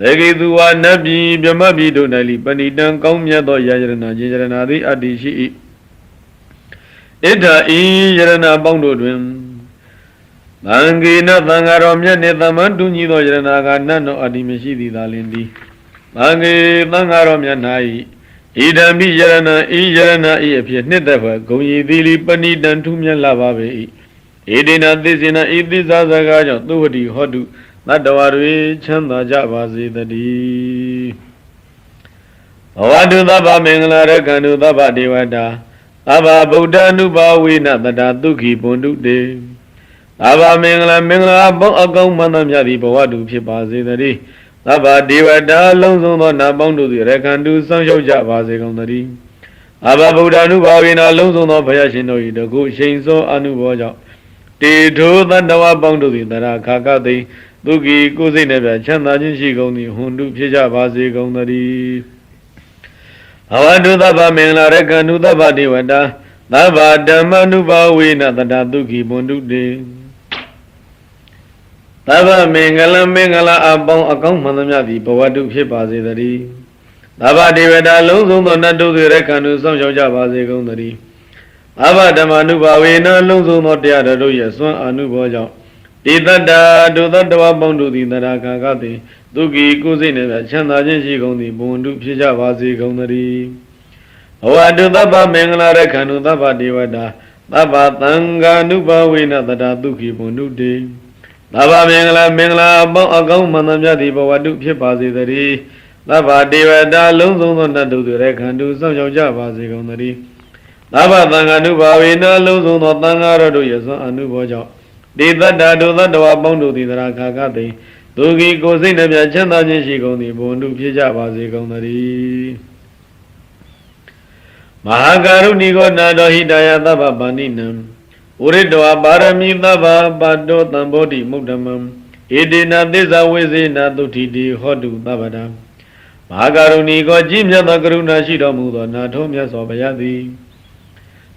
တကေသူဝါနတ်ပြည်မြမပြည်တို့၌လိပဏိတံကောင်းမြတ်သောယရဏခြင်းယရဏသည်အတ္တိရှိ၏ဣဒ္ဓဤယရဏပေါင်းတို့တွင်သံဃေနသံဃာတော်မြတ်နှင့်သမန်တူညီသောယရဏကနတ်တော်အတ္တိမရှိသည်သာလင်သည်သံဃေသံဃာတော်မြတ်၌ဣဒံမိယရဏဤယရဏဤအဖြစ်နှစ်သက်ဖွယ်ဂုံရည်သီလီပဏိတံထူးမြတ်လာပါပေ၏ဧတေနသစ္စေနဤသစ္စာစကားကြောင့်သုဝတိဟောတုတတ္တဝါတွေချမ်းသာကြပါစေတည်းဘဝတုသဗ္ဗမင်္ဂလာရကန္တုသဗ္ဗဒေဝတာသဗ္ဗဗုဒ္ဓ ानु ဘာဝေနတတသုခိပွန်တုတေသဗ္ဗမင်္ဂလာပေါင်းအကောင်းမှန်သမျှသည်ဘဝတုဖြစ်ပါစေတည်းသဗ္ဗဒေဝတာလုံးစုံသောနာပေါင်းတို့သည်ရကန္တုစောင့်ရှောက်ကြပါစေကုန်သတည်းသဗ္ဗဗုဒ္ဓ ानु ဘာဝေနလုံးစုံသောဘုရားရှင်တို့၏တကုရှိန်သောအနုဘောကြောင့်တေထိုသတ္တဝါပေါင်းတို့သည်တရာခါကသိဒုက္ခိကိုယ်စိတ်နှပြချမ်းသာခြင်းရှိကုန်သည်ဟွန်တုဖြစ်ကြပါစေကုန်သတည်းအဝတုသဗ္ဗမင်္ဂလာရကန္တုသဗ္ဗဒေဝတာသဗ္ဗဓမ္မ ानु ဘာဝေနတတသုခိပွန်တုတေသဗ္ဗမင်္ဂလာအပေါင်းအကောင်းမှန်သမျှသည်ဘဝတုဖြစ်ပါစေတည်းသဗ္ဗဒေဝတာလုံးစုံသောနတ်တို့သည်ရကန္တုစောင့်ရှောက်ကြပါစေကုန်သတည်းသဗ္ဗဓမ္မ ानु ဘာဝေနလုံးစုံသောတရားတော်တို့ရဲ့စွမ်းအနုဘောကြောင့်ဣတတ္တဒုသတ္တဝါပေါင်းတို့သည်တရာခါကသိဒုက္ခိကိုယ်စိတ်နှင့်ချမ်းသာခြင်းရှိကုန်သည်ဘုံတုဖြစ်ကြပါစေကုန်သတည်းအဝတုသဗ္ဗမင်္ဂလာရခန္တုသဗ္ဗဒေဝတာသဗ္ဗသံဃာ ानु ဘာဝေနတတသုခိဘုံတုတေသဗ္ဗမင်္ဂလာအပေါင်းအကောင်းမှန်သမျှသည်ဘဝတုဖြစ်ပါစေတည်းသဗ္ဗဒေဝတာလုံးစုံသောနတ်တို့သည်ရခန္တုစောင့်ရှောက်ကြပါစေကုန်သတည်းသဗ္ဗသံဃာ ानु ဘာဝေနလုံးစုံသောသံဃာတော်တို့ရဲ့စွမ်းအနုဘောကြောင့်တေတ္တဒုသတ္တဝါပေါင်းတို့သည်တရာခါကသိဒုက္ခိကိုယ်စိတ်နှပြချမ်းသာခြင်းရှိကုန်သည်ဘုံတုဖြစ်ကြပါစေကုန်သတည်းမဟာကရုဏီကိုနာတော်ဟိတယသဗ္ဗပါဏိနံဥရိတဝပါရမီသဗ္ဗပါတောသံဘောဓိမုဒ္ဓမံဧတေနသစ္စာဝိဇေနသုထိတိဟောတုသဗ္ဗတံ ဘာကရုဏီကိုကြည်မြတ်သောကရုဏာရှိတော်မူသောနာထုံးမြတ်စွာဘုရားသည်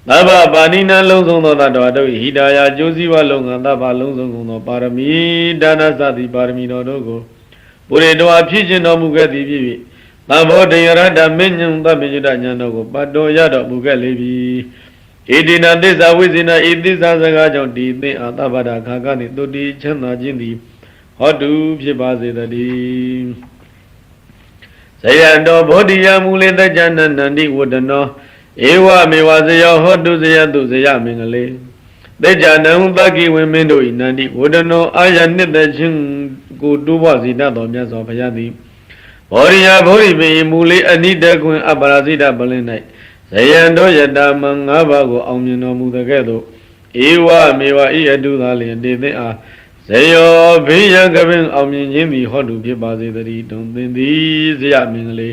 သဗ္ဗပါဏိနလုံးစုံသောတတ္တဝါတို့ဟိတာယာကျိုးစည်းဝါလုံငန်းသဗ္ဗလုံးစုံကုန်သောပါရမီဒါနသတိပါရမီတော်တို့ကိုပုရိတဝါဖြစ်ခြင်းတော်မူခဲ့သည်ဖြစ်၍သံဘောတေယရတ္တမဉ္ဇဉ်သဗ္ဗညုတဉာဏ်တော်ကိုပတ်တော်ရတော်မူခဲ့လေပြီဣတိနာသစ္စာဝိဇ္ဇနာဤသစ္စာစကားကြောင့်ဒီသင်အာသဗ္ဗဒခါကနှင့်တုတိချမ်းသာခြင်းသည်ဟောတုဖြစ်ပါစေတည်းဇယံတော်ဘောဓိယမူလေတ္ကြနန္တိဝတ္တနောဧဝမေဝဇယောဟောတုဇယတုဇယမင်္ဂလေတ္ကြနံသက္ကိဝိမင်းတို့ဤနန္တိဝတ္တနောအာယနှစ်သက်ခြင်းကိုတိုးပွားစေတတ်တော်မြတ်စွာဘုရားသည်ဘောရိယဘောရိပေမူလေအနိတကွင်အပရာဇိတပလင်း၌ဇယံတော်ယတမ၅ပါးကိုအောင်မြင်တော်မူတဲ့ကဲ့သို့ဧဝမေဝဤအတုသာလျင်တေသင်အားဇယောဘေးရန်ကပင်အောင်မြင်ခြင်းသည်ဟောတုဖြစ်ပါစေတည်းတုံသင်သည်ဇယမင်္ဂလေ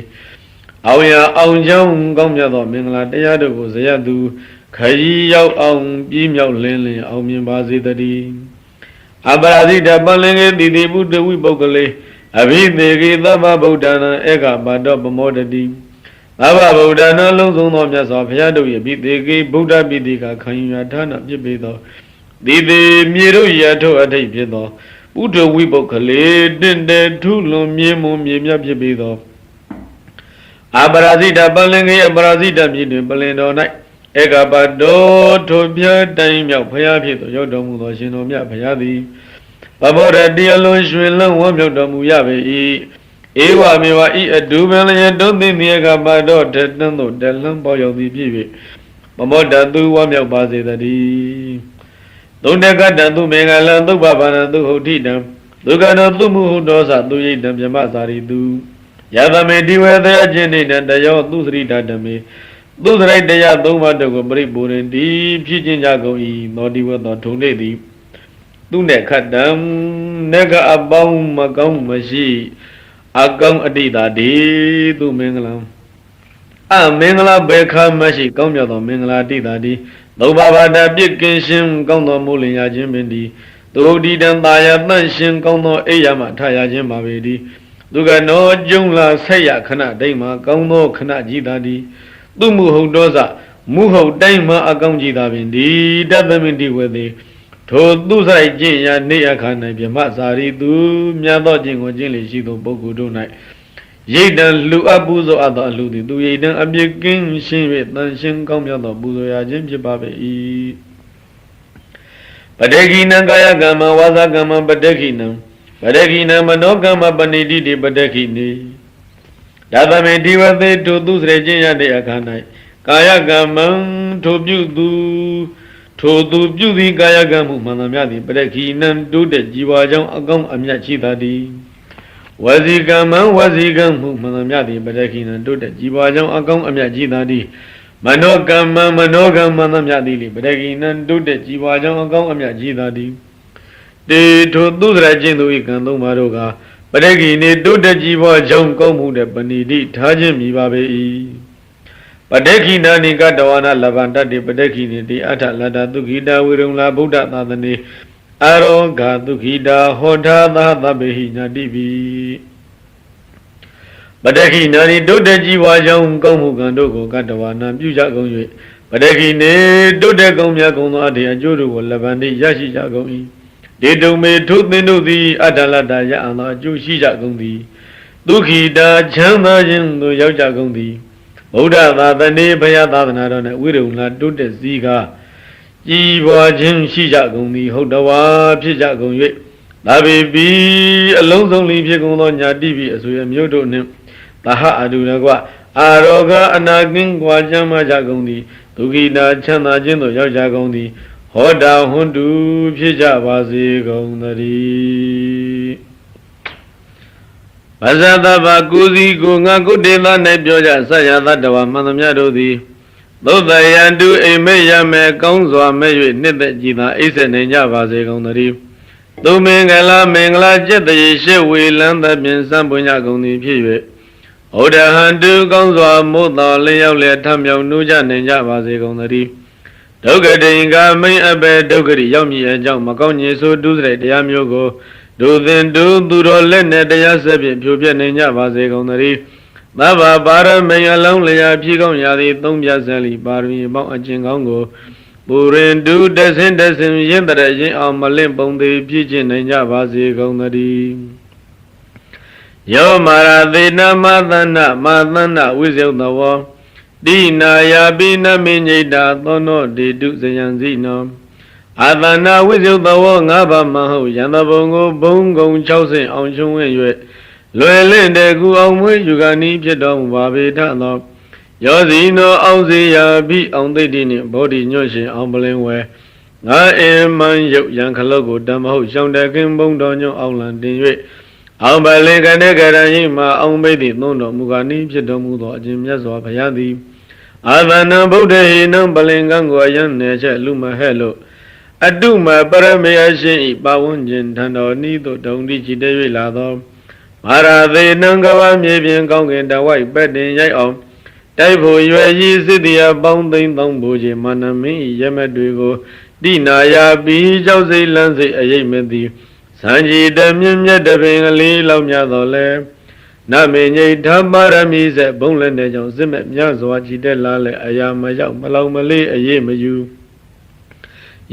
အောင်ရအောင်ကြောင်းကောင်းမြတ်သောမင်္ဂလာတရားတို့ကိုဇယသူခရီးရောက်အောင်ပြည့်မြောက်လင်းလင်းအောင်မြင်ပါစေတည်းအပရာဇိတပလင်ကေတိတိဘုဒ္ဓဝိပုဂ္ဂလေအဘိသေကေသဗ္ဗဗုဒ္ဓနာဧကပါတောပမောတတိသဗ္ဗဗုဒ္ဓနာလုံးစုံသောမြတ်စွာဘုရားတို့၏အဘိသေကေဗုဒ္ဓပိတိကခံယူရဌာနဖြစ်ပေသောဒီသည်မြေတို့ရထုအထိတ်ဖြစ်သောဘုဒ္ဓဝိပုဂ္ဂလေတင့်တယ်ထုလွန်မြေမွန်မြေမြတ်ဖြစ်ပေသောအပရာဇိတပလင်ကေအပရာဇိတမြစ်တွင်ပလင်တော်၌ဧကပတောထိုပြတိုင်းမြောက်ဘုရားဖြစ်သောရောက်တော်မူသောရှင်တော်မြတ်ဘုရားသည်ပဘောရတိအလုံးရွှင်လန်းဝမ်းမြောက်တော်မူရပေ၏ဧဝမေဝဤအတုပင်လျက်တုံးသိမြေကပတောတတန်းသို့တလန်းပေါရောက်သည်ဖြစ်၍ပမောတသူဝမ်းမြောက်ပါစေတည်းသုံးတကတံသူမေငလံသုဘဘာနံသူဟုတ်တိတံဒုက္ခနောသူမှုဟုတောသသူရိတံမြမစာရိတုယသမေတိဝေသအချင်းနေတယောသူသရိတတမေသူသရိတရားသုံးပါးတို့ကိုပရိပူရင်တိဖြစ်ခြင်းကြကုန်၏သောတိဝသောထုံနေသည်သူနဲ့ခတ်တံနေကအပေါင်းမကောင်းမရှိအကောင်းအတိတာဒီသူမင်္ဂလံအမင်္ဂလာဘေခမရှိကောင်းမြတ်သောမင်္ဂလာတိတာဒီသုဘဘာဒပြစ်ကင်းရှင်ကောင်းသောမိုးလင်ရခြင်းပင်ဒီသူတို့ဒီတန်သာယတန့်ရှင်ကောင်းသောအိယာမှထရခြင်းပါပေဒီသူကနောကျုံလာဆက်ရခဏတိုင်းမှာကောင်းသောခဏကြည်သာဒီသူမှုဟုတ်သောစမူဟုတ်တိုင်းမှာအကောင်းကြည်သာပင်ဒီတတမိတိဝေသည်ထိုသူဆိုင်ကျင့်ရာနေအခါ၌မြမစာရီသူမြတ်သောကျင့်ကိုကျင့်လေရှိသောပုဂ္ဂိုလ်တို့၌ရိတ်တံလူအပ်ပူဇော်အပ်သောအလှသည်သူရိတ်တံအပြစ်ကင်းရှင်း၍တန်ရှင်းကောင်းမြတ်သောပူဇော်ရာခြင်းဖြစ်ပါပေ၏ပတေခိနံကာယကမ္မဝါစာကမ္မပတေခိနံပတေခိနံမနောကမ္မပဏိတိတိပတေခိနိဒါသမေဒီဝသေထိုသူစရခြင်းရတဲ့အခါ၌ကာယကမ္မံထိုပြုသူပြုသည်ကာယကံမှုမှန်သမျှသည်ပရခိနံတိုးတဲ့ជីវကြောင့်အကောင်းအမြတ်ရှိသာသည်ဝစီကံမံဝစီကံမှုမှန်သမျှသည်ပရခိနံတိုးတဲ့ជីវကြောင့်အကောင်းအမြတ်ရှိသာသည်မနောကံမံမနောကံမှန်သမျှသည်ပရခိနံတိုးတဲ့ជីវကြောင့်အကောင်းအမြတ်ရှိသာသည်တေထိုသူစရခြင်းသူ၏ကံသုံးပါးတို့ကပရခိနေတိုးတဲ့ជីវကြောင့်ကောင်းမှုတဲ့ပဏိတိထားခြင်းမိပါပေ၏ပတေခိနာနိကတဝနာလဗန္တတိပတေခိနိတိအထလတ္တသုခိတာဝေရုံလာဗုဒ္ဓသာသနေအာရောဂသုခိတာဟောထာသသဗ္ဗေဟိညာတိပိပတေခိနာနိတုတ္တជីဝါကြောင့်ကောင်းမှုကံတို့ကိုကတဝနာပြုကြကုန်၍ပတေခိနေတုတ္တကုံမြတ်ကုံသောအထေအကျိုးတို့ကိုလဗန္တိရရှိကြကုန်၏ဒေတုံမေထုသင်တို့သည်အထလတ္တရအံသောအကျိုးရှိကြကုန်သည်သုခိတာချမ်းသာခြင်းသို့ရောက်ကြကုန်သည်ဗုဒ္ဓသာသနေဘုရားသာသနာတော်၌ဝိရုံလာတိုးတက်စည်းကားကြည်ပွားခြင်းရှိကြကုန်သည်ဟုတ်တော်ဝါဖြစ်ကြကုန်၍သာပေပြီအလုံးစုံလီဖြစ်ကုန်သောညာတိပိအဆွေအမျိုးတို့နှင့်သဟအတုရကွအာရောဂအနာကင်းကွာချမ်းသာကြကုန်သည်ဒုက္ခိတာချမ်းသာခြင်းသို့ရောက်ကြကုန်သည်ဟောတာဟွန်းတူဖြစ်ကြပါစေကုန်သတည်းဗဇသဗ္ဗကုစီကိုငါကုတေသ၌ပြောကြဆယသတ္တဝါမှန်သမျှတို့သည်သုတ္တယံတုအိမ်မေ့ရမယ်ကောင်းစွာမဲ့၍နှစ်သက်ကြည်သာအိပ်ဆက်နိုင်ကြပါစေကုန်သတည်းသူမင်္ဂလာမင်္ဂလာจิตတရေရှေဝေလန်းသဖြင့်စံပွင့်ကြကုန်သည်ဖြစ်၍ဩဒဟံတုကောင်းစွာမို့တော်လျောက်လျက်ထမြောင်နှူးကြနိုင်ကြပါစေကုန်သတည်းဒုက္ခတိင်္ဂမိန်အဘေဒုက္ခရိရောက်မည်အကြောင်းမကောင်းညင်ဆိုဒုစရိုက်တရားမျိုးကိုဒုသင်ဒုသူတော်လက်နဲ့တရားဆက်ဖြင့်ဖြိုပြနိုင်ကြပါစေကုန်သတည်း သဗ္ဗပါရမေအလုံးလျာဖြည့်ကောင်းရာသည်သုံးပြဆက်လီပါရမီပေါင်းအကျင့်ကောင်းကိုပူရင်တုတဆင်းရင်တရရင်အောင်မလင့်ပုံသေးပြည့်ကျင့်နိုင်ကြပါစေကုန်သတည်းယောမာရသေနမသနဝိဇယသဝောတိနာယာပိနမေညိတာသောနောဒေတုဇယံစီနောအာသနာဝိဇယသဝောငါးပါးမဟုတ်ယံတဘုံကိုဘုံကုံ60အောင်ချုံဝဲ၍လွယ်လင့်တဲ့ကူအောင်မွေးယူကနီးဖြစ်တော်မူပါပေထသောယောဇီနောအောင်စေယာပိအောင်သိတိနှင့်ဘောဓိညွတ်ရှင်အောင်ပလင်ဝဲငါအင်မန်ရုပ်ရန်ခလုတ်ကိုတမဟုတ်ရှောင်းတခင်ဘုံတော်ညွတ်အောင်လံတင်၍အောင်ပလင်ကတဲ့ကရန်ရင်မှာအောင်မိတ်သည်သုံးတော်မူကနီးဖြစ်တော်မူသောအခြင်းမြတ်စွာဘုရားသည်အာသနံဗုဒ္ဓဟိနံပလင်ကံကိုအယံနေချက်လူမဟဲ့လို့အတုမပရမေယရှင်ဤပါဝန်းကျင်ထံတော်ဤသို့ဒုံတိချီတဲ့၍လာသောမာရသေနံကဘာမြေပြင်ကောင်းကင်တဝိုက်ပက်တင်ရိုက်အောင်တိုက်ဖို့ရွယ်ကြီးစစ်တရားပေါင်းသိမ်းသောဘူချေမာနမင်းဤရမက်တွေကိုတိနာယာပြီးကြောက်စိတ်လန်းစိတ်အယိတ်မသည်စံကြီးတမြင့်မြတ်တပင်ကလေးလောက်များတော်လဲနမေညိဓမ္မရမီဆက်ဘုံလည်းတဲ့ကြောင့်စစ်မဲ့မြတ်စွာကြည်တဲ့လားလဲအရာမရောက်မလောင်မလေးအရေးမယူ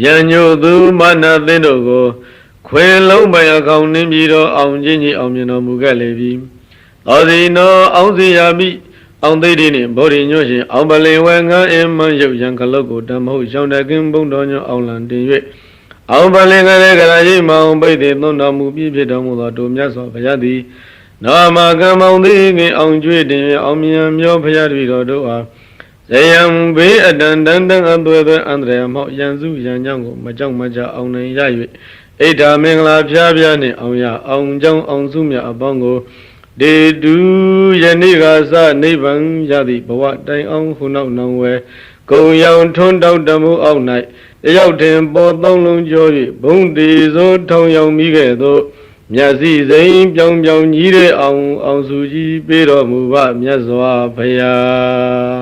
ယံညိုသူမာနသင်းတို့ကိုခွေလုံးပိုင်အကောင်နှင်းပြီးတော့အောင်ချင်းကြီးအောင်မြင်တော်မူခဲ့လေပြီသောစီနောအောင်စီယာမိအောင်သိတိနှင့်ဗောဓိညွတ်ရှင်အောင်ပလင်ဝဲငန်းအင်မန်ရုပ်ရန်ခလုတ်ကိုတမဟုတ်ရှောင်းတကင်းဘုံတော်ညွတ်အောင်လံတင်၍အောင်ပလင်ကလေးကရာရှိမောင်ပိတ်သည်သွန်တော်မူပြီးဖြစ်တော်မူသောတို့မြတ်စွာဘုရားသည်နောမကံမောင်သည်ငင်အောင်ကျွေးတင်အောင်မြင်မျောဘုရားတပည့်တော်တို့အားဇယံဘေးအတန်တန်အသွဲသွဲအန္တရာယ်မောက်ရန်စုရန်ကြောင့်ကိုမကြောက်မကြအောင်နိုင်ရ၍ဣဒ္ဓမင်္ဂလာဖျားဖျားနှင့်အောင်ရအောင်ကြောင်းအောင်စုမြတ်အပေါင်းကိုဒေတုယနေ့ကစနိဗ္ဗာန်ရသည့်ဘဝတိုင်အောင်ခုနောက်နောင်ဝဲကုံရောင်ထွန်းတောက်တမှုအောက်၌တယောက်တင်ပေါ်သုံးလုံးကျော်၍ဘုံတေသောထောင်ရောင်မိခဲ့သောမြတ်စီစိန်ပြောင်ကြီးတဲ့အောင်စုကြီးပေးတော်မူပါမြတ်စွာဘုရား